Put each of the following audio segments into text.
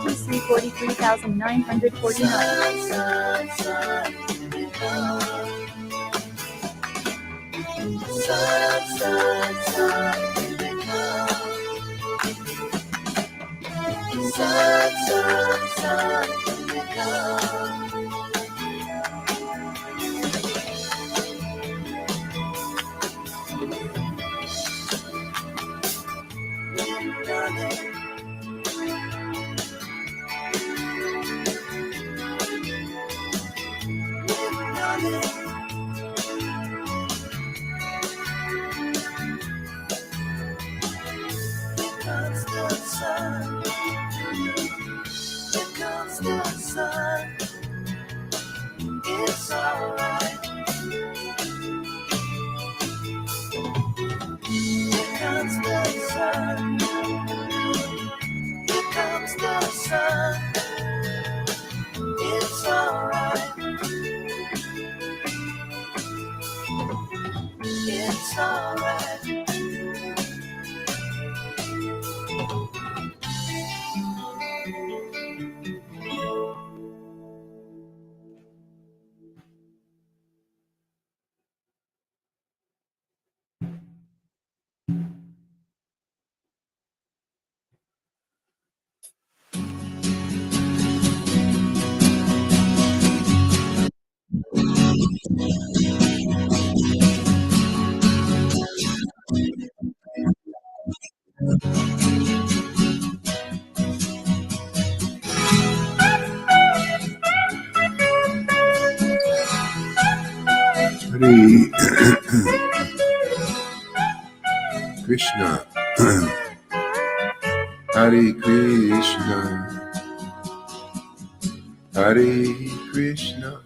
UTC 43,949. It's alright. Here comes the sun. Here comes the sun. It's alright. It's alright. Hare Krishna, Hare Krishna, Hare Krishna,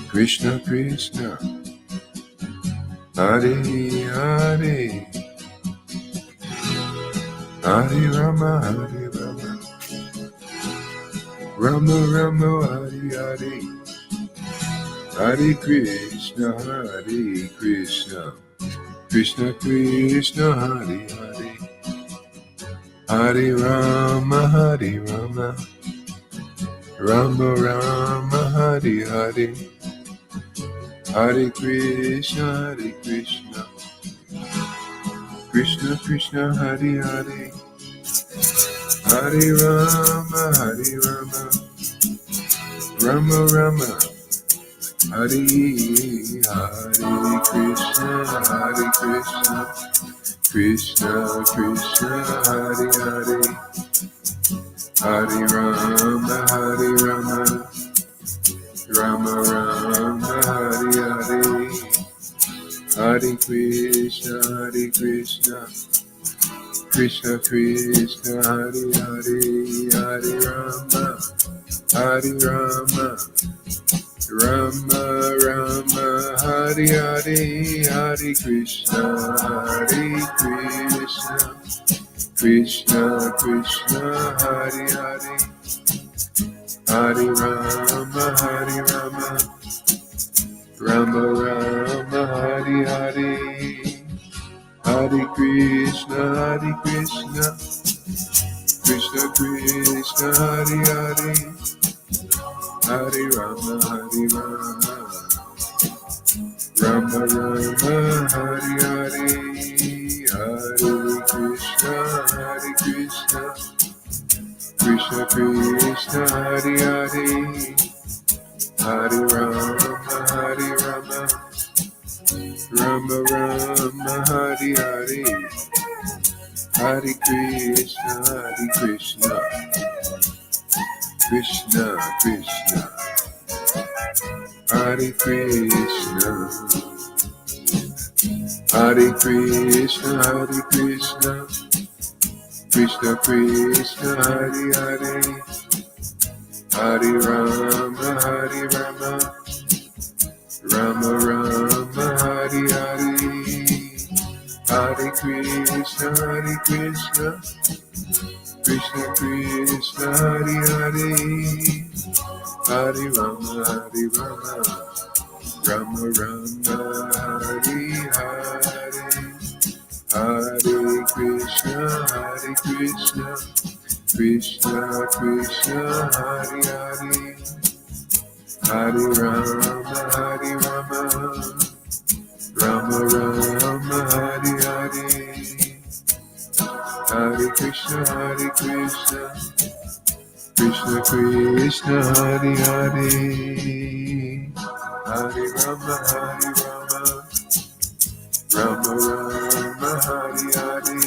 Krishna Krishna, Hare Hare, Hare Rama, Hare Rama, Rama Rama, Hare Hare. Hare Krishna, Hare Krishna, Krishna Krishna, Hare Hare, Hare Rama, Hare Rama, Rama Rama, Hare Hare, Hare Krishna, Hare Krishna, Krishna Krishna, Hare Hare, Hare Rama, Hare Rama, Rama Rama, Hare Hare, Krishna, Hare Krishna, Krishna Krishna, Hare Hare, Hare Rama, Hare Rama, Rama Rama, Hare Hare, Hare Krishna, Hare Krishna, Krishna Krishna, Hare Hare, Hare Rama, Hare Rama, Rama Rama, Hare Hare, Hare Krishna, Hare Krishna, Krishna Krishna, Hare Hare, Hare Rama, Hare Rama, Rama Rama, Hare Hare, Hare Krishna, Hare Krishna, Krishna Krishna, Hare Hare, Hare Rama, Hare Rama, Rama Rama, Hare Hare, Hare Krishna, Hare Krishna, Krishna Krishna, Hare Hare, Hare Rama, Hare Rama, Rama Rama, Hare Hare, Hare Krishna, Hare Krishna, Krishna Krishna, Hare Krishna, Hare Krishna, Hare Krishna, Krishna Krishna, Hare Hare, Hare Rama, Hare Rama, Rama Rama, Hare Hare, Hare Krishna, Hare Krishna, Krishna Krishna, Hare Hare, Hare Rama, Hare Rama, Rama Rama, Hare Hare, Hare Krishna, Hare Krishna, Krishna Krishna, Hare Hare, Hare Rama, Hare Rama, Rama Rama, Hare Hare, Hare Krishna, Krishna Krishna, Hare Hare, Hare Rama, Rama Rama, Hare Hare,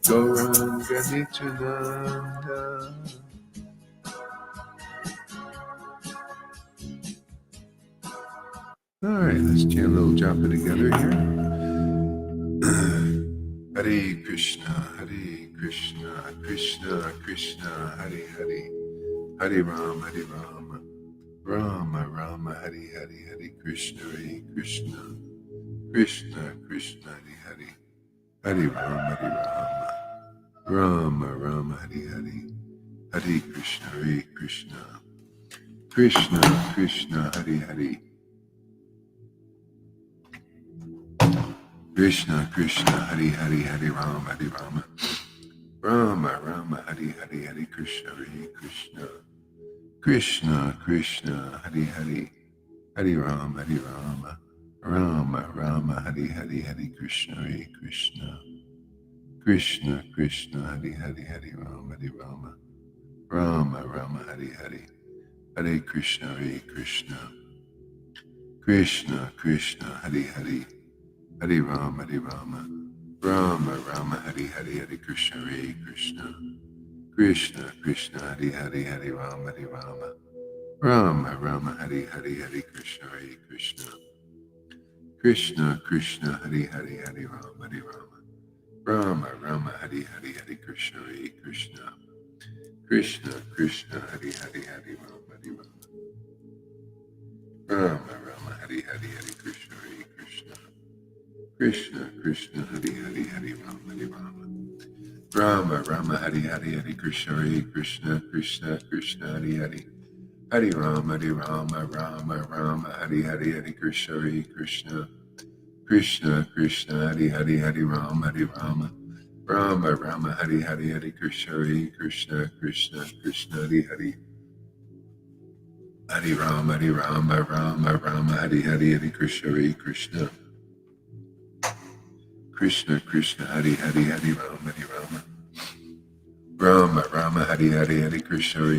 Gauranga Nityananda. All right, let's chant a little japa together here. Hare Krishna, Krishna Krishna, Hare Hare, Hare Rama, Rama Rama, Hare Hare, Hare Krishna, Krishna Krishna, Hare Hare, Hare Rama, Rama Rama, Hare Hare, Hare Krishna, Krishna Krishna, Hare Hare, Krishna Krishna, Hare Hare, Hare Rama, Rama Rama, Hare Hare, Hare Krishna, Krishna Krishna, Hare Hare, Hare Rama, Rama Rama, Hare Hare, Hare Krishna, Krishna Krishna, Hare Hare, Hare Rama, Rama Rama, Hare Hare, Hare Krishna, Krishna Krishna, Hare Hare, Hare Rama, Rama Rama, Hare Hare, Hare Krishna, Krishna Krishna, Hare Hare, Hare Rama, Rama Rama, Hare Hare, Hare Krishna, Krishna Krishna, Hare Hare, Hare Rama, Rama Rama, Hare Hare, Hare Krishna, Krishna Krishna, Hare Hare, Hare Rama, Rama Rama, Hare Hare, Hare Krishna, Krishna Krishna, Hare Hare, Hare Rama, Rama Rama, Hare Hare, Hare Krishna, Krishna Krishna, Hare Hare, Hare Rama, Rama Rama, Hare Hare, Hare Krishna, Krishna Krishna, Hare Hare, Hare Rama, Rama Rama, Hare Hare, Hare Krishna, Krishna Krishna, Hare Hare, Hare Rama, Rama Rama, Hare Hare, Hare Krishna, Krishna Krishna, Hare Hare, Hare Rama, Rama Rama, Hare Hare, Hare Krishna, Krishna Krishna, Hare Hare, Hare Rama, Rama Rama, Hare Hare, Hare Krishna,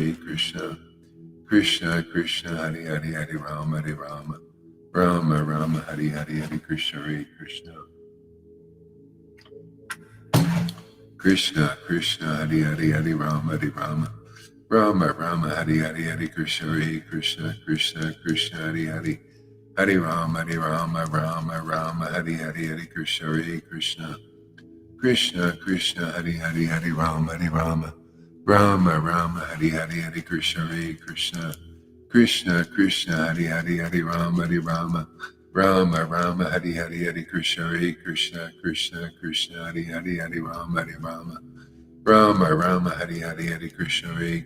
Krishna Krishna, Hare Hare, Hare Rama, Rama Rama, Hare Hare, Hare Krishna, Krishna Krishna, Hare Hare, Hare Rama, Rama Rama, Hare Hare, Hare Krishna, Krishna Krishna, Hare Hare, Hare Rama, Rama Rama, Hare Hare, Hare Krishna, Krishna Krishna, Hare Hare, Hare Rama, Rama Rama, Hare Hare, Hare Krishna, Krishna Krishna, Hare Hare, Hare Rama, Rama Rama, Hare Hare, Hare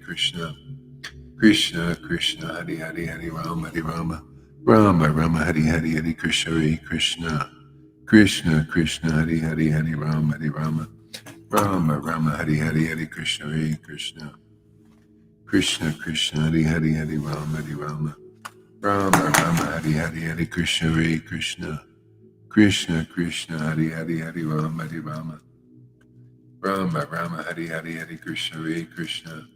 Krishna, Krishna Krishna, Hare Hare, Hare Rama, Rama Rama, Hare Hare, Hare Krishna, Krishna Krishna, Hare Hare, Hare Rama, Rama Rama, Hare Hare, Hare Krishna, Krishna Krishna, Hare Hare, Hare Rama, Rama Rama, Hare Hare, Hare Krishna,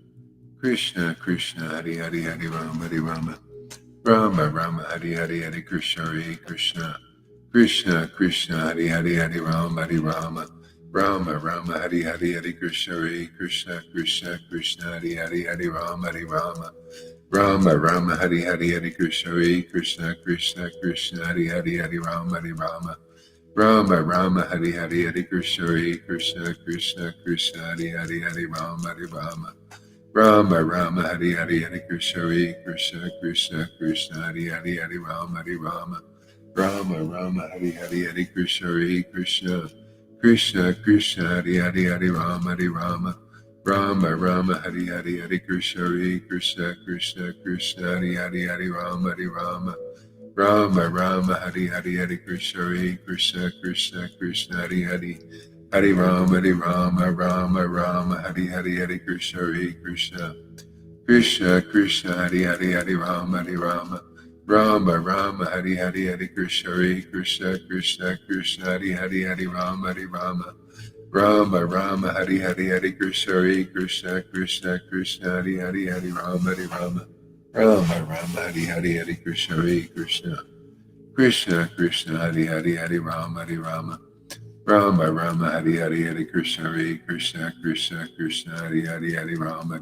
Krishna Krishna, Hare Hare, Hare Rama, Rama Rama, Hare Hare, Hare Krishna, Krishna Krishna, Hare Hare, Hare Rama, Rama Rama, Hare Hare, Hare Krishna, Krishna Krishna, Hare Hare, Hare Rama, Rama Rama, Hare Hare, Hare Krishna, Krishna Krishna, Hare Hare, Hare Rama, Rama Rama, Hare Hare, Hare Krishna, Krishna Krishna, Hare Hare, Hare Rama, Rama Rama, Hare Hare, Hare Krishna, Krishna Krishna, Hare Hare, Hare Rama, Rama Rama, Hare Hare, Hare Krishna, Krishna Krishna, Hare Hare, Hare Rama, Rama Rama, Hare Hare, Hare Krishna, Krishna Krishna, Hare Hare, Hare Rama, Rama Rama, Hare Hare, Hare Krishna, Krishna Krishna, Hare Hare, Hare Rama, Rama Rama, Hare Hare, Hare Krishna, Krishna Krishna, Hare Hare, Hare Rama, Rama Rama, Hare Krishna, Hare Krishna, Krishna Krishna, Hare Rama, Rama Rama, Hare Krishna, Hare Krishna, Krishna Krishna, Hare Rama, Rama Rama, Hare Krishna, Hare Krishna, Krishna Krishna, Hare Rama, Rama Rama, Hare Krishna, Hare Krishna, Krishna Krishna, Hare Rama, Rama Rama, Hare Krishna, Hare Krishna, Krishna Krishna, Hare Rama,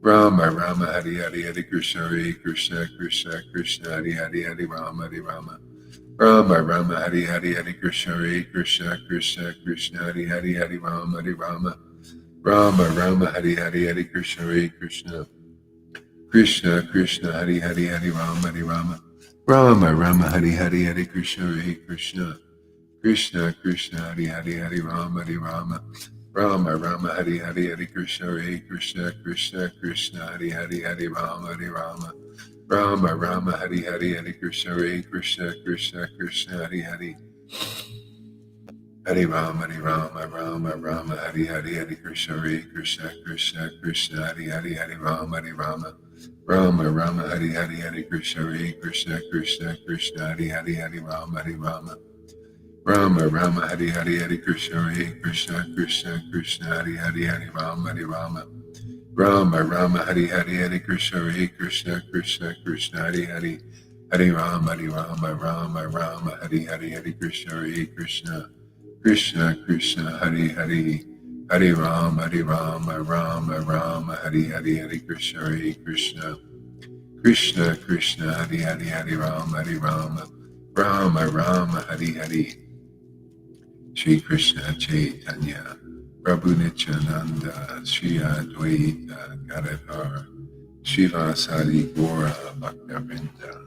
Rama Rama, Hare Krishna, Hare Krishna, Krishna Krishna, Hare Rama, Rama Rama, Hare Krishna, Hare Krishna, Krishna Krishna, Hare Rama, Rama Rama, Hare Krishna, Hare Krishna, Krishna Krishna, Hare Rama, Rama Rama, Hare Krishna, Hare Krishna, Krishna Krishna, Hare Rama, Rama Rama, Hare Krishna, Hare Krishna, Krishna Krishna, Hare Rama, Rama Rama, Hare Krishna, Hare Krishna, Krishna Krishna, Hare Rama, Rama Rama, Hare Krishna, Hare Krishna, Krishna Krishna, Hare Rama, Rama Rama, Hare Krishna, Hare Krishna, Krishna Krishna, Hare Rama, Rama Rama, Hare Krishna, Hare Krishna, Krishna Krishna, Hare Rama, Rama Rama, Hare Krishna, Hare Krishna, Krishna Krishna, Hare Rama, Rama Rama, Hare Krishna, Hare Krishna, Krishna Krishna, Hare Rama, Rama Rama, Hare Krishna, Hare Krishna, Krishna Krishna, Hare Rama, Rama Rama, Hare Shri Krishna Chaitanya, Prabhu Nityananda, Shri Advaita Gadadhar, Shivasari Gora Bhaktivinoda.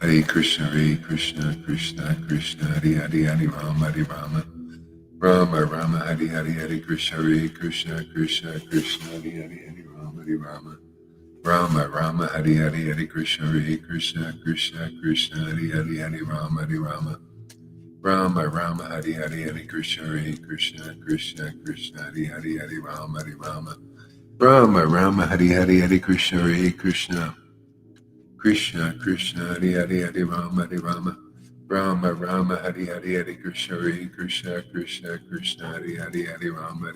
Hare Krishna, Krishna Krishna, Hare Rama, Rama Rama, Hare Krishna, Hare Krishna, Krishna Krishna, Hare Rama, Rama Rama, Hare Krishna, Hare Krishna, Krishna Krishna, Hare Rama, Rama Rama, Hare Krishna, Hare Krishna, Krishna Krishna, Hare Rama, Rama Rama, Hare Krishna, Hare Krishna, Krishna Krishna, Hare Rama, Rama Rama, Hare Krishna, Hare Krishna, Krishna Krishna, Hare Rama,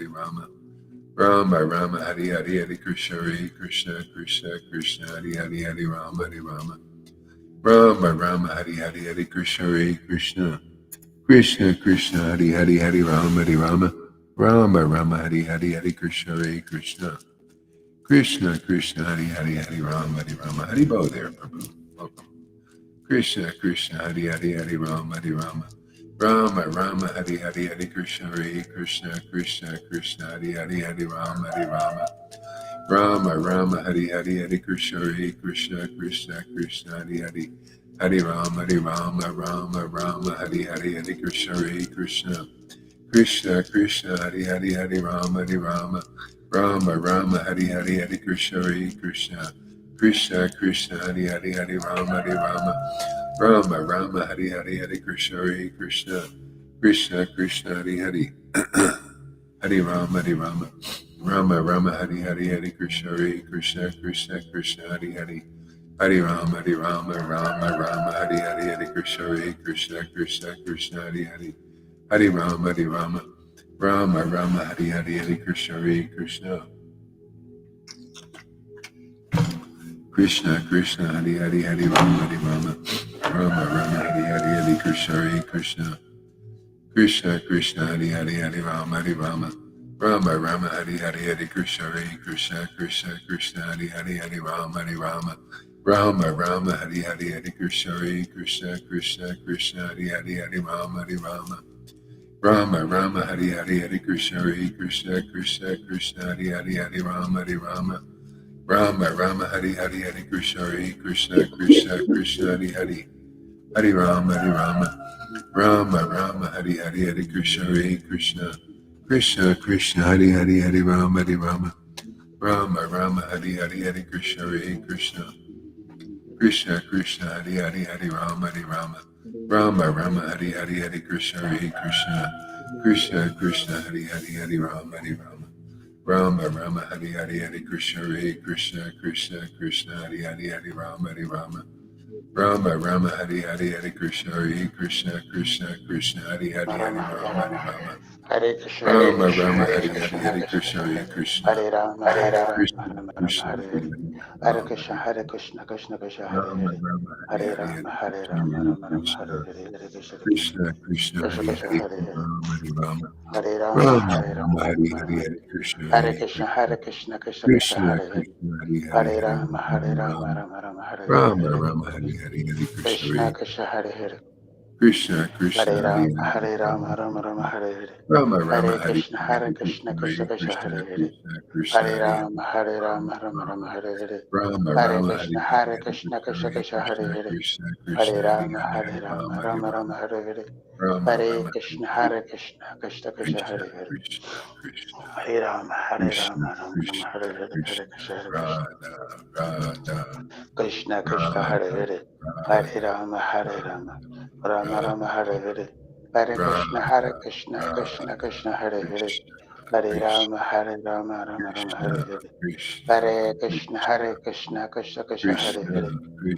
Rama Rama, Hare Krishna, Hare Krishna, Krishna Krishna, Hare Rama, Rama Rama, Hare Krishna, Hare Krishna, Krishna Krishna, Hare Rama, Rama Rama, Hare Krishna, Hare Krishna, Krishna Krishna, Hare Rama, Haribo there, Prabhu. Welcome. Krishna Krishna, Hare Rama, Rama Rama, Hare Krishna, Hare Krishna, Krishna Krishna, Hare Rama, Rama Rama, Hare Krishna, Hare Krishna, Krishna Krishna, Hare Rama, Rama Rama, Hare Krishna, Hare Krishna, Krishna Krishna, Hare Rama, Rama Rama, Hare Krishna, Hare Krishna, Krishna Krishna, Hare Rama, Rama Rama, Hare Krishna, Hare Krishna, Krishna Krishna, Hare Rama, Rama Rama, Hare Krishna, Hare Krishna, Krishna Krishna, Hare Rama, Rama Rama, Hare Krishna, Hare Krishna, Krishna Krishna, Hare Rama, Rama Rama, Hare Krishna, Hare Krishna, Krishna Krishna, Hare Rama, Rama Rama, Hare Krishna, Hare Krishna, Krishna Krishna, Hare Rama, Rama Rama, Hare Krishna, Hare Krishna, Krishna Krishna, Hare Rama, Rama Rama, Hare Krishna, Hare Krishna, Krishna Krishna, Hare Rama, Rama Rama, Hare Krishna, Hare Krishna, Krishna Krishna, Hare Rama, Rama Rama, Hare Krishna, Hare Krishna, Krishna Krishna, Hare Rama, Rama Rama, Hare Krishna, Hare Krishna, Krishna Krishna, Hare Rama, Rama Rama, Hare Krishna, Hare Krishna, Krishna Krishna, Hare Rama, Rama Rama Hari Hari Hari Krishna Hare Krishna Krishna Krishna Hari Hari Hari Rama Hari Rama Rama Rama Hari Hari Hari Krishna Hare Krishna Krishna Krishna Hari Hari Hari Rama Hari Rama Rama Rama Hari Hari Hari Krishna Hare Krishna Krishna Krishna Hari Hari Hari Rama Rama Hari Rama Hare Krishna Rama Rama Hare Hari Krishna Hari Hari Krishna Hare Krishna Hare Rama Krishna Rama Rama Krishna Hare Hari Hare Hari Hare Rama Krishna Hari Hare Krishna Krishna Krishna Hare Rama Hare Rama Hari Hare Hari Hari Krishna Rama Hare Rama Rama Hare Krishna Hare Hare Krishna Krishna Krishna Krishna Hari Krishna Hari Hare Hare Rama Hari Rama Hare Rama Rama Hare Rama Rama Hari Rama Hari Hare Hari Krishna Hare Hare Krishna Krishna Hare Krishna Krishna Krishna Krishna Hare Hare Krishna Hari Hari Hare Hari Rama Rama Rama Rama Rama Hare Hare Rama Hare Rama Krishna Hari Hari Hari Krishna Krishna Hare Krishna Hare Hare Krishna Krishna Hare Hari Rama Hari Hare Rama Rama Rama Rama Hare Hare Rama Rama Hare Hari Krishna Hari Hare Hari Krishna Krishna Krishna Krishna Krishna Hare Hare Krishna Krishna Hare Hari Rama Hari Hare Rama Rama Rama Rama Hare Hare Rama Hare Rama Hari Krishna Hari Hare Hari Krishna Krishna Krishna Hare Krishna Hare Krishna Hare Krishna Hari Rama Hari Hare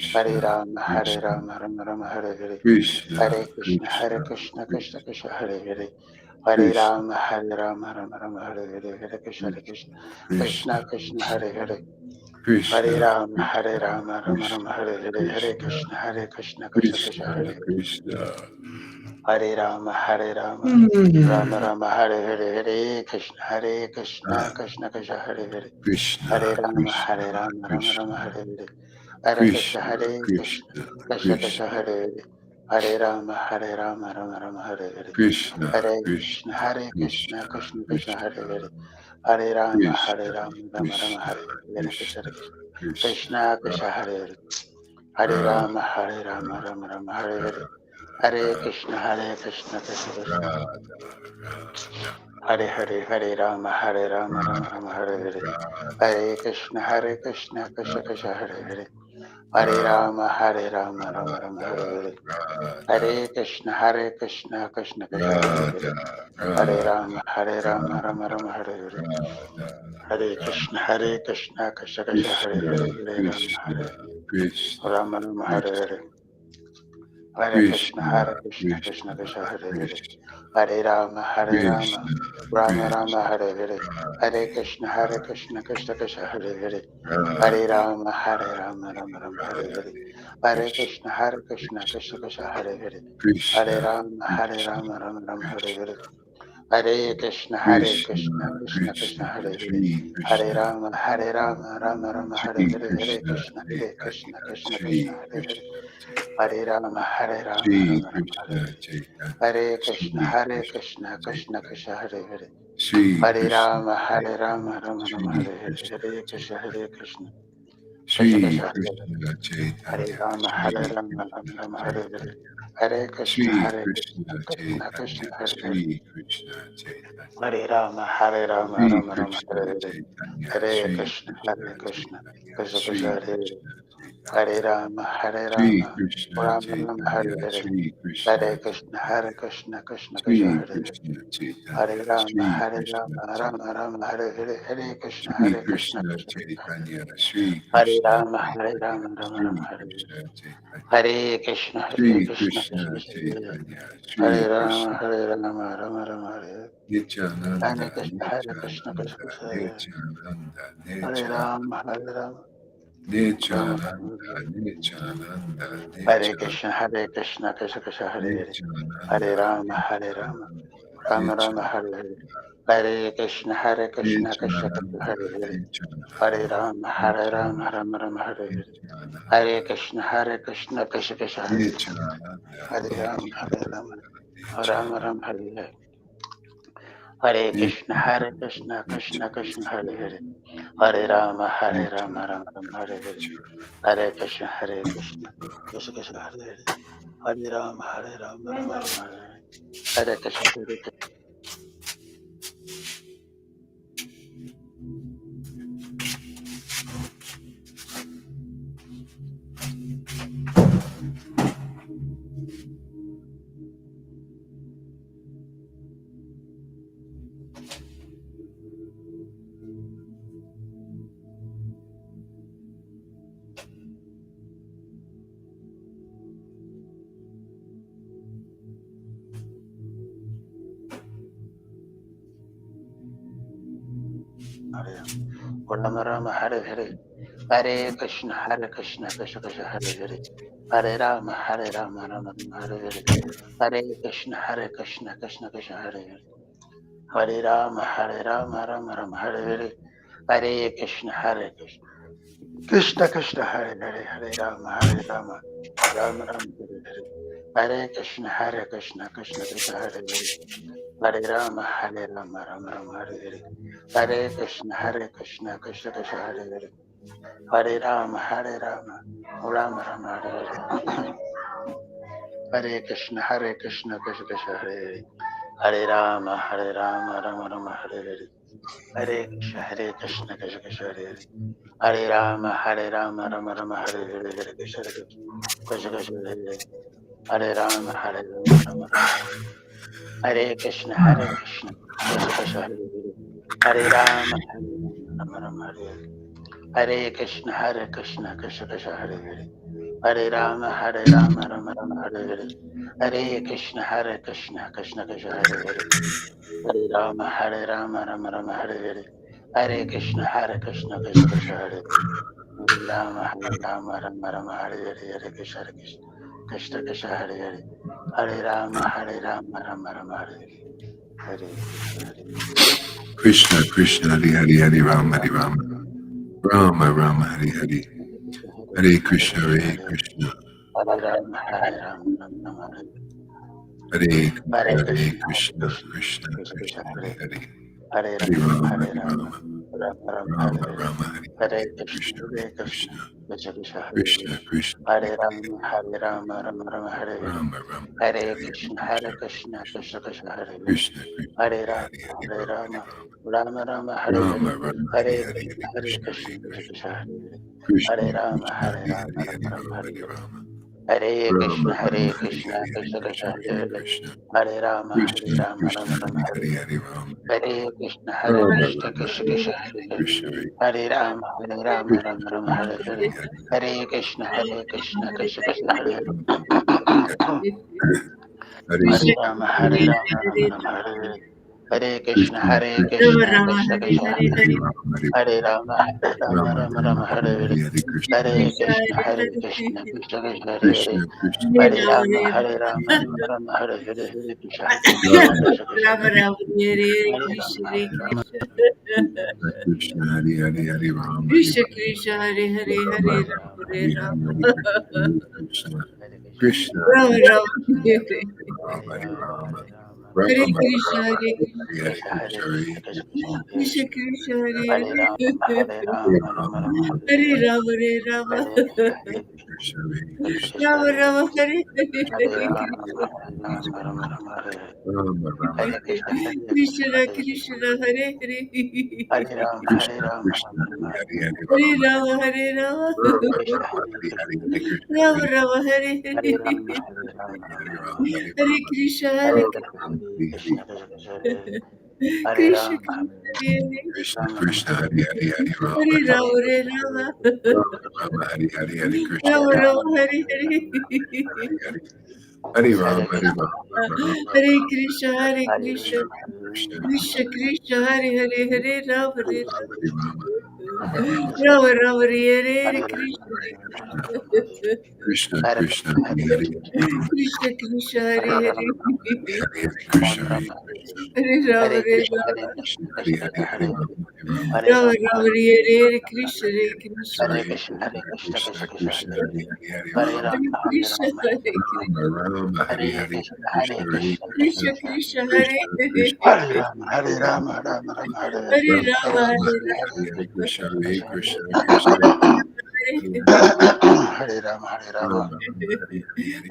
Hari Rama Rama Hari Rama Rama Rama Hare Hare Rama Hare Rama Hari Krishna Hari Hare Krishna Krishna Krishna Krishna Hare Hare Krishna Krishna Hare Rama Krishna Rama Rama Krishna Hare Hare Hare Krishna Krishna Hare Krishna Radha Radha Krishna Krishna Hare Radha Hare Hare Radha Rama Rama Radha Rama Hare Hare Hare Krishna Radha Krishna Radha Krishna Hare Hare Krishna Hare Krishna Rama Rama Rama Hare Krishna Hare Krishna Hare Krishna Krishna Krishna Hare Krishna Hare Hare Krishna Rama Krishna Rama Rama Hare Hare Krishna Hare Krishna Krishna Krishna Krishna Krishna Hare Hare Hare Krishna Rama Rama Rama Hare Hare Hare Krishna Krishna Krishna Hare Hare Hare Krishna Rama Rama Krishna Hare Hare Hare Krishna Krishna Krishna Krishna Hare Hare Krishna Hare Rama Rama Hare Hare Hare Krishna Krishna Hare Hare Hare Krishna Krishna Rama Rama Krishna Hare Hare Hare Krishna Krishna Hare Krishna Krishna Krishna Hare Hare Hare Rama Rama Hare Hare Krishna Hare Krishna Krishna Krishna Krishna Krishna Hare Hare Hare Rama Krishna Rama Krishna Hare Hare Krishna Krishna Krishna Hare Hare Radha Rama Rama Hare Hare Hare Radha Krishna Krishna Krishna Radha Radha Hare Rama Rama Hare Hare Radha Hare Krishna Krishna Hare Hare Hare Radha Rama Rama Radha Hare Hare Radha Hare Krishna Krishna Hare Hare Radha Hare Radha Rama Radha Rama Hare Hare Radha Hare Radha Krishna Krishna Hare Krishna Hare Hare Krishna Krishna Rama Rama Hare Hare Krishna Hare Krishna Krishna Krishna Hare Hare Krishna Hare Rama Krishna Rama Krishna Hare Hare Hare Radhe Krishna Krishna Hare Hare Hare Radhe Rama Rama Hare Hare Radhe Hare Krishna Krishna Krishna Krishna Hare Hare Hare Krishna Krishna Rama Rama Hare Hare Krishna Hare Krishna Krishna Krishna Hare Hare Shri Hare Krishna Rama Rama Hare Shri Hare Hare Krishna Krishna Chaitanya Krishna Shri Hare Hare Krishna Chaitanya Hare Rama Shri Rama Hare Krishna Hare Chaitanya Hare Shri Krishna Krishna Krishna Hare Hare Shri Hare Krishna Rama Chaitanya Rama Shri Hare Hare Krishna Hare Chaitanya Krishna Shri Hare Hare Krishna Hare Chaitanya Rama Shri Rama Krishna Hare Hare Chaitanya Hare Shri Krishna Krishna Krishna Chaitanya Hare Hare Shri Krishna Chaitanya Hare Rama Shri Rama Krishna Hare Hare Chaitanya Hare Shri Krishna Krishna Krishna Chaitanya Krishna Shri Hare Hare Krishna Hare Chaitanya Rama Shri Rama Krishna Rama Hare Chaitanya Hare Shri Krishna Hare Chaitanya Krishna Krishna Shri Hare Hare Krishna Hare Chaitanya Rama Shri Krishna Rama Chaitanya Rama Hare Hare Hare Shri Krishna Krishna Krishna Chaitanya Shri Hare Krishna Rama Chaitanya Rama Shri Hare Hare Krishna Chaitanya Hare Krishna Shri Krishna Krishna Hare Chaitanya Hare Shri Rama Krishna Rama Rama Hare Nityananda Hare Krishna Nityananda Nityananda Hare Nityananda Rama Rama Nityananda Nityananda Hare Nityananda Krishna Krishna Hare Nityananda Hare Rama Rama Nityananda Hare Hare Krishna Nityananda Hare Hare Nityananda Rama Nityananda Rama Hare Hare Nityananda Krishna Hare Nityananda Hare Rama Nityananda Rama Hare Hare Krishna Krishna Hare Nityananda Hare Rama Nityananda Rama Hare Hare Krishna Krishna Hare Hare Rama Rama Hare Krishna Hare Rama Rama Hare Hare Hare Krishna Krishna Krishna Hare Hare Hare Rama Rama Rama Hare Hare Hare Krishna Krishna Krishna Hare Hare Hare Rama Rama Rama Hare Hare Hare Krishna Krishna Krishna Hare Hare Hare Rama Rama Rama Rama Hare Hare Hare Krishna Krishna Krishna Hare Hare Hare Rama Rama Rama Hare Hare Hare Krishna Krishna Krishna Hare Hare Hare Rama Rama Rama Rama Hare Hare Hare Krishna Krishna Krishna Hare Hare Hare Rama Rama Rama Hare Hare Hare Krishna Krishna Krishna Hare Hare Hare Rama Rama Rama Hare Hare Hare Krishna Krishna Krishna Hare Hare Hare Rama Rama Rama Hare Krishna Krishna Krishna Hare Hare Hare Rama Rama Rama Hare Hare Hare Krishna Krishna Krishna Hare Hare Hare Rama Rama Rama Hare Hare Hare Krishna Krishna Krishna Hare Hare Hare Rama Rama Rama Hare Hare Hare Krishna Krishna Krishna Hare Hare Rama Rama Rama Hare Hare Hare Krishna Krishna Krishna Hare Hare Hare Rama Rama Rama Hare Hare Hare Krishna Krishna Hare Hare Hare Rama Hare Rama Rama Rama Hare Hare Hare Krishna Krishna Hare Rama Rama Hare Hare Hare Krishna Krishna Krishna Krishna Hare Hare Hare Hare Rama Hare Rama Rama Rama Rama Rama Hare Rama Hare Hare Hare Krishna Krishna Krishna Krishna Hare Krishna Krishna Hare Hare Rama Rama Rama Hare Hare Rama Rama Hare Hare Krishna Krishna Krishna Krishna Hare Krishna Krishna Hare Hare Rama Hare Rama Rama Rama Rama Hare Rama Rama Hare Hare Hare Hare Krishna Krishna Krishna Hare Krishna Hare Rama Krishna Hare Rama Hare Rama Hare Rama Rama Hare Hare Rama Hare Rama Rama Hare Krishna Hare Hare Krishna Krishna Hare Hare Krishna Hare Rama Krishna Rama Krishna Rama Hare Hare Hare Hare Rama Hare Krishna Rama Krishna Rama Krishna Hare Krishna Hare Hare Krishna Hare Rama Krishna Rama Rama Krishna Hare Hare Hare Hare Krishna Krishna Krishna Hare Hare Hare Hare Rama Hare Rama Rama Hare Hare Krishna Krishna Krishna Krishna Krishna Krishna Hare Hare Hare Rama Hare Rama Rama Rama Rama Rama Hare Hare Hare Krishna Hare Krishna Krishna Krishna Krishna Krishna Hare Krishna Krishna Hare Hare Rama Rama Rama Hare Hare Krishna Krishna Rama Krishna Krishna Rama Hare Rama Hare Hare Krishna Rama Hare Rama Krishna Krishna Hare Hare Hare Rama Hare Krishna Krishna Hare Hare Rama Hare Hare Rama Rama Hare Hare Rama Hare Krishna Hare Krishna Rama Hare Rama Hare Rama Hare Rama Hare Rama Krishna Rama Hare Hare Hare Krishna Krishna Krishna Hare Hare Hare Hare Rama Hare Rama Hare Rama Krishna Krishna Rama Rama Hare Hare Rama Rama Hare Krishna Krishna Hare Hare Krishna Krishna Hare Hare Hare Rama Rama Hare Rama Rama Rama Hare Hare Hare Krishna Rama Rama Hare Hare Hare Rama Hare Hare Rama Krishna Hare Rama Rama Hare Hare Krishna Krishna Krishna Krishna Hare Hare Hare Rama Hare Rama Hare Rama Rama Rama Hare Hare Hare Krishna Rama Krishna Rama Hare Hare Hare Hare Hare Rama Hare Rama Rama Hare Krishna Hare Krishna Krishna Krishna Krishna Krishna Hare Hare Hare Rama Hare Rama Hare Rama Rama Rama Rama Hare Hare Krishna Krishna Krishna Krishna Hare Hare Rama Krishna Krishna Hare Hare Hare Hare Krishna Krishna Hare Rama Hare Rama Krishna Hare Hare Hare Rama Hare Rama Rama Rama Hare Hare Krishna Hare Hare Hare Krishna Hare Hare Krishna Krishna Krishna Hare Hare Hare Hare Rama Hare Rama Krishna Hare Rama Krishna Rama Hare Hare Hare Hare Krishna Hare Krishna Krishna Krishna Krishna Krishna Hare Krishna Krishna Hare Hare Rama Rama Rama Hare Hare Rama Rama Hare Rama Hare Hare Rama Hare Krishna Hare Krishna Krishna Krishna Hare Rama Hare Rama Rama Rama Hare Hare Hare Rama Krishna Rama Hare Krishna Hare Hare Hare Krishna Krishna Hare Krishna Hare Hare Krishna Rama Krishna Hare Hare Rama Hare Rama Rama Rama Hare Hare Rama Hare Hare Krishna Rama Hare Rama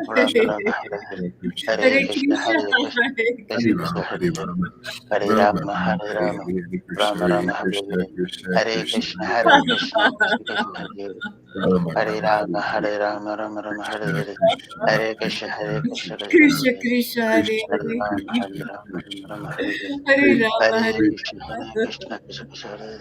Hare Krishna Hare Krishna Hare Krishna Krishna Hare Hare Hare Krishna Krishna Hare Rama Hare Rama Hare Rama Hare Hare Rama Rama Rama Hare Krishna Hare Krishna Hare Krishna Krishna Krishna Krishna Krishna Hare Krishna Hare Krishna Hare Hare Rama Hare Krishna Rama Rama Krishna Rama Hare Hare Hare Krishna Rama Hare Hare Krishna Krishna Krishna Krishna Hare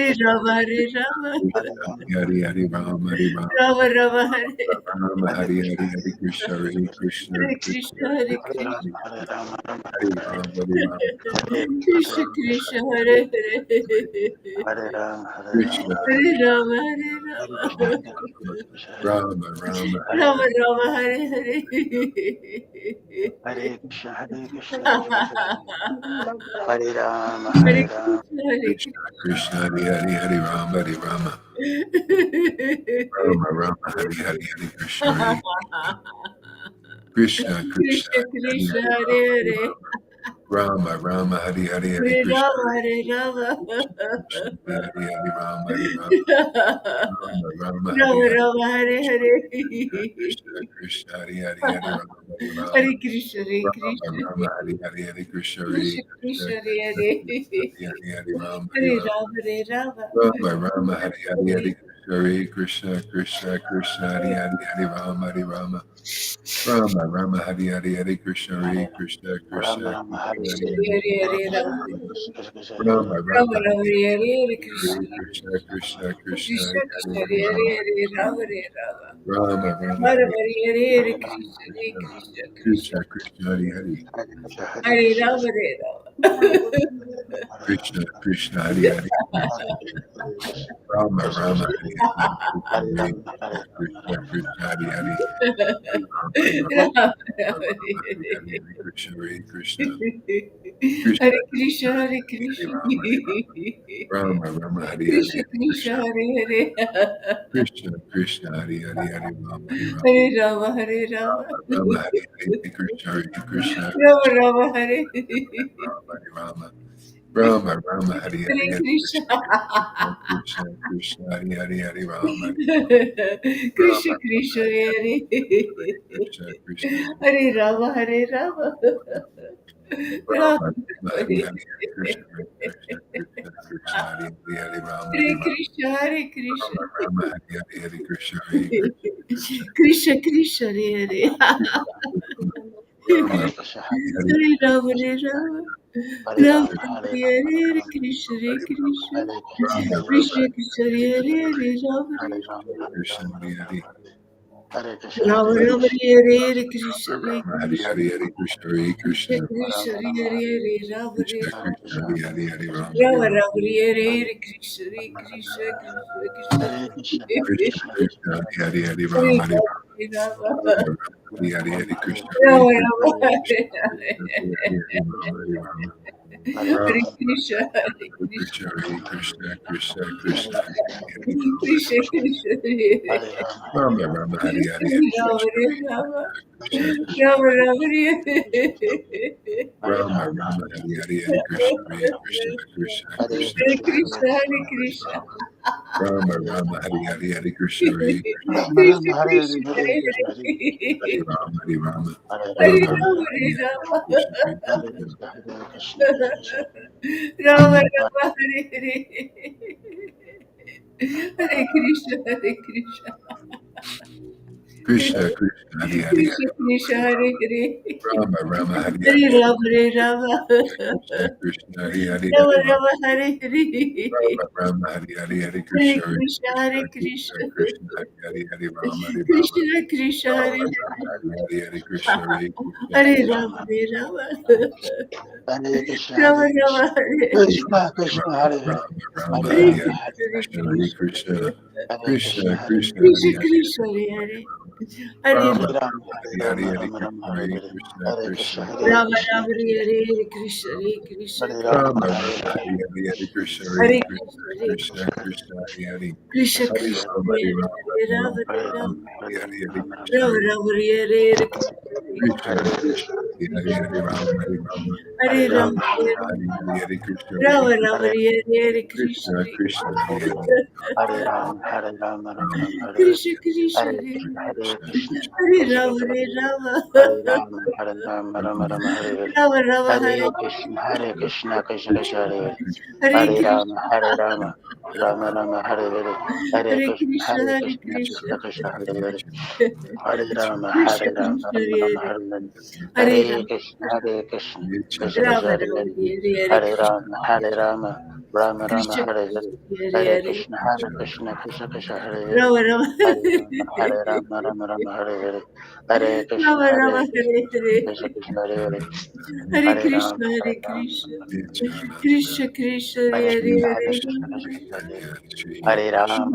Hare Rama, Hare Rama, Hare Hare Rama, Hare Rama, Rama Rama, Hare Rama Hare Hare, Hare Krishna, Hare Krishna, Hare Krishna Krishna, Hare Krishna, Krishna, Hare Rama, Rama Hare Rama, Hare Rama, Krishna Krishna, Hare Hare, Hare Rama, Hare Krishna, Hare Rama, Hare Rama, Rama, Rama, Rama Rama Hare Hare. Hare Krishna, Krishna Krishna, Hare Rama, Hare Hare Rama, Krishna, Hare Krishna, Krishna, Hare Hare, Hare Rama, Hare Rama, Krishna. Rama, Rama, Hare Hare, Hare Krishna, Hare Krishna, Krishna, Krishna Hare Krishna Hare, Hare Hare. Rama, Rama, Hare Hare, Hare Hare Krishna, Rama Hare Rama. Krishna, Hare Hare, Hare Rama, Hare Rama, Rama, Rama, Hare Rama Hare, Rama Hare Hare. Krishna, Krishna, Hare Hare, Hare Rama, Hare Rama, Hare Krishna, Hare Rama, Krishna. Rama, Hare Hare, Hare Krishna, Hare Krishna Krishna, Krishna Hare Krishna, Hare. Krishna, Hare Hare, Hare Rama, Hare Hare Rama, Rama Hare Rama. Rama, Rama, Hare Hare, Hare Krishna, Hare Krishna, Krishna, Krishna, Hare Hare, Hare Rama, Hare Rama, Rama, Rama, Hare Hare, Hare Krishna, Hare Hare Krishna, Rama, Krishna, Rama, Krishna, Hare Hare Krishna Hare, Hare, Hare Hare Rama. Hare Krishna, Krishna Rama, Hare, Rama, Rama Hare Rama Hare Hare Hare, Krishna. Krishna, Krishna, Krishna, Krishna Hare Krishna Hare, Hare Hare Hare Rama, Hare Rama Hare Rama. Rama, Rama, Hare Hare Hare Hare Hare Rama, Krishna Hare Krishna Krishna. Krishna, Krishna, Hare Hare, Hare Krishna, Hare Hare Krishna, Rama Hare Rama. Krishna, Krishna, Hare Hare, Rama, Rama, Hare Hare, Hare Krishna, Rama, Hare Krishna, Rama, Krishna, Hare Hare, Rama Rama Hare Krishna, Hare Krishna, Hare Krishna, Krishna, Krishna, Hare Hare Krishna. Rama, Rama, Rama, Hare Hare, Krishna Hare Krishna, Krishna, Hare Hare. Krishna, Krishna, Hare Hare, Hare Rama, Hare Rama, Hare Rama, Hare Rama. Rama, Hare Hare, Krishna, Hare Krishna, Rama Rama, Hare Hare Rama, Rama, Rama, Hare Hare, Hare Hare Krishna. Krishna, Krishna, Krishna, Hare Hare, Hare Rama, Krishna Rama, Krishna, Hare Krishna, Krishna, Hare Rama, Hare Rama. Rama Rama, Hare Hare Hare, Krishna, Krishna, Krishna, Krishna, Hare Hare, Hare Rama, Hare Hare Rama, Krishna, Hare Krishna. Rama, Rama, Hare Hare, Hare Krishna, Hare Krishna, Krishna Krishna, Hare Rama, Hare Rama, Krishna, Hare Hare Rama, Hare Rama. Hare Rama Rama, Hare Hare Rama, Hare Krishna, Hare Krishna. Hare Rama, Krishna, Krishna Krishna, Hare Hare Rama, Hare Hare Rama, Hare Krishna, Rama, Hare Hare, Hare Krishna, Rama Hare Rama, Krishna, Hare Hare Krishna, Hare Rama, Hare Krishna. Hare, Hare Krishna, Hare Krishna Krishna, Krishna, Rama Hare Rama, Hare Rama, Hare Krishna, Hare Krishna, Krishna, Hare Hare, Hare Rama, Hare Rama Rama, Rama, Hare Hare Krishna, Hare Krishna, Krishna Krishna. Hare Krishna, Krishna, Krishna Krishna, Hare Hare, Hare Hare Rama, Hare Rama, Rama, Rama, Hare Rama, Hare Hare, Hare Krishna, Hare Rama, Krishna, Rama, Rama, Krishna, Hare Hare, Rama, Hare Rama, Hare Rama, Hare Krishna, Krishna, Hare Hare Krishna. Krishna, Hare Krishna, Krishna, Krishna, Hare Hare Krishna, Hare, Krishna Krishna, Hare Hare Rama, Hare Rama, Rama, Rama, Hare Hare, Hare Hare Rama, Krishna, Hare Rama. Hare Krishna, Krishna, Rama Rama, Hare Hare Rama, Rama, Rama, Hare Hare, Hare Krishna, Hare Krishna, Krishna, Hare Krishna, Hare Krishna, Krishna, Hare Hare Rama, Krishna. Rama, Rama, Hare Hare, Hare Krishna, Hare Krishna, Rama, Krishna Rama, Hare Krishna, Hare, Hare Hare Krishna, Hare Hare. Rama, Hare Rama, Hare Hare Rama, Rama, Rama, Rama, Hare Hare Hare, Rama. Krishna, Hare Hare Krishna, Krishna, Hare Krishna, Krishna Krishna, Rama Rama, Hare Hare. Hare Krishna, Hare Krishna. Krishna, Krishna, Hare Hare, Krishna Hare Krishna, Hare Hare. Rama, Rama, Hare Hare Hare, Rama, Hare Rama. Krishna, Krishna, Hare Hare, Rama Hare Rama, Rama, Hare Hare. Rama, Rama, Hare Hare, Hare Hare Krishna, Hare Krishna, Krishna, Hare Krishna, Krishna. Krishna, Hare Hare, Hare Rama, Hare Rama, Krishna Krishna, Hare Rama, Rama, Hare. Hare Hare, Hare Krishna, Hare Krishna, Hare Hare Rama, Rama, Hare Rama. Hare Krishna, Rama Hare Rama, Krishna, Hare. Krishna Krishna, Rama, Hare Hare, Rama, Rama, Hare Hare Hare Rama, Hare, Hare Krishna, Krishna, Krishna, Hare Krishna. Krishna, Hare Krishna, Krishna, Hare Krishna, Krishna Hare Krishna, Hare, Krishna, Hare Hare Hare. Rama, Hare Rama, Hare Rama. Rama, Hare Hare Hare, Rama, Hare Rama Rama, Krishna, Hare Hare Hare, Krishna, Hare Krishna, Krishna, Hare Rama Krishna, Krishna, Rama, Hare Hare. Hare Krishna, Hare Krishna, Hare Krishna. Rama, Rama, Rama, Hare Hare, Hare Hare, Hare Krishna, Hare Hare Krishna, Krishna, Hare Krishna, Krishna. Krishna, Hare Hare, Krishna Hare Hare Krishna, Rama, Rama, Hare Hare Rama, Hare. Rama Hare Hare Rama. Rama, Hare Hare Hare, Hare Rama, Krishna, Rama Hare Rama, Hare Hare. Krishna, Hare Krishna, Hare Hare, Rama, Hare Rama, Hare Hare Rama, Rama, Rama, Hare Rama, Rama. Hare Hare, Hare Krishna, Hare Rama Krishna, Rama, Hare Hare Hare. Krishna, Krishna, Hare Krishna, Hare Hare, Hare Rama, Hare Rama, Rama Rama, Rama, Hare Krishna Krishna, Hare Hare Krishna, Hare. Hare Krishna, Krishna, Krishna, Hare Krishna Rama, Krishna, Hare Rama. Hare Rama, Hare Rama, Rama Rama, Rama, Hare Hare, Rama Rama, Hare. Hare Krishna, Hare Krishna, Krishna Krishna, Krishna, Hare Hare, Hare Hare Krishna. Rama, Hare Rama, Rama Rama, Hare Hare, Hare Hare Krishna, Krishna, Hare Hare Krishna, Krishna. Krishna Krishna, Hare Hare, Krishna, Hare Rama, Krishna Hare Rama, Krishna, Rama Hare Rama, Hare. Hare Hare, Hare Hare Rama. Krishna, Hare Krishna, Krishna Krishna, Krishna, Rama Hare Rama, Hare, Hare Hare Hare Krishna. Rama, Hare Rama, Rama Rama Krishna Hare Hare, Krishna Hare Hare Krishna Hare Krishna Krishna Krishna Hare Hare, Rama Rama Hare Rama Rama Rama Hare Hare, Hare Krishna Rama Hare Rama Krishna Hare Krishna Hare Krishna Hare Hare, Hare Hare Rama Krishna Hare Hare Rama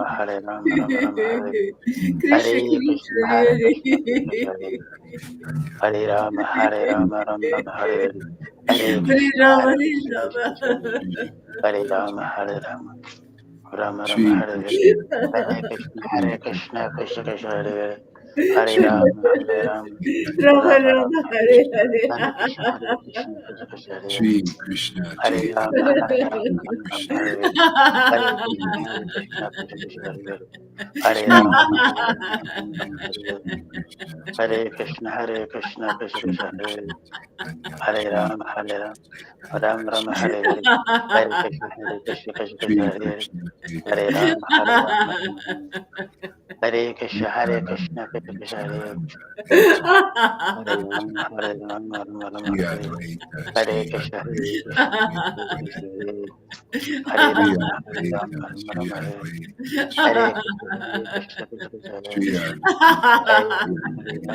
Krishna Hare Hare, Krishna Krishna Hare Hare Krishna Hare Hare Krishna Krishna Hare Hare, Hare Rama Rama Rama Hare Hare, Krishna Hare Krishna Krishna Hare Hare Krishna Krishna Hare Hare, Hare Rama Rama Rama Hare Hare, Hare Hare Krishna Rama Hare Hare Krishna Krishna Krishna Hare Hare, Hare Rama Rama Rama Hare Hare, Hare Krishna Krishna Krishna Hare Hare, Hare Rama Rama Rama Rama Rama Hare Hare Hare, Hare Hare Krishna Krishna Krishna Hare Hare, Shri Krishna Hare Chaitanya Shri Rama Krishna Hare Hare, Hare Krishna Krishna Hare Hare, Hare Shri Rama Krishna Rama Chaitanya Hare Shri Hare, Krishna Hare Chaitanya Krishna Shri Krishna Hare Hare, Krishna Chaitanya Hare Shri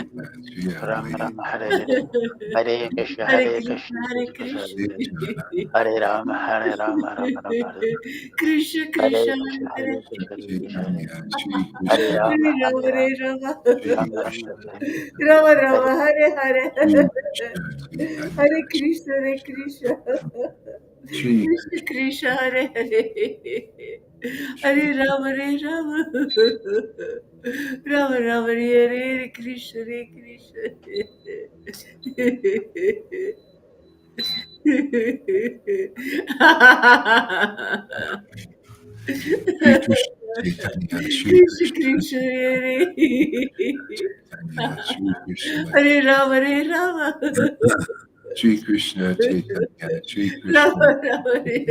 Rama Rama Krishna Ram Rama Chaitanya Hare Hare, Hare Krishna Krishna Krishna Shri Hare Hare, Krishna Hare Chaitanya Rama Rama Hare Krishna Krishna Krishna Hare Hare, Hare Rama Rama Rama Shri Hare Hare, Advaita Hare Shri Krishna Advaita Shri Krishna Advaita Hare Shri Rama Advaita Rama Shri Rama Hare Advaita Hare Shri Krishna Krishna Hare Shri Hare Advaita Shri Rama Rama Advaita Hare Hare Hare Krishna Hare Krishna Krishna, Hare Krishna Krishna Krishna. Hare Nityananda Hare Rama Rama Hare Krishna Hare Krishna, Krishna Hare Krishna Hare Chaitanya Shri Hare Krishna Rama Hare Rama, Hare Shri Rama. Rama Krishna Hare Rama Hare Rama, Hare Hare. Shri Krishna Chaitanya Hare Krishna, Hare Krishna. Shri Krishna Krishna, Hare Hare. Shri Hare Rama, Hare Rama. Rama Rama, Hare Hare, Krishna, Hare Krishna. Shri Krishna Chaitanya Shri Krishna Krishna Krishna Hare Chaitanya Shri Krishna Hare Rama Hare Rama Shri Krishna Chaitanya Shri Rama Krishna Rama Hare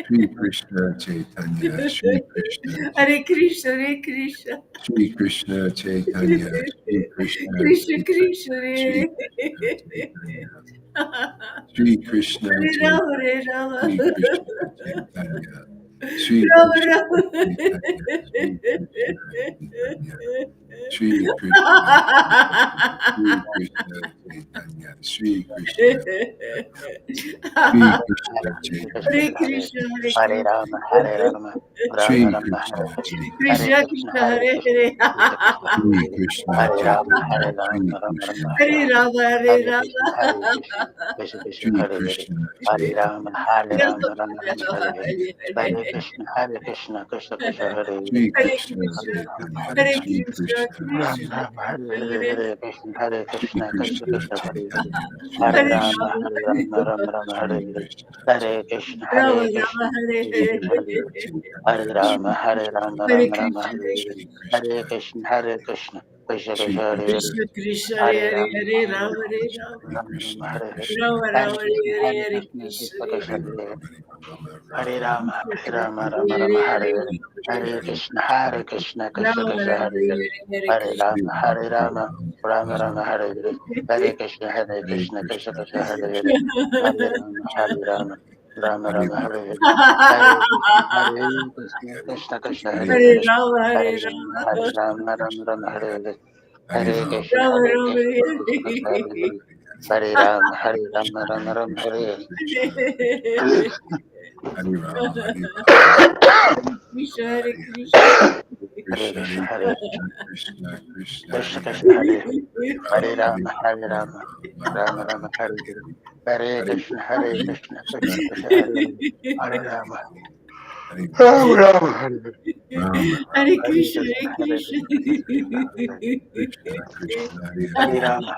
Shri Krishna Chaitanya Shri Krishna Hare Krishna Hare Krishna Shri Krishna Chaitanya Shri Krishna Krishna Krishna Chaitanya Shri Hare Krishna Chaitanya Shri Krishna Hare Rama Chaitanya Hare Rama Shri Krishna Chaitanya Shri Rama Krishna Rama Chaitanya Shri Krishna Chaitanya Shri Krishna Shri Krishna Chaitanya Shri Krishna Chaitanya Shri Krishna Hare Chaitanya Krishna, Hare Hare Krishna, Rama Rama Shri Rama Krishna Hare Chaitanya Hare Krishna Krishna Krishna, Hare Hare Krishna Hare, Krishna Krishna Shri Hare Krishna Hare Chaitanya Rama Shri Rama Rama Krishna Hare Hare Rama, Hare Hare Rama, Krishna Krishna Krishna Shri Hare Hare Krishna Hare Chaitanya Rama Rama Hare Hare Hare Krishna Krishna Hare Hare Shri Hare Krishna Krishna, Chaitanya Hare Shri Krishna, Krishna Rama Krishna Rama Hare Krishna, Hare Hare Hare Shri Krishna Krishna Krishna Hare Hare Chaitanya Shri Hare Hare Krishna Rama Rama, Rama Hare Shri Hare Krishna Hare Krishna Chaitanya Rama Krishna Rama, Hare Shri Krishna Hare, Hare Krishna Hare Chaitanya Hare Shri Rama Krishna Hare Rama Krishna, Hare Hare Shri Hare Krishna Krishna Krishna Shri Hare Hare Krishna Krishna Krishna, Hare Hare Rama Hare, Rama Hare Rama, Shri Krishna Hare Hare Krishna Rama Hare Rama, Krishna Hare Hare, Krishna Krishna Krishna Hare Hare Rama Hare Rama Rama Krishna Rama Krishna, Rama Hare Rama Hare Hare, Hare Hare Hare Krishna Krishna Krishna Rama Krishna Rama, Hare Hare Hare Hare, Hare Krishna. Hare Rama Rama Rama Hare Hare Hare Hare Krishna Krishna Krishna Krishna Hare Hare Hare Rama Rama Hare Rama Hare Hare Hare Hare Krishna Krishna Krishna Hare Hare Hare Krishna Rama, Hare Hare Rama, Rama Rama Rama Hare Hare Hare Hare Rama Krishna Rama Rama, Krishna Krishna Hare Hare Hare Rama Rama Rama Hare Hare Hare Rama Hare Rama Krishna, Hare Hare Krishna. Hare Krishna Krishna Hare Hare Krishna Krishna Krishna Krishna Hare Krishna Hare Hare Hare Hare Rama Rama Hare Rama Rama Rama Hare Hare Hare Krishna Hare Krishna Krishna Krishna Hare Hare Hare Rama Hare Rama Rama Hare Hare Rama Hare Hare Krishna, Krishna Hare Hare Krishna. Krishna Krishna Hare Hare Krishna Krishna Hare Hare Hare Rama Rama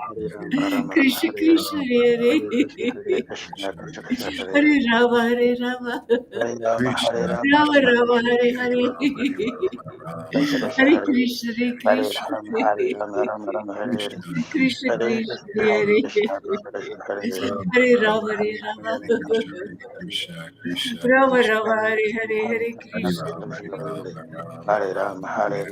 Rama Krishna, Hare Hare Krishna, Hare Hare Krishna Krishna Krishna Krishna Krishna Krishna Hare Hare Hare Rama, Hare Rama. Hare Rama Krishna Rama Krishna Rama, Hare Hare Hare. Rama Hare Rama Krishna Rama Krishna Hare Hare Rama Krishna, Hare Hare Krishna. Rama Rama Hare Hare Krishna Krishna, Krishna Hare Krishna, Krishna Hare Hare Hare. Krishna Krishna Krishna Hare Hare Rama Hare Rama Rama, Hare Hare Rama Rama. Hare Krishna Krishna Krishna Rama Krishna Rama, Hare Hare Krishna Hare, Hare Hare Hare Krishna Krishna. Rama Krishna Hare Hare Hare Rama Rama Hare Rama Rama Hare Hare Hare Rama Hare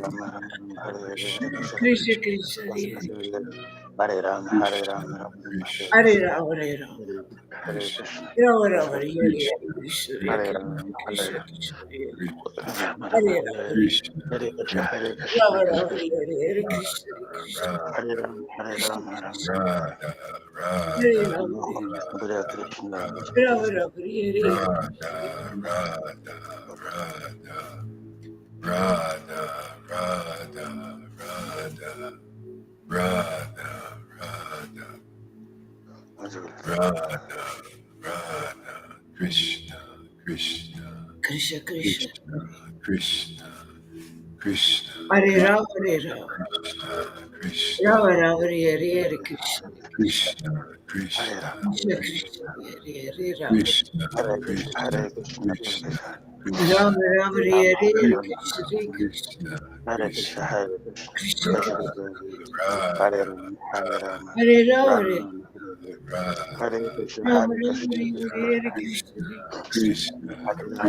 Hare Hare Krishna Krishna Krishna, Krishna Krishna, Krishna Hare. Krishna Hare Ram, Hare Ram, Krishna, Ram Ram, Hare Krishna, Hare Krishna, Rama, Hare Rama. Hare Krishna, Krishna, Rama Hare Rama, Ram, Hare Krishna, Hare Krishna, Hare Hare Krishna, Ram, Hare Krishna, Ram, Krishna, Hare Ram Ram, Hare Rama, Hare Krishna, Hare Krishna, Hare Krishna, Rama Krishna Rama, Krishna, Hare Krishna, Hare Krishna, Hare Ram, Hare Ram, Ram Ram, Radha, Hare Radha, Rama, Hare Krishna, Rama Rama, Hare Radha, Radha, Radha, Radha, Radha, Radha, Radha, Radha, Radha, Radha, Krishna, Krishna, Krishna, Krishna, Krishna, Krishna, Krishna, Hare Krishna, Rama, Hare Rama, Krishna, Krishna, Rama Rama, Hare Krishna, Krishna, Krishna, Hare Krishna, Ram, Krishna, Krishna, Krishna, Hare Rama, Krishna, Hare Krishna, Krishna, Hare Krishna, Krishna Krishna, Krishna, Krishna, Rama Rama, Hare Ram, Hare Hare Krishna, Ram, Krishna, Krishna, Hare Krishna, Krishna, Hare Krishna, Krishna, Krishna Krishna, Krishna, Hare Radha, Ram, Hare Ram, Hare Ram Rama, Ram, Hare Radha, Krishna, Rama Hare Rama, Krishna, Krishna Hare Krishna, Krishna, Krishna, Hare Ram,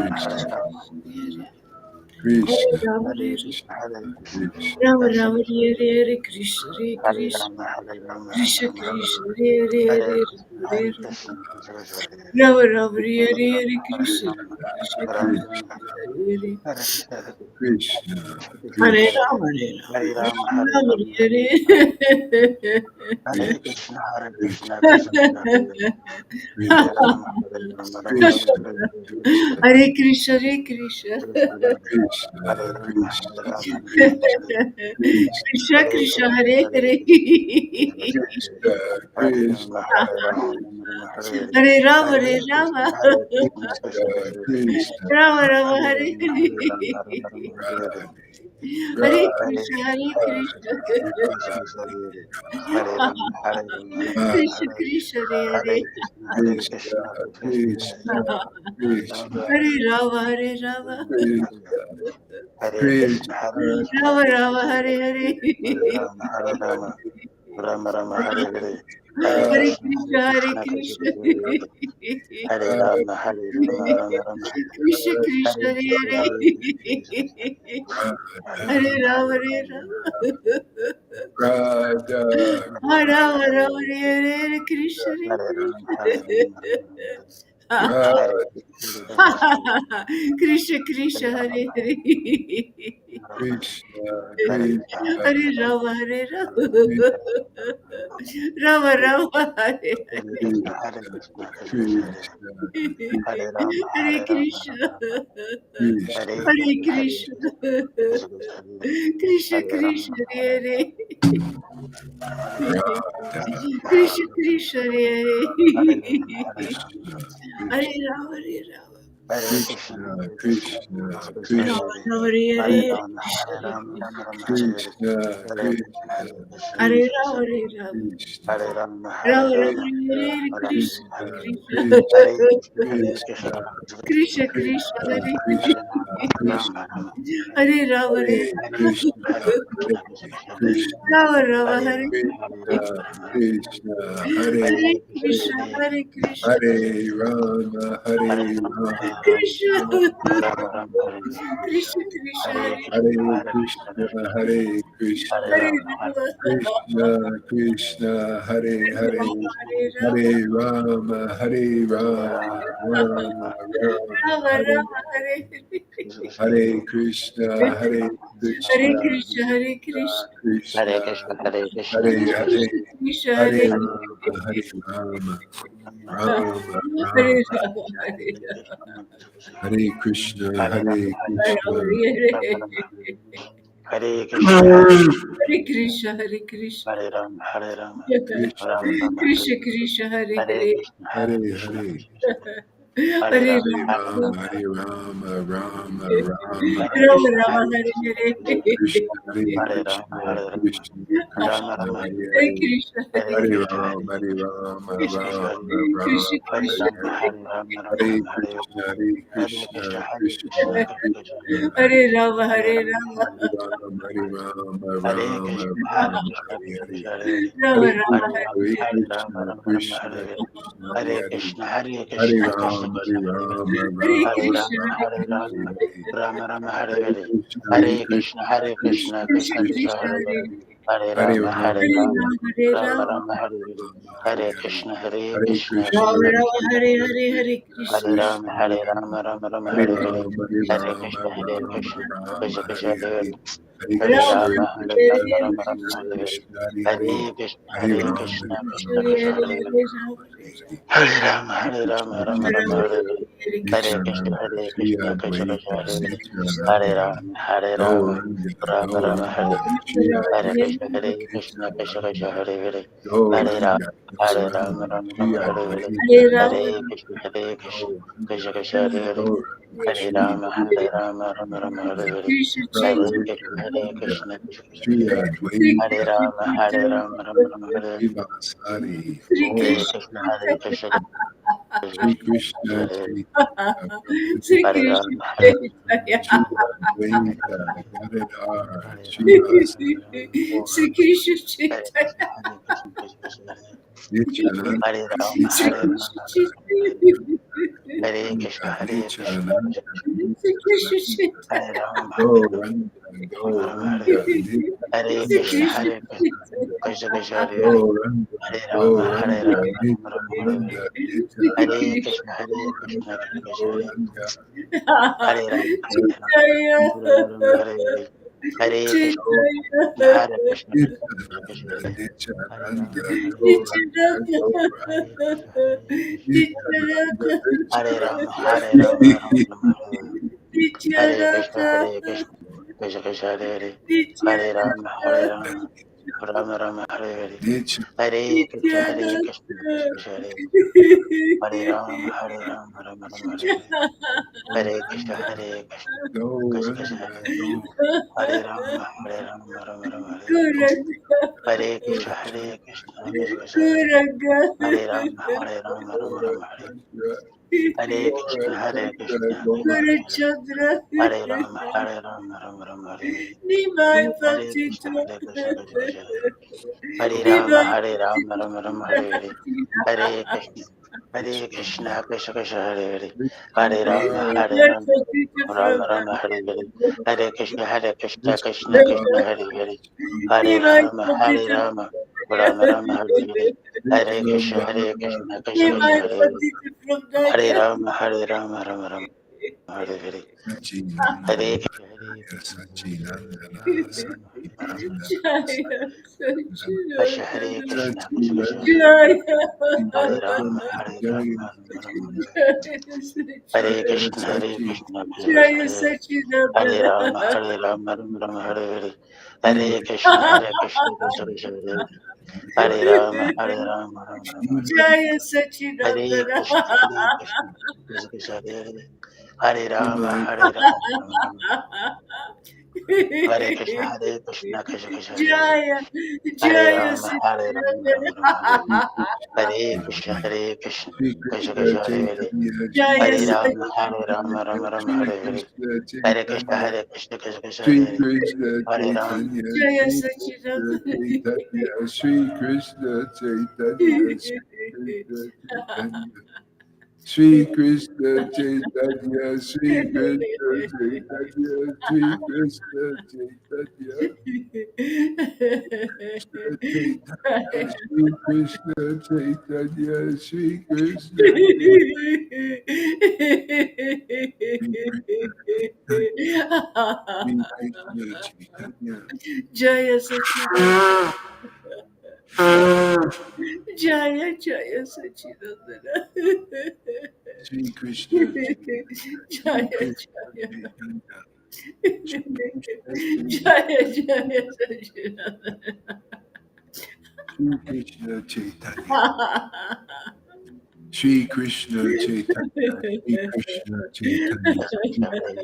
Krishna, Hare Ram, Hare Krishna, Rama, Hare Hare Krishna, Hare Krishna, Krishna, Rama Krishna Rama, Krishna, Hare Krishna, Hare Hare Krishna, Ram, Hare Ram, Ram Krishna, Ram, Krishna, Hare Hare Hare Krishna, Hare Hare Rama. Krishna, Krishna Krishna, Rama Rama, Hare Hare Ram, Hare Hare Krishna, Ram, Krishna, Ram Krishna, Ram, Hare Hare Krishna, Hare Krishna, Hare Krishna, Rama, Hare Hare Rama, Ram, Rama Hare Rama, Ram, Hare Hare Krishna, Krishna, Hare Krishna, Krishna Krishna, Hare. Hare Krishna, Ram, Hare Ram, Ram Ram, Krishna, Hare Krishna, Hare Krishna, Hare Krishna. Hare Krishna, Ram, Hare Krishna, Ram, Krishna, Krishna, Hare Krishna, Krishna, Hare Hare Hare. Krishna, Hare Krishna, Ram, Hare Ram, Ram Hare Hare Rama, Hare Hare Krishna, Rama. Hare Krishna, Krishna Krishna, Krishna, Krishna, Rama Rama, Hare Hare Ram, Hare Ram, Ram Ram, Hare. Hare Radhe, Hare Radhe, Krishna, Hare Krishna. Krishna Krishna, Hare Ram, Hare Ram, Ram Ram, Krishna, Radhe, Hare Krishna, Hare Hare Krishna, Hare Krishna, Krishna, Krishna, Krishna, Hare. Hare Rama, Hare Rama. Krishna, Hare Krishna, Krishna, Hare Krishna, Rama Krishna Rama, Krishna, Hare Hare. Hare Ram, Hare Ram, Ram Ram, Hare Hare, Hare Radhe, Hare Krishna, Hare Krishna, Hare Krishna, Krishna Krishna. Krishna, Hare Ram, Hare Ram, Ram Ram, Krishna Hare Krishna, Hare Krishna, Hare. Hare Krishna, Hare Hare Ram, Rama, Hare Hare Ram, Rama. Radha, Hare Hare Ram, Rama, Hare Rama, Ram, Hare Hare, Krishna, Hare Ram, Hare Ram, Hare Hare Radha, Krishna, Krishna, Hare Krishna, Ram, Hare Hare. Krishna, Hare Krishna, Hare Rama, Hare Rama. Rama, Rama, Hare Krishna, Hare Krishna, Krishna, Hare Ram, Hare Hare Ram, Krishna. Krishna, Hare Hare Krishna, Hare Krishna. Krishna, Krishna, Hare Ram, Krishna, Hare Radha, Krishna, Krishna, Hare Hare Ram, Hare Ram, Krishna, Hare Krishna, Rama, Hare Rama. Hare Krishna, Krishna, Hare Krishna, Krishna, Krishna Krishna, Rama, Krishna, Hare Rama, Hare Hare Hare. Ram, Hare Krishna, Ram, Ram Ram, Hare Krishna, Hare Krishna, Krishna, Hare Krishna, Hare Krishna, Rama, Krishna Hare Rama. Krishna, Hare Ram, Hare Rama, Ram, Rama, Hare Ram Krishna, Krishna, Krishna. Krishna, Hare Krishna, Hare Krishna, Krishna, Krishna, Krishna, Krishna, Hare Hare Krishna, Ram, Ram Hare Rama, Hare Hare Hare Rama. Krishna, Krishna, Hare Hare Krishna, Krishna, Rama, Rama, Hare Hare Ram, Hare Krishna, Krishna, Hare Hare Krishna, Krishna, Hare, Hare Hare Krishna. Hare Rama, Hare Hare Ram, Rama, Hare Ram, Krishna. Ram Ram, Hare Krishna, Krishna, Hare Hare Krishna, Hare Hare Krishna, Krishna, Hare Hare Hare Krishna, Ram, Hare Rama. Krishna, Krishna, Hare Hare Hare, Rama, Hare Rama. Hare Rama, Hare Hare Rama, Ram, Rama Rama, Rama, Hare Rama, Hare Hare Krishna, Hare Hare Krishna, Krishna, Hare Krishna. Hare Krishna, Krishna, Hare Krishna, Hare Krishna Hare, Krishna, Krishna, Hare Hare Rama, Rama Hare Rama, Rama, Hare Hare Krishna, Hare Ram, Hare Rama, Krishna, Hare Krishna, Hare Hare Krishna, Hare Krishna. Hare Ram, Hare Ram, Ram Krishna, Ram, Krishna, Krishna, Hare Hare Hare. Krishna, Hare Hare Krishna, Hare, Hare Hare Ram, Hare Hare Rama, Rama, Ram, Hare Rama, Rama Rama, Hare Rama, Krishna, Rama, Hare Hare Krishna, Hare. Krishna, Hare Hare Ram, Krishna, Hare Ram, Krishna, Ram Krishna, Ram, Hare Hare Hare, Krishna, Hare Hare Krishna, Rama, Hare Rama, Krishna, Krishna, Rama Rama, Krishna, Hare Hare Ram, Krishna, Hare, Hare Ram, Ram Hare Ram, Krishna, Hare Hare Krishna, Krishna, Hare Krishna, Krishna, Krishna, Hare Rama, Hare Hare Ram, Rama, Hare Rama, Hare Rama, Hare Rama Krishna, Hare Rama, Krishna, Hare Krishna Hare, Krishna, Hare Rama, Hare Rama, Krishna, Hare Hare Hare Ram, Krishna, Ram Ram, Krishna, Hare Krishna, Hare Hare Hare, Krishna, Hare Hare Krishna, Krishna Rama, Hare Krishna, Hare Rama, Hare Hare Rama Krishna, Rama, Rama, Hare Hare Hare Krishna, Rama, Hare, Rama Rama, Hare Hare Hare Krishna, Hare Hare Krishna, Krishna, Hare Krishna, Krishna, Krishna, Krishna Krishna, Krishna, Krishna, Hare Hare Hare Hare, Hare Hare Rama, Rama, Hare Hare Rama, Rama, Hare Rama Rama, Rama, Hare Hare, Hare Hare Hare, Krishna, Hare Hare Krishna, Krishna, Rama Krishna Rama, Krishna, Hare Hare Hare, Hare Hare Krishna, Rama, Krishna, Hare Rama, Rama Rama, Hare Hare Hare, Rama, Hare Hare Rama, Krishna, Hare Rama Krishna, Rama, Krishna Krishna, Hare Hare Hare, Hare Hare Krishna, Rama Hare Rama, Hare Hare Krishna, Rama, Hare, Hare Rama Rama, Krishna, Hare Hare, Krishna Hare Hare, Hare Krishna, Hare Hare Rama, Krishna, Hare Krishna Hare Krishna, Rama, Hare Hare Rama Hare, Hare Rama, Rama, Hare Hare Rama, Hare Rama, Rama Rama, Hare. Rama Hare Hare, Hare Hare Krishna, Krishna, Nityananda, Hare Shri Krishna, Krishna Advaita, Krishna, Hare Hare, Hare Nityananda, Rama, Hare Rama, Gauranga, Rama Rama, Hare Gauranga, Hare, Shri Hare Hare Krishna, Advaita, Hare Krishna, Krishna Krishna, Nityananda, Hare Hare, Hare Rama, Gauranga, Hare Rama, Gauranga, Rama Shri Rama, Hare Hare, Advaita, Hare Rama, Hare Krishna, Hare Krishna, Gauranga, Krishna Krishna, Hare Hare, Gauranga, Hare Shri Rama, Hare Advaita, Rama, Rama Rama, Hare Hare, Krishna Hare Chaitanya, Krishna, Hare Nityananda, Krishna, Krishna Krishna, Shri Hare Hare, Sri Hare Advaita, Krishna Rama, Hare Rama, Rama Rama, Chaitanya, Hare Hare, Srivasari, Sri Hare Krishna Krishna, Hare Chaitanya, Krishna, Krishna Shri Krishna, Krishna Hare Hare, Chaitanya, Sri Hare Krishna Rama, Hare Chaitanya, Shri Advaita, Gadadhar, Srivasadi, Sri Krishna Hare Chaitanya, Krishna, Krishna Krishna, Nityananda, Hare Rama, Sri Hare Nityananda, Krishna Rama, Chaitanya, Hare Krishna, Hare Krishna, Nityananda, Sri Krishna Hare Chaitanya, Rama, Hare Gauranga, Rama, Gauranga, Hare Sri Krishna, Nityananda, Krishna Hare Chaitanya, Krishna, Krishna Hare Gauranga, Hare Rama, Hare Gauranga, Rama, Nityananda, Sri Hare Nityananda, Krishna, Krishna Hare Krishna, Gauranga, Krishna Hare Gauranga, Hare Rama, Hare Jaya, Rama, Hare Hare Krishna, Jaya, Hare Krishna, Krishna Nityananda, Hare Hare Nityananda, Rama, Hare Gauranga, Nityananda, Gauranga, Hare Krishna, Hare Krishna, Nityananda, Hare Rama, Nityananda. Hare Rama, Rama Rama, Hare Krishna, Nityananda, Hare Krishna, Krishna Krishna, Hare Hare, Hare Rama, Hare Nityananda, Rama, Rama Rama, Hare Hare, Nityananda, Hare Krishna, Hare Krishna, Krishna Krishna, Hare Hare Rama, Hare Rama, Rama Rama, Hare Hare, Hare Krishna, Hare Krishna, Krishna Krishna, Gauranga, Hare Hare Rama, Hare Rama, Rama Rama, Hare Hare Krishna, Hare Krishna, Krishna Krishna, Hare Kuranga, Hare Rama, Hare Rama, Rama Rama, Hare Hare Krishna, Hare Krishna, Krishna Krishna, Kurachandra, Hare Rama, Hare Rama, Rama Rama, Hare Hare, Nimai Hare Patito, Krishna, Hare Krishna, Krishna Krishna, Hare Rama, Nimai Hare Rama, Patito, Rama Rama, Hare Hare, Hare Krishna, Hare Krishna, Krishna Krishna, Hare Hare, Hare Rama, Hare Nimai Rama, Patito from Rama Rama, Hare Hare, Hare Krishna, Hare Krishna, Krishna Krishna, the Hare Hare, Hare Nimai Rama, Hare Patito, Rama, Rama Rama, Hare Hare, Hare Krishna, Hare Krishna, Krishna Krishna, Nimai Hare Hare, Patito from Hare Daga. Rama, Hare Rama, Rama Rama, Hare Hare, Hare Krishna, Hare Krishna, Hare Rama, Rama Jaya Krishna, Hare Sachidanda, Krishna, Krishna Krishna, Hare Jaya Hare Rama, Hare Rama, Rama Rama, Hare Krishna, Hare Krishna, Krishna Krishna, Jaya Hare Sachidanda, Hare Rama, Hare Rama, Rama Rama, Hare Hare, Hare Krishna, Hare Krishna, Krishna Krishna, Hare Hare Rama, Hare Rama, Rama Rama, Hare Hare, Jaya Hare Sachidanda, Krishna, Hare Krishna, Krishna Krishna, Hare Hare, Hare Rama, Hare Rama, Rama Rama, Hare Krishna, Hare Krishna, Krishna Krishna, Hare Hare, Jaya, Hare Jaya Rama, Hare Rama, Sachidanda, Rama Rama, Hare Hare, Hare Krishna, Hare Krishna, Shri Krishna Krishna Krishna, Hare Hare, Chaitanya, Shri Jaya Hare Krishna Rama, Hare Chaitanya, Rama, Rama Rama, Shri Hare Hare, Krishna Hare Krishna, Chaitanya, Hare Krishna, Krishna Krishna, Hare Shri Hare, Krishna Hare Rama, Chaitanya, Jaya Shri Krishna Sachidanda. Chaitanya, Shri Krishna Chaitanya, Shri Krishna Chaitanya, Shri Krishna Chaitanya, Shri Krishna Chaitanya, Shri Krishna Chaitanya, Krishna Chaitanya, Shri Krishna Chaitanya, Shri Krishna Shri Krishna Chaitanya. Jaya Sachidanda. Jaya Jaya Sachidanda. Shri Krishna Shri Jaya Krishna Jaya. Chaitanya. Shri Krishna Jaya Jaya Sachidanda. Chaitanya. Shri Krishna Chaitanya. Shri Krishna Chaitanya. Krishna Krishna, Shri Hare Hare,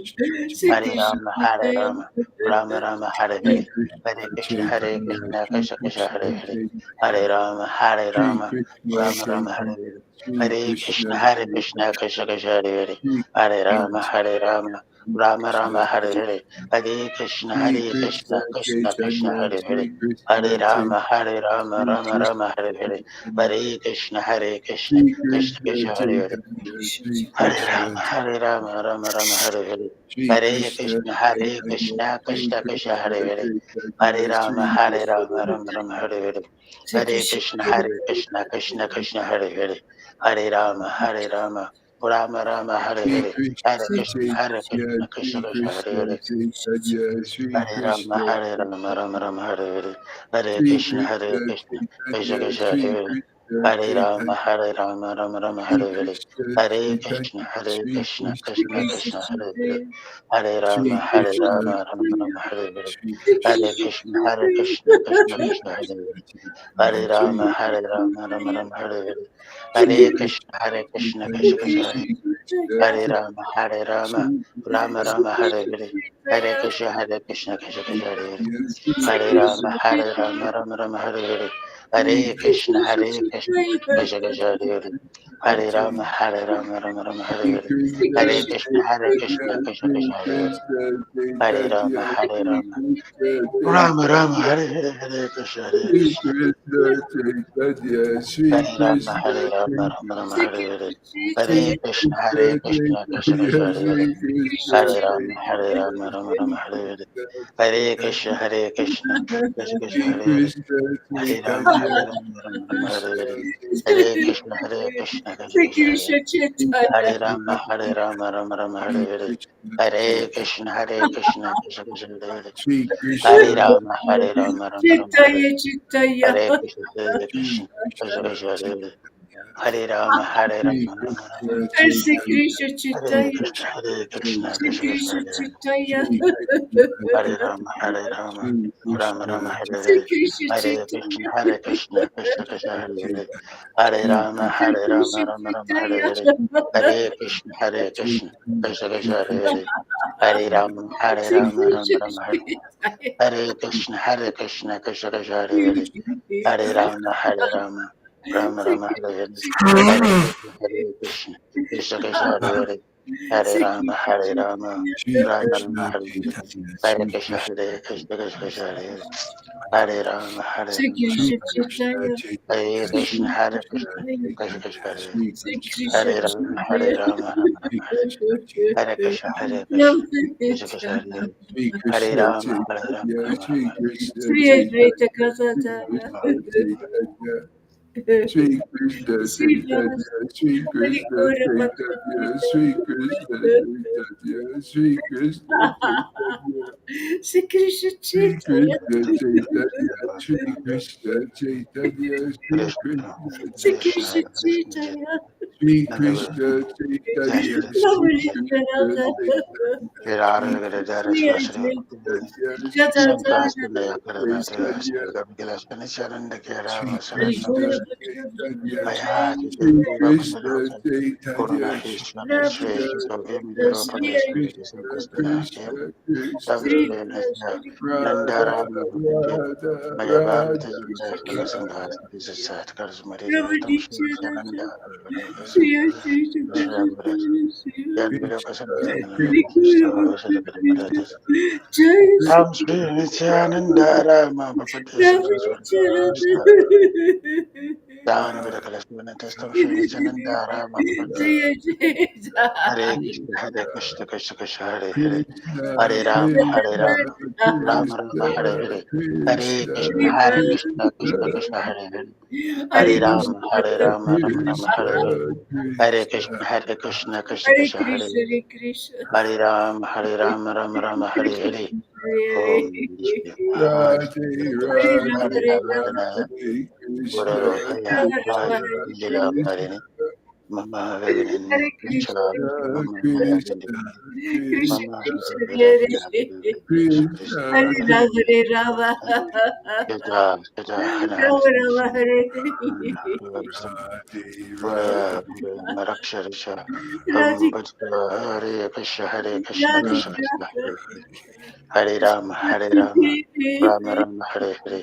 Krishna Hare Chaitanya. Rama, Hare Rama, Rama Rama, Hare Shri Hare, Krishna Hare Krishna, Hare Chaitanya. Krishna, Shri Krishna Krishna, Hare Krishna Hare, Chaitanya. Hare Rama, Hare Shri Rama, Krishna Rama Rama, Hare Chaitanya. Hare, Shri Hare Krishna Krishna, Hare Chaitanya. Krishna, Krishna Krishna, Hare Hare, Shri Hare Krishna Rama, Hare Chaitanya. Rama, Rama Rama Hare Hare, Hare Krishna Shri Hare Krishna, Krishna Krishna Krishna Chaitanya, Hare Hare, Shri Krishna Hare Rama Chaitanya, Hare Rama, Shri Rama Rama Hare Krishna Hare, Chaitanya, Hare Krishna Hare Krishna, Shri Krishna Krishna Krishna Hare Hare, Chaitanya, Shri Hare Krishna Rama Hare Rama, Rama Rama Hare Hare, Shri Hare Krishna Krishna Hare Chaitanya, Krishna, Shri Krishna Krishna Krishna Hare Hare, Hare Chaitanya, Rama Shri Hare Rama, Krishna Rama Rama Hare Hare, Shri Hare Krishna Krishna Hare Krishna, Krishna Krishna Hare Hare, Hare Rama Hare Rama, Rama Rama Hare Shri Hare, Hare Krishna Krishna Hare Chaitanya, Krishna, Krishna Shri Krishna Hare Krishna Hare, Chaitanya, Shri Hare Rama Krishna Hare Rama, Rama Rama Hare Hare, Hare Shri Krishna Hare Krishna Krishna, Krishna Chaitanya, Krishna Shri Hare Hare, Krishna Hare Rama Chaitanya, Hare Rama, Rama Rama Shri Hare Hare, Krishna Hare Krishna Chaitanya, Hare Shri Krishna, Krishna Krishna Krishna Hare Hare, Chaitanya, Hare Rama Shri Hare Krishna Rama, Rama Rama Hare Hare, Shri Hare Krishna Krishna Hare Krishna, Krishna Shri Krishna Hare Krishna Hare, Hare Chaitanya, Rama Shri Hare Rama, Rama Rama Hare Hare, Shri Hare Krishna Krishna Hare Krishna, Krishna Chaitanya, Krishna Hare Shri Krishna Hare Chaitanya, Rama Hare Rama, Shri Rama Krishna Rama Hare Hare, Hare Krishna Krishna Shri Krishna Hare Hare, Krishna Hare Rama Hare Rama, Rama Rama Hare Hare, Hare Krishna Krishna Krishna Krishna Hare Hare, Hare Rama Hare Rama, Rama Rama Hare Shri Hare, Hare Krishna Krishna Chaitanya, Krishna Shri Krishna Hare Hare, Krishna Hare Chaitanya, Rama Hare Shri Rama, Krishna Rama Rama Chaitanya, Hare Hare, Hare Krishna Shri Krishna, Krishna Chaitanya, Shri Hare Rama Krishna Hare Rama, Rama Rama Chaitanya, Hare Hare, Shri Hare Krishna Krishna Krishna Krishna Krishna Hare Hare, Chaitanya, Shri Krishna Hare Rama Hare Chaitanya, Rama, Rama Rama Hare Hare, Hare Krishna Shri Hare Krishna Krishna Krishna Shri Hare Hare, Krishna Hare Rama Chaitanya, Hare Rama, Rama Rama Hare Krishna Hare, Hare Chaitanya, Krishna Krishna Krishna Hare Hare, Shri Hare Krishna Rama Hare Rama, Rama Rama Hare Shri Hare, Krishna Hare Chaitanya, Krishna Krishna Krishna Hare Hare, Shri Hare Krishna Rama Hare Rama, Rama Rama Hare Hare, Hare Krishna Shri Krishna Krishna Krishna Hare Hare, Chaitanya, Hare Rama Hare Shri Rama, Rama Rama Krishna Hare Hare, Chaitanya, Hare Krishna Krishna Krishna Hare Hare, Shri Krishna Hare Rama Chaitanya, Hare Rama, Shri Rama Rama Krishna Hare Hare, Chaitanya, Hare Krishna Krishna Krishna Hare Hare, Hare Shri Rama Hare Krishna Rama, Rama Rama Hare Hare, Hare Krishna Shri Krishna Krishna Hare Hare, Hare Krishna Rama Hare Rama, Rama Rama Hare Hare Krishna Krishna Krishna Hare Hare, Hare Rama Hare Rama, Rama Rama Hare Hare, Hare Krishna Krishna Krishna Hare Hare, Hare Rama Hare Rama, Shri Rama Rama Krishna Hare Hare, Chaitanya, Hare Shri Krishna Krishna Hare Krishna Krishna Hare Hare, Hare Rama Hare Rama, Shri Krishna Hare Chaitanya, Krishna Shri Hare Krishna Krishna Krishna Krishna Chaitanya, Hare Shri Krishna Hare Rama Chaitanya, Hare Rama, Rama Shri Rama Hare Krishna Hare Chaitanya, Krishna Krishna Krishna Hare Hare, Shri Hare Krishna Rama Hare Rama, Chaitanya, Rama Shri Rama Krishna Sri Advaita Chaitanya, Shri Kasataya. Krishna Chaitanya, Shri Krishna Sri Chaitanya, Ras Shri Hari Krishna Gora Chaitanya, Shri Krishna Bhakti. Chaitanya, Shri Krishna Chaitanya, Sri Krishna Shri Chaitanya. Krishna Chaitanya, Shri Krishna Chaitanya, Shri Krishna Sri Chaitanya, Krishna Chaitanya. Shri Krishna Chaitanya, Shri Nobody Krishna Radha. Chaitanya, Shri Sri Krishna Advaita. Chaitanya, Shri Gadadara. Krishna Chaitanya, Shri Hari Krishna Gora Chaitanya, Bhakti. Shri Krishna Chaitanya, Purna Shri Krishna Krishna Krishna Vimdara Sri Chaitanya, Parmeshwari Krishna Sankastanasya Krishna Krishna, Sri Samsriyanasya Radha, Nandara Bhavati Radha, Mayavanta Radha, Jinda Salasangha Sat Karsmarita Tam Shri Radha. Sananda Sri Advaita Shravras Yan Vilokasan Krishna Savarasakaratas Jai Tam Sri Shri Nityananda Bhavati Saraswati Dan Vidakalasmanatas Tam Shri Nityananda Bhavati Jaya Jaya Hare Krishna, Hare Krishna, Krishna Krishna, Hare Hare, Krishna, Hare Rama, Hare Krishna, Rama, Rama Rama, Hare Krishna, Hare, Hare Krishna, Krishna, Hare Krishna, Krishna Krishna, Krishna, Hare Hare, Hare Hare Krishna Rama, Hare Rama, Rama Rama, Hare Hare, Krishna, Hare Krishna. Krishna, Hare Krishna, Krishna Hare Krishna, Hare Krishna Hare, Hare Krishna Hare Rama, Rama Rama, Hare Hare, Hare Om Vishnu Radhe, Hare Radhe, Hare Radhe, Guru Krishna, Haya, Rama Krishna, Hare Hare Lila Krishna, Bharini, Mama Veganin, Hare Krishna Krishna, Mama Mayavindi, Krishna, Krishna Mama Krishna Vira Hare Krishna Hare Krishna, Rama Hare Rama Jaja, Jaja, Hana Hana Rama Rama Hare Radhe, Vaya, Radhe, Maraksharisha, Radhe Hare Krishna, Hare Krishna, Radhe Krishna Radhe, Krishna, Radhe Hare Rama, Hare Rama, Rama Rama, Hare Hare,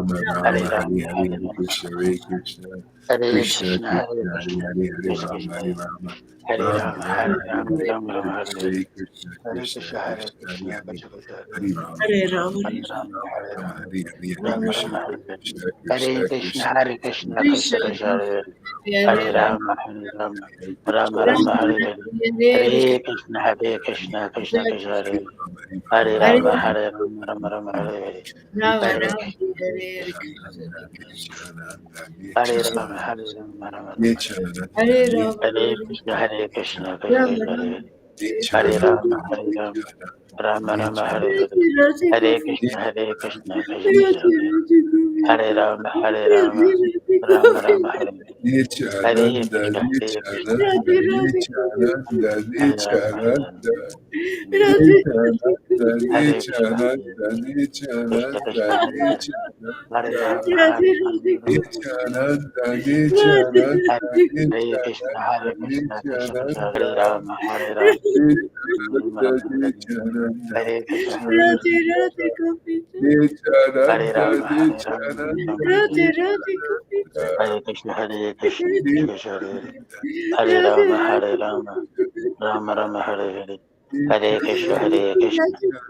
Rama Rama Hari Hari Hare Krishna Hare Krishna Krishna Krishna Hari Hari Hare Rama Hare Rama Rama Rama Hari Hare Krishna Hare Krishna Krishna Krishna Hari Hari Hare Rama Hare Hare Ram, Rama Hare Rama Rama Hari Hari Hare Ram, Krishna Krishna Hare Krishna Krishna, Krishna Hare Krishna, Krishna Krishna Krishna, Krishna, Krishna Hare Hare Rama, Hare Rama, Rama Rama, Hare Hare. Hare Krishna, Krishna Krishna, Hare Hare. Hare Rama, Hare Rama, Rama Rama, Hare Hare. Rama Hare Ram Krishna, Hare Krishna Hare Rama, Hare Rama, Rama Rama, Hare Hare. Hare Rama Hare Krishna, Krishna Rama Krishna, Hare Ram Hare. Hare Hare Rama, Hare Rama, Rama Rama, Hare Hare. Radhe Hare Govinda Krishna, Krishna Krishna, Radhe Hare Radhe Hare. Hare Govinda Rama, Hare Radhe Rama, Radhe Rama Rama, Govinda Hare Hare. Hare Nityananda, Krishna, Krishna, Nityananda, Radhe Radhe Govinda Nityananda, Hare Rama, Hare Rama, Nityananda, Radhe Radhe Nityananda, Govinda Hare Krishna, Nityananda, Krishna Nityananda, Krishna, Hare Hare. Hare Rama, Nityananda, Radhe Hare Radhe Rama, Govinda Nityananda, Radhe Nityananda, Radhe Hare Krishna, Hare Nityananda, Krishna, Krishna Krishna, Nityananda, Hare Rama, Hare Rama, Rama Nityananda, Rama, Hare Hare. Nityananda, Hare Krishna, Hare Radhe Krishna,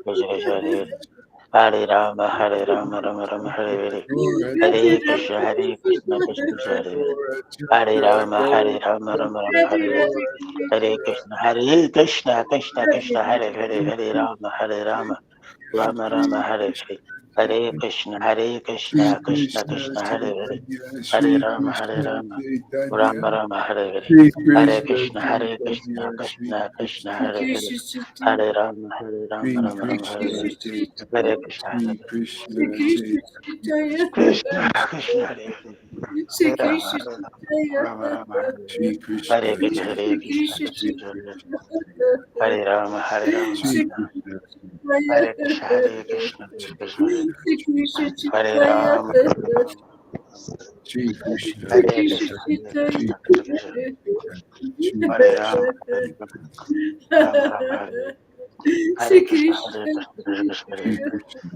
Radhe Govinda Hare Nityananda, Rama, Hare Rama, Rama Radhe Nityananda, Radhe Govinda Hare Krishna, Hare Krishna, Krishna Krishna, Hare Hare. Hare Radhe Rama, Radhe Hare Rama, Rama Rama, Hare Hare. Hare Krishna, Hare Krishna, Krishna Krishna, Hare Hare. Hare Rama, Hare Rama, Rama Rama, Hare Hare. Hare Krishna, Hare Krishna, Krishna Krishna, Hare Hare. Hare Rama, Hare Rama, Rama Rama, Hare Hare. Hare Krishna, Hare Krishna, Krishna Krishna, Hare Hare, Hare Rama, Hare Rama, Rama Rama, Hare Hare. Hare Krishna, Shri Krishna Krishna Krishna, Hare Hare. Chaitanya, Hare Shri Rama, Hare Krishna Rama, Chaitanya, Rama Rama, Hare Hare. Shri Hare Krishna Krishna, Chaitanya, Shri Krishna Krishna, Krishna Hare Hare. Chaitanya, Hare Rama, Hare Rama, Shri Rama Rama, Hare Krishna Hare. Chaitanya, Hare Krishna, Hare Shri Hare. Krishna Chaitanya, Krishna, Krishna, Hare Hare. Hare Rama, Hare Rama, Rama Rama, Hare Hare. Shri Hare Krishna Krishna, Chaitanya, Krishna Shri Krishna, Hare Hare. Krishna Hare Rama, Hare Rama, Shri Krishna Hare Krishna, Krishna Krishna, Hare Chaitanya, Hare Rama, Hare Rama, Shri Krishna Hare Krishna, Chaitanya, Shri Krishna Krishna, Krishna Chaitanya, Shri Hare Krishna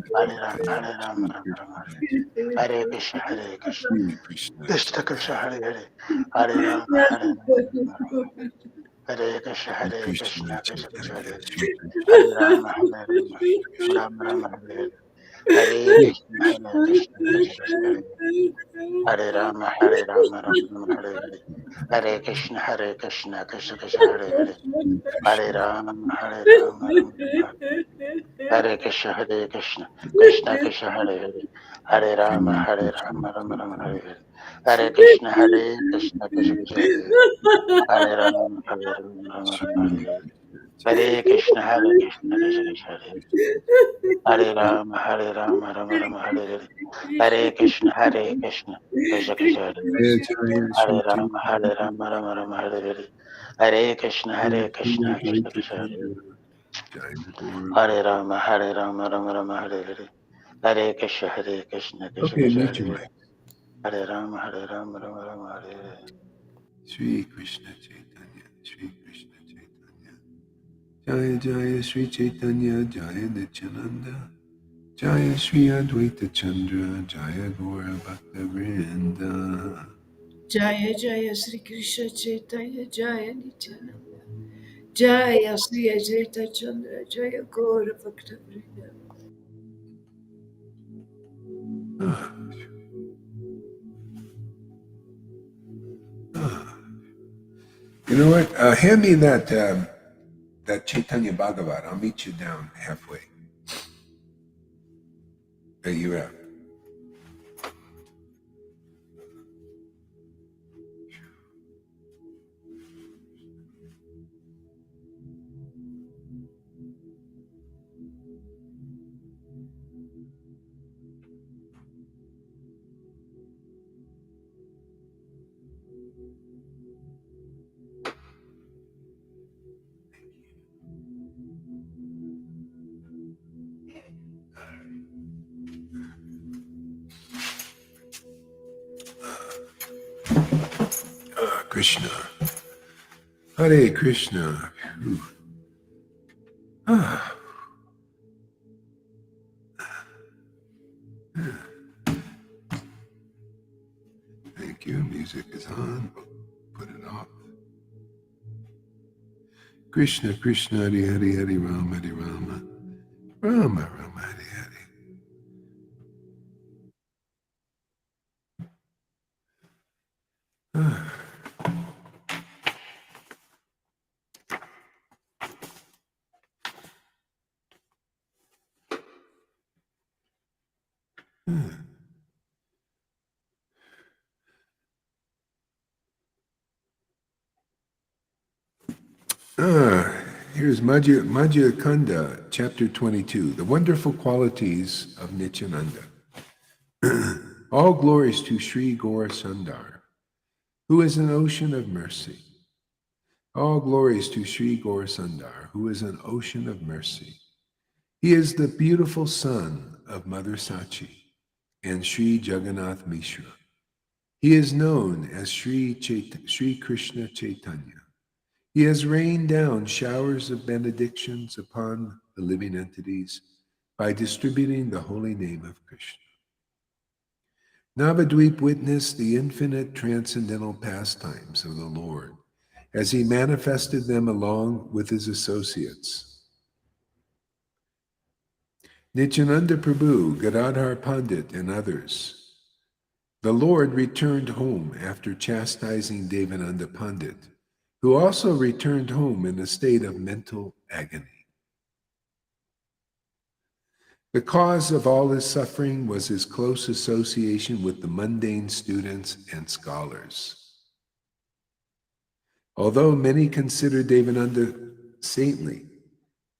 Rama, Hare Rama, Rama Rama, Hare Hare. Shri Hare Krishna, Krishna, Krishna Krishna, Hare Shri Hare. Krishna Hare Rama, Chaitanya, Hare Rama, Shri Rama Rama, Krishna Hare Chaitanya, Hare Krishna, Krishna, Shri Krishna Krishna Krishna, Chaitanya, Hare Hare. Hare Rama, Hare Rama, Rama Rama, Hare Krishna, Shri Krishna Krishna Krishna Krishna, Chaitanya, Hare Hare. Shri Krishna Hare Rama, Hare Rama, Rama Rama, Hare Hare. Hare Shri Krishna, Krishna Krishna Krishna Chaitanya, Krishna, Hare Hare. Hare Rama, Hare Rama, Rama Rama, Hare Hare. Hare Krishna, Krishna Krishna, Hare Hare. Shri Hare Krishna Rama, Hare Rama, Rama Rama, Hare Krishna, Krishna Krishna, Hare Hare. Hare Rama, Shri Hare Krishna Rama, Rama Rama, Hare Chaitanya, Hare. Hare Krishna, Krishna Krishna, Hare Hare. Hare Rama, Hare Rama, Rama Rama, Hare Shri Hare. Krishna Hare Chaitanya, Krishna, Krishna Krishna, Hare Hare. Krishna Hare Rama, Hare Rama, Rama Rama, Hare Hare. Hare Krishna, Krishna Krishna, Hare Hare. Chaitanya, Shri Hare Rama, Hare Chaitanya, Rama, Rama Rama, Hare Hare. Hare Shri Krishna, Krishna Krishna, Hare Hare. Chaitanya, Jai Guru. Hare Rama, Hare Rama, Rama Rama, Hare Hare. Hare Krishna, Krishna Okay, Krishna, mute Hare your Hare. mic. Hare Rama, Hare Rama, Rama Rama, Hare Hare. Shri Krishna Chaitanya, Shri Krishna Chaitanya. Jaya Jaya Shri Chaitanya, Jaya Nityananda. Jaya Shri Advaita Chandra, Jaya Gaura Bhakta Vrinda. Jaya Jaya Sri Krishna Chaitanya Jaya Nityananda Jaya Sri Ajita Chandra Jaya Gaura Bhakta Vrinda. Ah, ah. You know what? Hand me that Chaitanya Bhagavat. I'll meet you down halfway. There you are. Ah, Krishna. Hare Krishna. Whew. Ah, thank you. Music is on. Put it off. Krishna, Krishna, Hare Hare, Hare Rama, Hare Rama. Rama, Rama, Hare Hare. Ah. Here's Madhya Kanda, chapter 22, the wonderful qualities of Nityananda. All glories to Sri Gaura Sundar, who is an ocean of mercy. All glories to Sri Gaura Sundar, who is an ocean of mercy. He is the beautiful son of Mother Sachi and Sri Jagannath Mishra. He is known as Sri Krishna Chaitanya. He has rained down showers of benedictions upon the living entities by distributing the holy name of Krishna. Navadvip witnessed the infinite transcendental pastimes of the Lord as he manifested them along with his associates. Nityananda Prabhu, Gadadhar Pandit, and others. The Lord returned home after chastising Devananda Pandit, who also returned home in a state of mental agony. The cause of all his suffering was his close association with the mundane students and scholars. Although many considered Devananda saintly,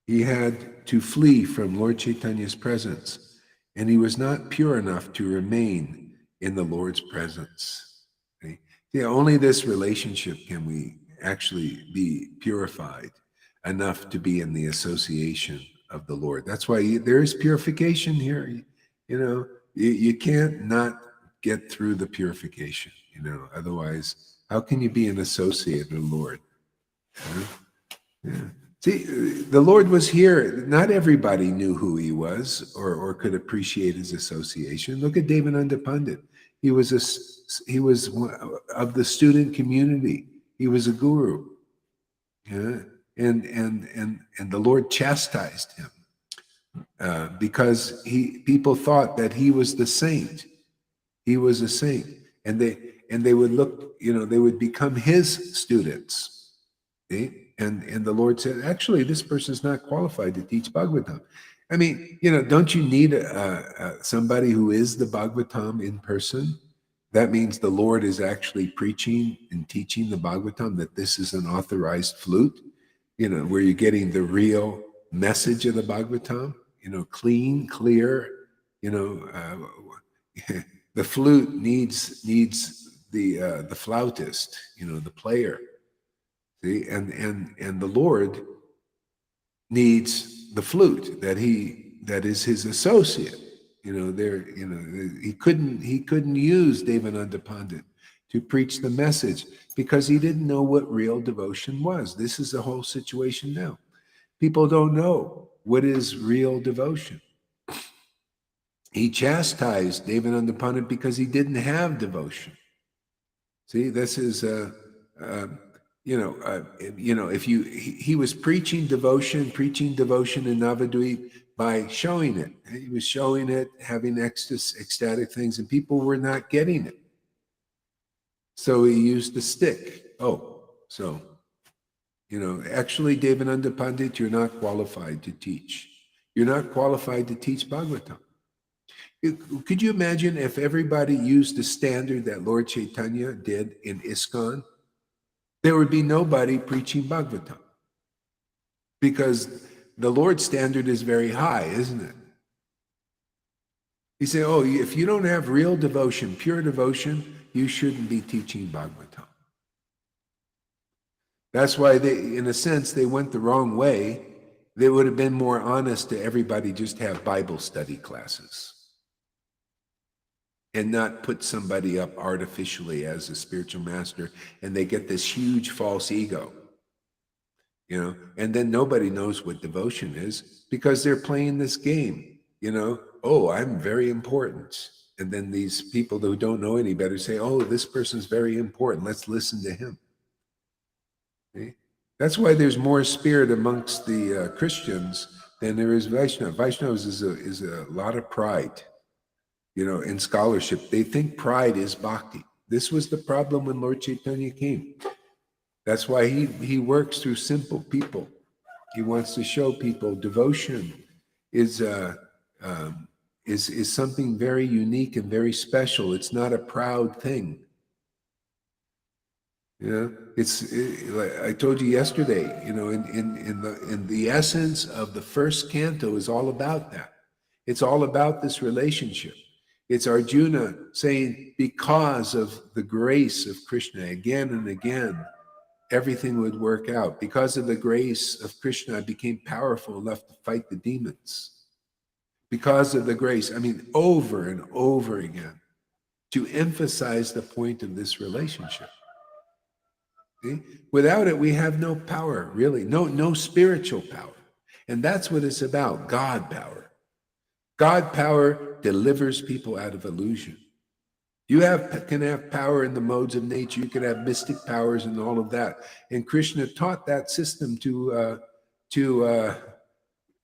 he had to flee from Lord Chaitanya's presence, and he was not pure enough to remain in the Lord's presence. Okay? Yeah, only this relationship can we actually be purified enough to be in the association of the Lord. That's why there is purification here. You know, you can't not get through the purification, you know, otherwise, how can you be an associate of the Lord? Yeah. See, the Lord was here. Not everybody knew who he was or could appreciate his association. Look at Devananda Pandit. He was of the student community. He was a guru. Yeah? And the Lord chastised him because people thought that he was the saint. He was a saint, and they would look, you know, they would become his students. See? And the Lord said, actually, this person is not qualified to teach Bhagavatam. I mean, you know, don't you need somebody who is the Bhagavatam in person? That means the Lord is actually preaching and teaching the Bhagavatam, that this is an authorized flute, you know, where you're getting the real message of the Bhagavatam, you know, clean, clear, you know, the flute needs the flautist, you know, the player. See, and the Lord needs the flute that is his associate. You know, he couldn't use Devananda Pandit to preach the message because he didn't know what real devotion was. This is the whole situation now. People don't know what is real devotion. He chastised Devananda Pandit because he didn't have devotion. See, this is if he was preaching devotion in Navadvip by showing it. He was showing it, having ecstatic things, and people were not getting it. So he used the stick. Actually, Devananda Pandit, you're not qualified to teach. You're not qualified to teach Bhagavatam. Could you imagine if everybody used the standard that Lord Chaitanya did in ISKCON? There would be nobody preaching Bhagavatam because the Lord's standard is very high, isn't it? He said, if you don't have real devotion, pure devotion, you shouldn't be teaching Bhagavatam. That's why in a sense, they went the wrong way. They would have been more honest to everybody just have Bible study classes and not put somebody up artificially as a spiritual master, and they get this huge false ego, you know, and then nobody knows what devotion is because they're playing this game, you know, I'm very important. And then these people who don't know any better say, this person's very important, let's listen to him. See? That's why there's more spirit amongst the Christians than there is Vaishnava. Vaishnavas is a lot of pride. You know, in scholarship, they think pride is bhakti. This was the problem when Lord Chaitanya came. That's why he works through simple people. He wants to show people devotion is something very unique and very special. It's not a proud thing. Like I told you yesterday, in the essence of the first canto is all about that. It's all about this relationship. It's Arjuna saying, because of the grace of Krishna, again and again, everything would work out. Because of the grace of Krishna, I became powerful enough to fight the demons. Because of the grace, over and over again, to emphasize the point of this relationship. See? Without it, we have no power, really, no spiritual power. And that's what it's about, God power. God power delivers people out of illusion. You can have power in the modes of nature. You can have mystic powers and all of that. And Krishna taught that system to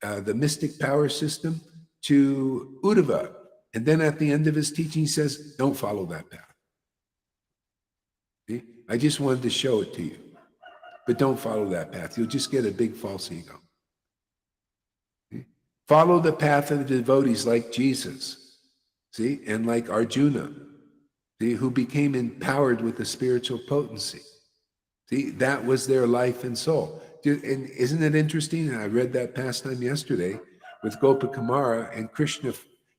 the mystic power system to Uddhava. And then at the end of his teaching, he says, don't follow that path. See? I just wanted to show it to you. But don't follow that path. You'll just get a big false ego. See? Follow the path of the devotees like Jesus, see, and like Arjuna, see, who became empowered with the spiritual potency. See, that was their life and soul. And isn't it interesting? And I read that pastime yesterday with Gopakumara and Krishna.